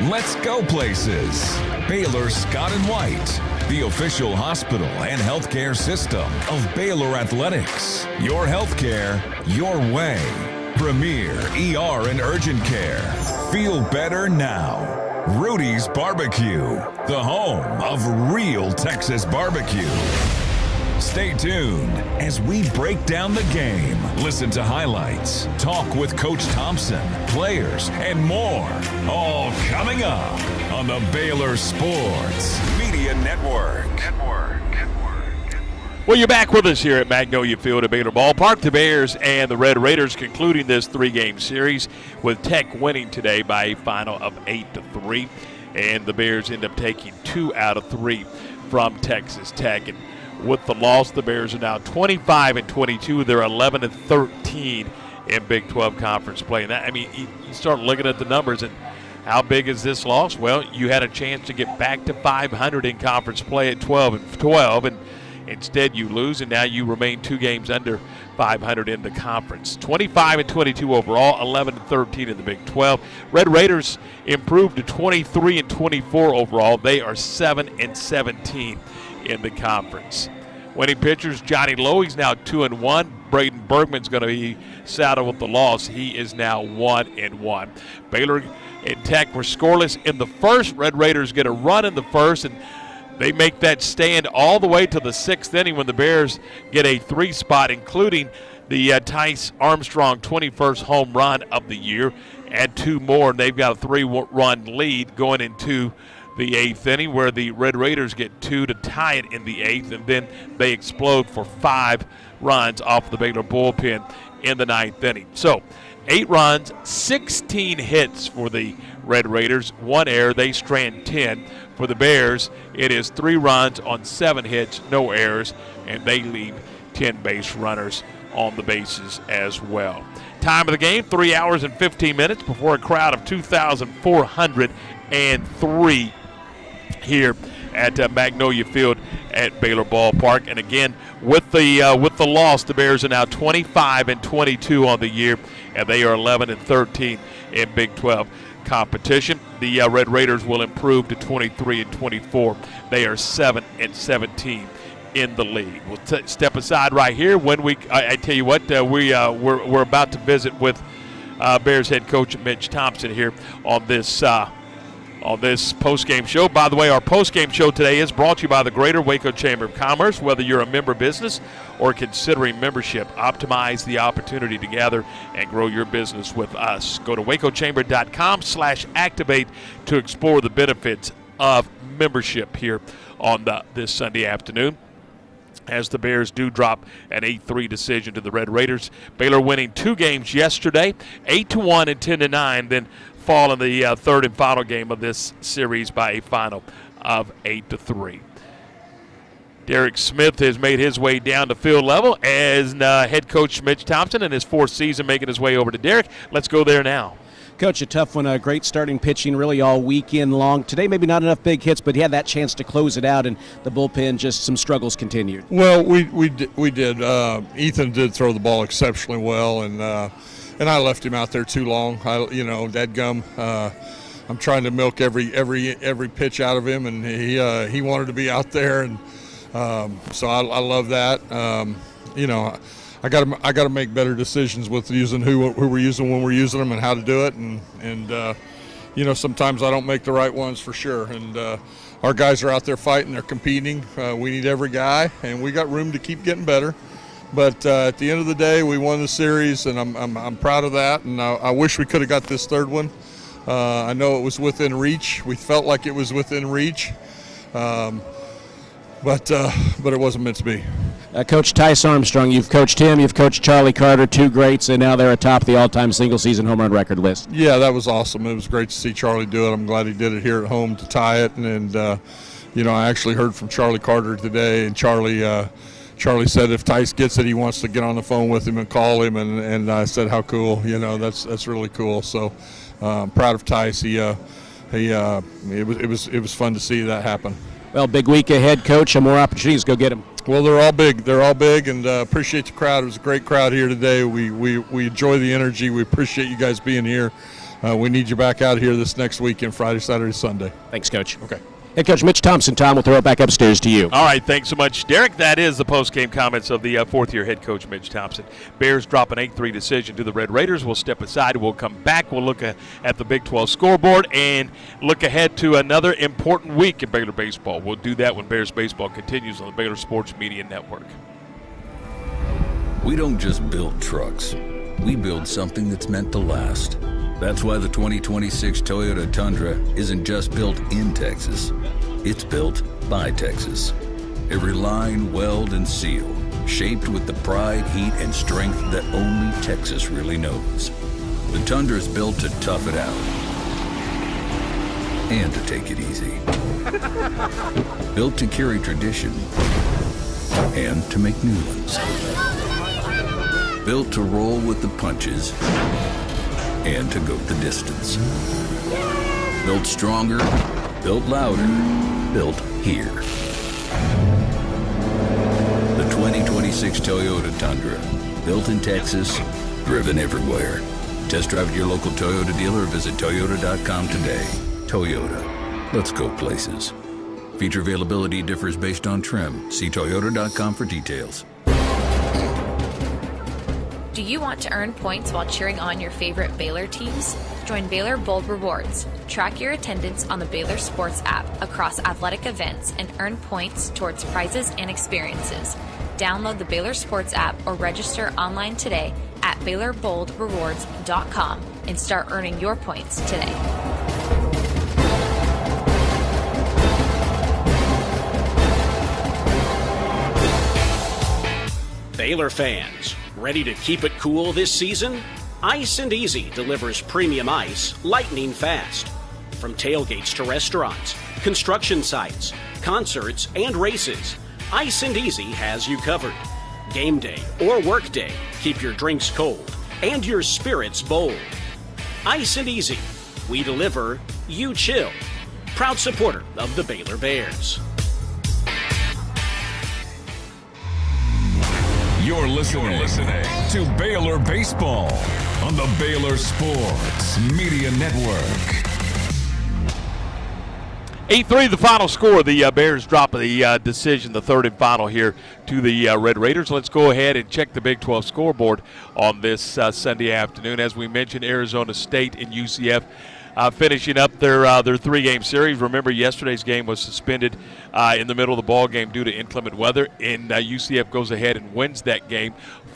Let's Go Places, Baylor Scott & White, the official hospital and healthcare system of Baylor Athletics. Your healthcare, your way. Premier ER and Urgent Care. Feel better now. Rudy's Barbecue, the home of real Texas barbecue. Stay tuned as we break down the game, listen to highlights, talk with Coach Thompson, players, and more. All coming up on the Baylor Sports Media Network. Well, you're back with us here at Magnolia Field at Baylor Ballpark. The Bears and the Red Raiders concluding this 3-game series with Tech winning today by a final of 8-3. And the Bears end up taking 2 out of 3 from Texas Tech. And with the loss, the Bears are now 25-22. They're 11-13 in Big 12 conference play. And that, I mean, you start looking at the numbers and how big is this loss? Well, you had a chance to get back to 500 in conference play at 12-12, and instead you lose, and now you remain 2 games under 500 in the conference. 25-22 overall, 11-13 in the Big 12. Red Raiders improved to 23-24 overall. They are 7-17 in the conference. Winning pitchers, Johnny Lowe, he's now 2-1. Braden Bergman's going to be saddled with the loss. He is now 1-1. Baylor and Tech were scoreless in the first. Red Raiders get a run in the first, and they make that stand all the way to the 6th inning when the Bears get a 3 spot, including the Tice Armstrong 21st home run of the year. Add 2 more, and they've got a 3-run lead going into the 8th inning, where the Red Raiders get 2 to tie it in the 8th, and then they explode for 5 runs off the Baylor bullpen in the 9th inning. So 8 runs, 16 hits for the Red Raiders, 1 error. They strand 10. For the Bears, it is 3 runs on 7 hits, no errors, and they leave 10 base runners on the bases as well. Time of the game, 3 hours and 15 minutes before a crowd of 2,403 here at Magnolia Field at Baylor Ballpark. And again, with the loss, the Bears are now 25-22 on the year, and they are 11-13 in Big 12 competition. The Red Raiders will improve to 23-24. They are 7-17 in the league. We'll step aside right here. When I tell you what, we're about to visit with Bears head coach Mitch Thompson here on this post-game show. By the way, our post-game show today is brought to you by the Greater Waco Chamber of Commerce. Whether you're a member business or considering membership, optimize the opportunity to gather and grow your business with us. Go to wacochamber.com/activate to explore the benefits of membership here on this Sunday afternoon, as the Bears do drop an 8-3 decision to the Red Raiders. Baylor winning 2 games yesterday, 8-1 and 10-9, then fall in the 3rd and final game of this series by a final of 8-3. Derek Smith has made his way down to field level as head coach Mitch Thompson in his 4th season making his way over to Derek. Let's go there now. Coach, a tough one, a great starting pitching really all weekend long. Today maybe not enough big hits, but he had that chance to close it out, and the bullpen, just some struggles continued. Well, we did. Ethan did throw the ball exceptionally well, and I left him out there too long. Dadgum, I'm trying to milk every pitch out of him, and he wanted to be out there, and so I love that. I got to make better decisions with using who we're using when we're using them and how to do it, and sometimes I don't make the right ones for sure. And our guys are out there fighting, they're competing. We need every guy, and we got room to keep getting better. But at the end of the day, we won the series, and I'm proud of that. And I wish we could have got this 3rd one. I know it was within reach. We felt like it was within reach, but it wasn't meant to be. Coach Tice Armstrong, you've coached him, you've coached Charlie Carter, 2 greats, and now they're atop the all-time single-season home run record list. Yeah, that was awesome. It was great to see Charlie do it. I'm glad he did it here at home to tie it. And I actually heard from Charlie Carter today, and Charlie said if Tice gets it, he wants to get on the phone with him and call him. And I said, how cool. That's really cool. So I'm proud of Tice. It was fun to see that happen. Well, big week ahead, Coach, and more opportunities. Go get them. Well, they're all big. They're all big, and appreciate the crowd. It was a great crowd here today. We enjoy the energy. We appreciate you guys being here. We need you back out here this next weekend, Friday, Saturday, Sunday. Thanks, Coach. Okay. Head Coach Mitch Thompson. Tom, we'll throw it back upstairs to you. All right, thanks so much, Derek. That is the post-game comments of the fourth-year head coach, Mitch Thompson. Bears drop an 8-3 decision to the Red Raiders. We'll step aside. We'll come back. We'll look at the Big 12 scoreboard and look ahead to another important week in Baylor baseball. We'll do that when Bears baseball continues on the Baylor Sports Media Network. We don't just build trucks. We build something that's meant to last. That's why the 2026 Toyota Tundra isn't just built in Texas. It's built by Texas. Every line, weld, and seal, shaped with the pride, heat, and strength that only Texas really knows. The Tundra is built to tough it out and to take it easy. Built to carry tradition and to make new ones. Built to roll with the punches and to go the distance. Built stronger, built louder, built here. The 2026 Toyota Tundra. Built in Texas, driven everywhere. Test drive at your local Toyota dealer or visit Toyota.com today. Toyota. Let's go places. Feature availability differs based on trim. See Toyota.com for details. Do you want to earn points while cheering on your favorite Baylor teams? Join Baylor Bold Rewards. Track your attendance on the Baylor Sports app across athletic events and earn points towards prizes and experiences. Download the Baylor Sports app or register online today at BaylorBoldRewards.com and start earning your points today. Baylor fans, ready to keep it cool this season? Ice and Easy delivers premium ice lightning fast. From tailgates to restaurants, construction sites, concerts, and races, Ice and Easy has you covered. Game day or work day, keep your drinks cold and your spirits bold. Ice and Easy, we deliver, you chill. Proud supporter of the Baylor Bears. You're listening to Baylor Baseball on the Baylor Sports Media Network. 8-3 the final score. The Bears drop the decision, the third and final here to the Red Raiders. Let's go ahead and check the Big 12 scoreboard on this Sunday afternoon. As we mentioned, Arizona State and UCF finishing up their three-game series. Remember, yesterday's game was suspended in the middle of the ball game due to inclement weather, and UCF goes ahead and wins that game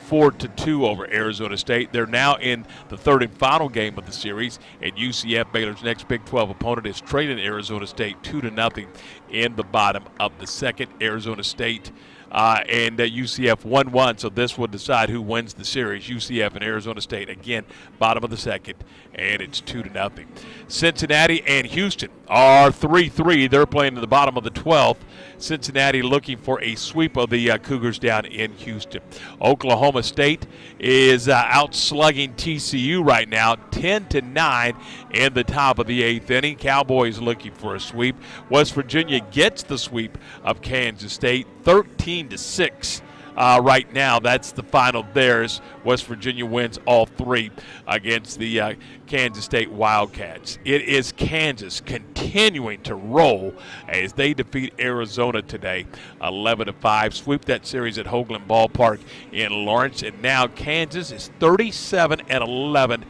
4-2 over Arizona State. They're now in the third and final game of the series, and UCF, Baylor's next Big 12 opponent, is trailing Arizona State 2-0 in the bottom of the second. Arizona State and UCF 1-1, so this will decide who wins the series. UCF and Arizona State, again, bottom of the second, and it's 2-0. Cincinnati and Houston are 3-3. They're playing in the bottom of the 12th. Cincinnati looking for a sweep of the Cougars down in Houston. Oklahoma State is out-slugging TCU right now, 10-9 in the top of the 8th inning. Cowboys looking for a sweep. West Virginia gets the sweep of Kansas State, 13-6. Right now, that's the final theirs. West Virginia wins all three against the Kansas State Wildcats. It is Kansas continuing to roll as they defeat Arizona today, 11-5. Sweep that series at Hoagland Ballpark in Lawrence, and now Kansas is 37-11,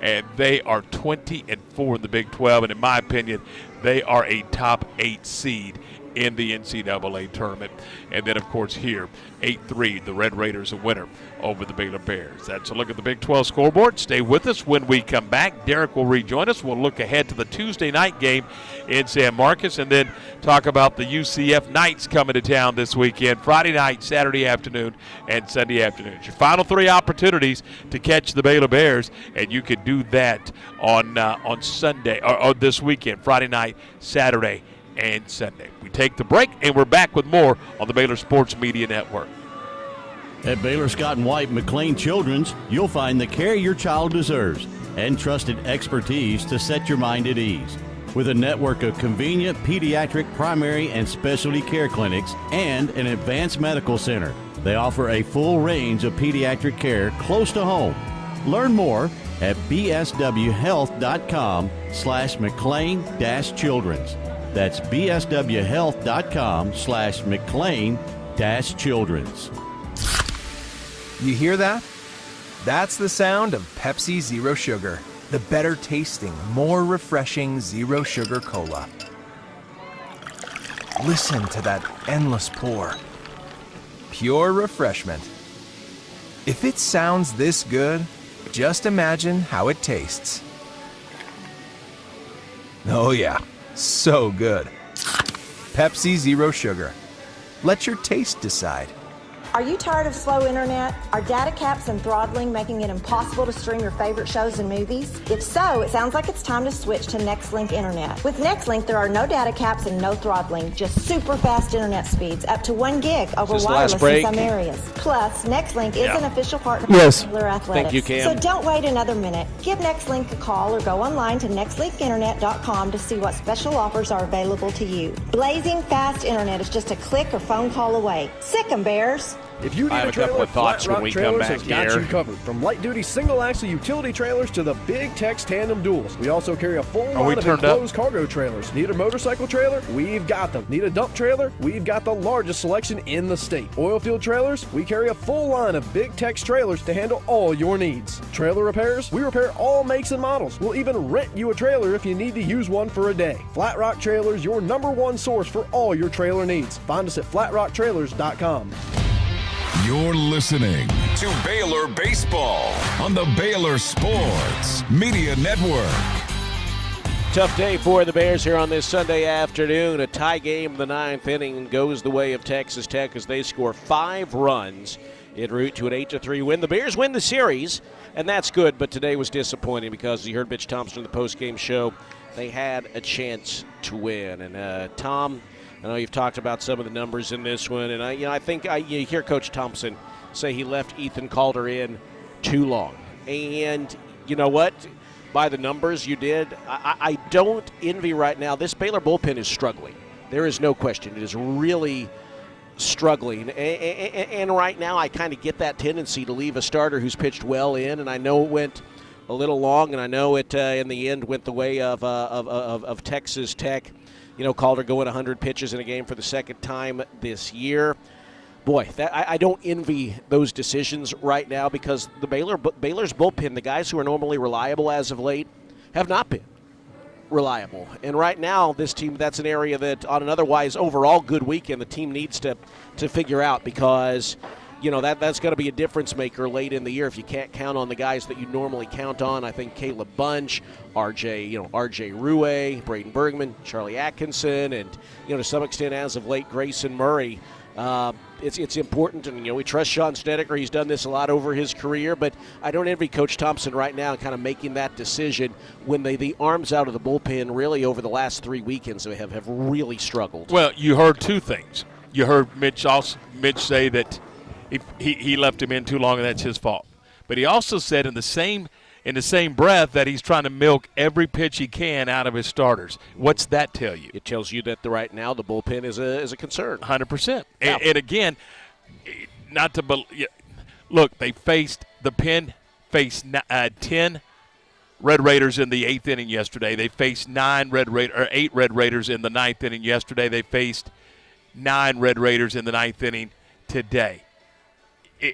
and they are 20-4 in the Big 12. And in my opinion, they are a top 8 seed in the NCAA tournament. And then, of course, here, 8-3, the Red Raiders a winner over the Baylor Bears. That's a look at the Big 12 scoreboard. Stay with us when we come back. Derek will rejoin us. We'll look ahead to the Tuesday night game in San Marcos and then talk about the UCF Knights coming to town this weekend, Friday night, Saturday afternoon, and Sunday afternoon. It's your final three opportunities to catch the Baylor Bears, and you can do that on Sunday or this weekend, Friday night, Saturday, and Sunday. We take the break, and we're back with more on the Baylor Sports Media Network. At Baylor Scott & White McLean Children's, you'll find the care your child deserves and trusted expertise to set your mind at ease. With a network of convenient pediatric primary and specialty care clinics and an advanced medical center, they offer a full range of pediatric care close to home. Learn more at bswhealth.com/McLean-Children's. That's bswhealth.com/McLean-Children's. You hear that? That's the sound of Pepsi Zero Sugar, the better tasting, more refreshing Zero Sugar Cola. Listen to that endless pour. Pure refreshment. If it sounds this good, just imagine how it tastes. Oh yeah, so good. Pepsi Zero Sugar. Let your taste decide. Are you tired of slow internet? Are data caps and throttling making it impossible to stream your favorite shows and movies? If so, it sounds like it's time to switch to NextLink Internet. With NextLink, there are no data caps and no throttling, just super fast internet speeds, up to 1 gig over wireless in some areas. Plus, NextLink is an official partner of Baylor Athletics. Thank you, Cam. So don't wait another minute. Give NextLink a call or go online to nextlinkinternet.com to see what special offers are available to you. Blazing fast internet is just a click or phone call away. Sick 'em, Bears. If you need I have a a couple trailer, of thoughts Flat when we Rock come Trailers back has got here. you covered. From light-duty single-axle utility trailers to the big Tex tandem duals. We also carry a full line of enclosed cargo trailers. Need a motorcycle trailer? We've got them. Need a dump trailer? We've got the largest selection in the state. Oil field trailers? We carry a full line of big Tex trailers to handle all your needs. Trailer repairs? We repair all makes and models. We'll even rent you a trailer if you need to use one for a day. Flat Rock Trailers, your #1 source for all your trailer needs. Find us at flatrocktrailers.com. You're listening to Baylor Baseball on the Baylor Sports Media Network. Tough day for the Bears here on this Sunday afternoon. A tie game in the 9th inning goes the way of Texas Tech as they score 5 runs en route to an 8-3 win. The Bears win the series, and that's good, but today was disappointing because you heard Mitch Thompson in the postgame show. They had a chance to win. And Tom, I know you've talked about some of the numbers in this one, and I think you hear Coach Thompson say he left Ethan Calder in too long. And you know what? By the numbers you did, I don't envy right now. This Baylor bullpen is struggling. There is no question. It is really struggling. And right now I kind of get that tendency to leave a starter who's pitched well in, and I know it went a little long, and I know it in the end went the way of Texas Tech. You know, Calder going 100 pitches in a game for the second time this year. Boy, I don't envy those decisions right now because the Baylor's bullpen, the guys who are normally reliable as of late, have not been reliable. And right now, this team, that's an area that on an otherwise overall good weekend, the team needs to figure out because, you know, that's going to be a difference maker late in the year if you can't count on the guys that you normally count on. I think Caleb Bunch, RJ Rue, Braden Bergman, Charlie Atkinson, and, you know, to some extent as of late, Grayson Murray. It's important, and, you know, we trust Sean Snedeker. He's done this a lot over his career, but I don't envy Coach Thompson right now kind of making that decision when the arms out of the bullpen really over the last 3 weekends have really struggled. Well, you heard two things. You heard Mitch say that he left him in too long, and that's his fault. But he also said in the same breath that he's trying to milk every pitch he can out of his starters. What's that tell you? It tells you that right now the bullpen is a concern. 100%. Yeah. And again, not to look, the Pen faced 10 Red Raiders in the 8th inning yesterday. They faced 8 Red Raiders in the 9th inning yesterday. They faced 9 Red Raiders in the 9th inning today.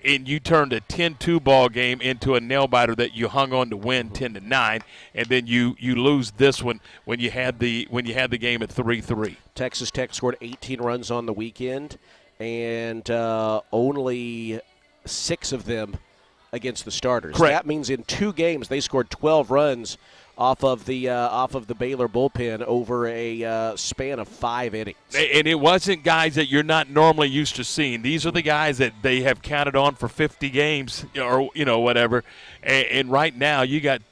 And you turned a 10-2 ball game into a nail-biter that you hung on to win 10-9, and then you lose this one when you had the game at 3-3. Texas Tech scored 18 runs on the weekend, and only 6 of them against the starters. Correct. That means in 2 games they scored 12 runs off of the Baylor bullpen over a span of 5 innings. And it wasn't guys that you're not normally used to seeing. These are the guys that they have counted on for 50 games or, you know, whatever. And right now you got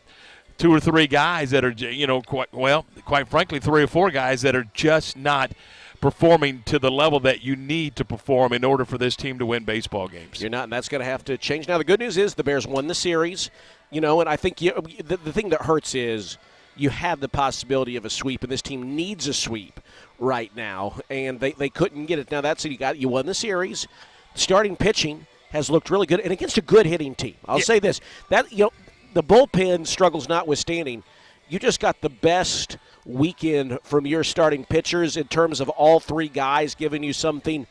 2 or 3 guys that are, you know, quite frankly, 3 or 4 guys that are just not performing to the level that you need to perform in order for this team to win baseball games. You're not, and that's going to have to change. Now, the good news is the Bears won the series, you know, and I think the thing that hurts is you have the possibility of a sweep, and this team needs a sweep right now, and they couldn't get it. Now that's it. You won the series. Starting pitching has looked really good, and against a good hitting team. I'll say this: that the bullpen struggles notwithstanding, you just got the best weekend from your starting pitchers in terms of all three guys giving you something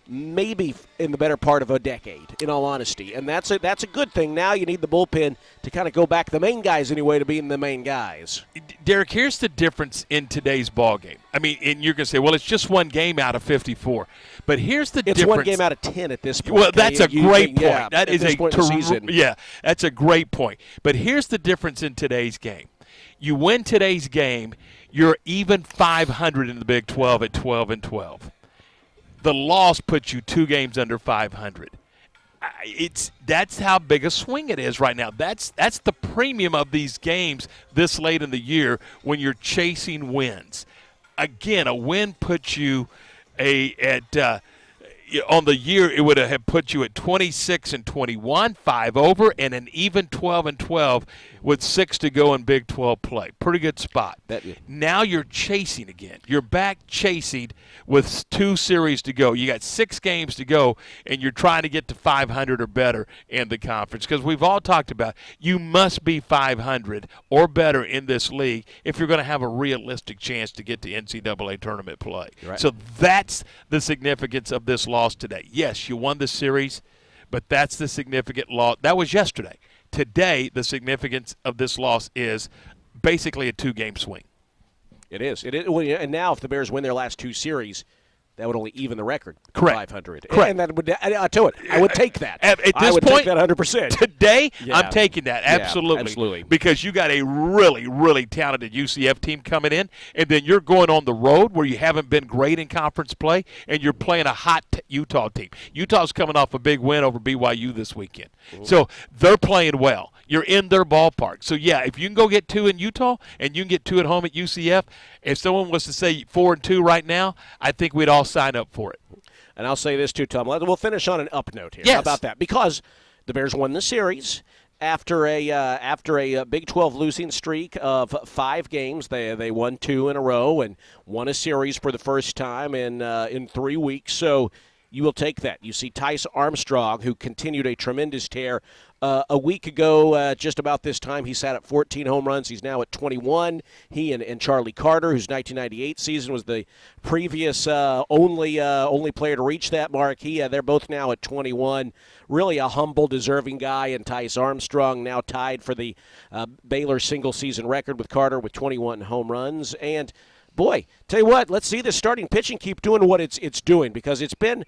maybe in the better part of a decade, in all honesty. And that's a good thing. Now you need the bullpen to kind of go back, the main guys anyway, to being the main guys. Derek, here's the difference in today's ball game. I mean, and you're going to say, well, it's just one game out of 54. But here's the difference. It's one game out of 10 at this point. Well, that's a great point. Yeah, that is season. Yeah, that's a great point. But here's the difference in today's game. You win today's game, you're even 500 in the Big 12 at 12-12. The loss puts you 2 games under 500. That's how big a swing it is right now. That's the premium of these games this late in the year when you're chasing wins. Again, a win puts you on the year, it would have put you at 26-21, 5 over, and an even 12-12 with 6 to go in Big 12 play. Pretty good spot. Now you're chasing again. You're back chasing with 2 series to go. You got 6 games to go, and you're trying to get to 500 or better in the conference. Because we've all talked about you must be 500 or better in this league if you're going to have a realistic chance to get to NCAA tournament play. Right. So that's the significance of this loss today. Yes, you won the series, but that's the significant loss. That was yesterday. Today, the significance of this loss is basically a 2-game swing. It is. And now if the Bears win their last 2 series, that would only even the record. Correct. 500. Correct. And that would, I tell it, I would take that. At this I would point, take that 100%. Today, Yeah. I'm taking that. Absolutely. Yeah, absolutely. Because you got a really, really talented UCF team coming in, and then you're going on the road where you haven't been great in conference play, and you're playing a hot Utah team. Utah's coming off a big win over BYU this weekend. Ooh. So they're playing well. You're in their ballpark. So, yeah, if you can go get 2 in Utah and you can get 2 at home at UCF, if someone was to say 4-2 right now, I think we'd all sign up for it. And I'll say this too, Tom. We'll finish on an up note here. Yes. How about that? Because the Bears won the series after a Big 12 losing streak of 5 games. They won 2 in a row and won a series for the first time in 3 weeks. So you will take that. You see Tice Armstrong, who continued a tremendous tear. A week ago, just about this time, he sat at 14 home runs. He's now at 21. He and Charlie Carter, whose 1998 season was the previous only player to reach that mark, they're both now at 21. Really a humble, deserving guy. And Tice Armstrong now tied for the Baylor single-season record with Carter with 21 home runs. And boy, tell you what, let's see the starting pitching keep doing what it's doing, because it's been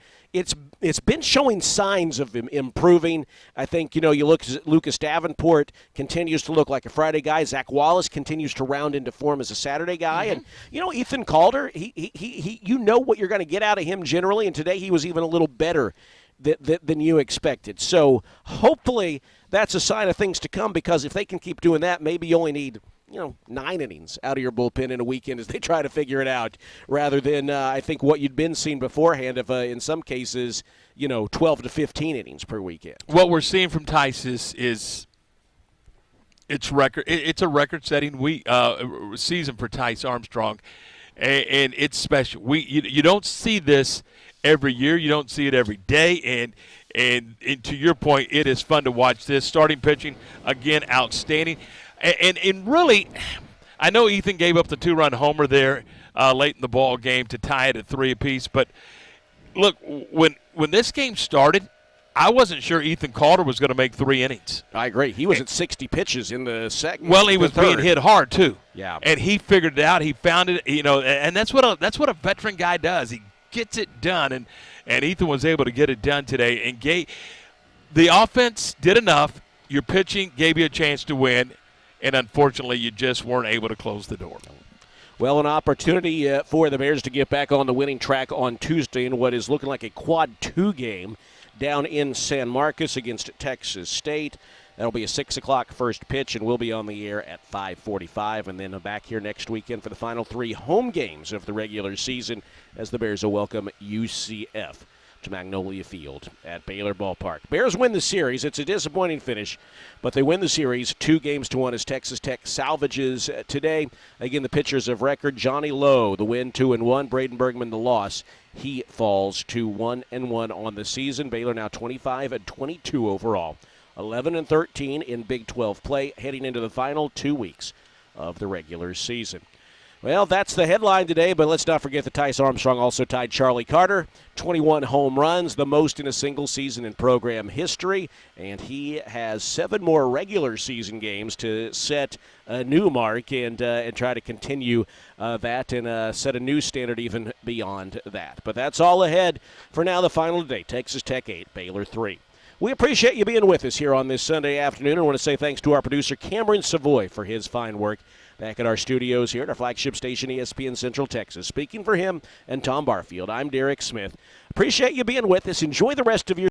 showing signs of improving. I think, you look at Lucas Davenport continues to look like a Friday guy. Zach Wallace continues to round into form as a Saturday guy. Mm-hmm. And Ethan Calder, he you know what you're going to get out of him generally, and today he was even a little better than you expected. So hopefully that's a sign of things to come, because if they can keep doing that, maybe you only need 9 innings out of your bullpen in a weekend as they try to figure it out, rather than I think what you'd been seeing beforehand of in some cases 12 to 15 innings per weekend. What we're seeing from Tice is it's a record-setting season for Tice Armstrong, and it's special. You don't see this every year. You don't see it every day, and to your point, it is fun to watch this. Starting pitching, again, outstanding. And really, I know Ethan gave up the 2-run homer there late in the ball game to tie it at 3 apiece. But look, when this game started, I wasn't sure Ethan Calder was going to make 3 innings. I agree. He was at 60 pitches in the second. Well, he was being hit hard too. Yeah, and he figured it out. He found it. And that's what a veteran guy does. He gets it done, and Ethan was able to get it done today. And the offense did enough. Your pitching gave you a chance to win. And unfortunately, you just weren't able to close the door. Well, an opportunity for the Bears to get back on the winning track on Tuesday in what is looking like a quad 2 game down in San Marcos against Texas State. That'll be a 6 o'clock first pitch, and we'll be on the air at 5:45, and then back here next weekend for the final 3 home games of the regular season as the Bears will welcome UCF. to Magnolia Field at Baylor Ballpark. Bears win the series. It's a disappointing finish, but they win the series 2-1 as Texas Tech salvages today. Again, the pitchers of record, Johnny Lowe, the win 2-1, Braden Bergman the loss. He falls to 1-1 on the season. Baylor now 25-22 overall, 11-13 in Big 12 play, heading into the final 2 weeks of the regular season. Well, that's the headline today, but let's not forget that Tice Armstrong also tied Charlie Carter, 21 home runs, the most in a single season in program history, and he has 7 more regular season games to set a new mark and try to continue that and set a new standard even beyond that. But that's all ahead. For now, the final today, Texas Tech 8, Baylor 3. We appreciate you being with us here on this Sunday afternoon. I want to say thanks to our producer, Cameron Savoy, for his fine work back at our studios here at our flagship station, ESPN Central Texas. Speaking for him and Tom Barfield, I'm Derek Smith. Appreciate you being with us. Enjoy the rest of your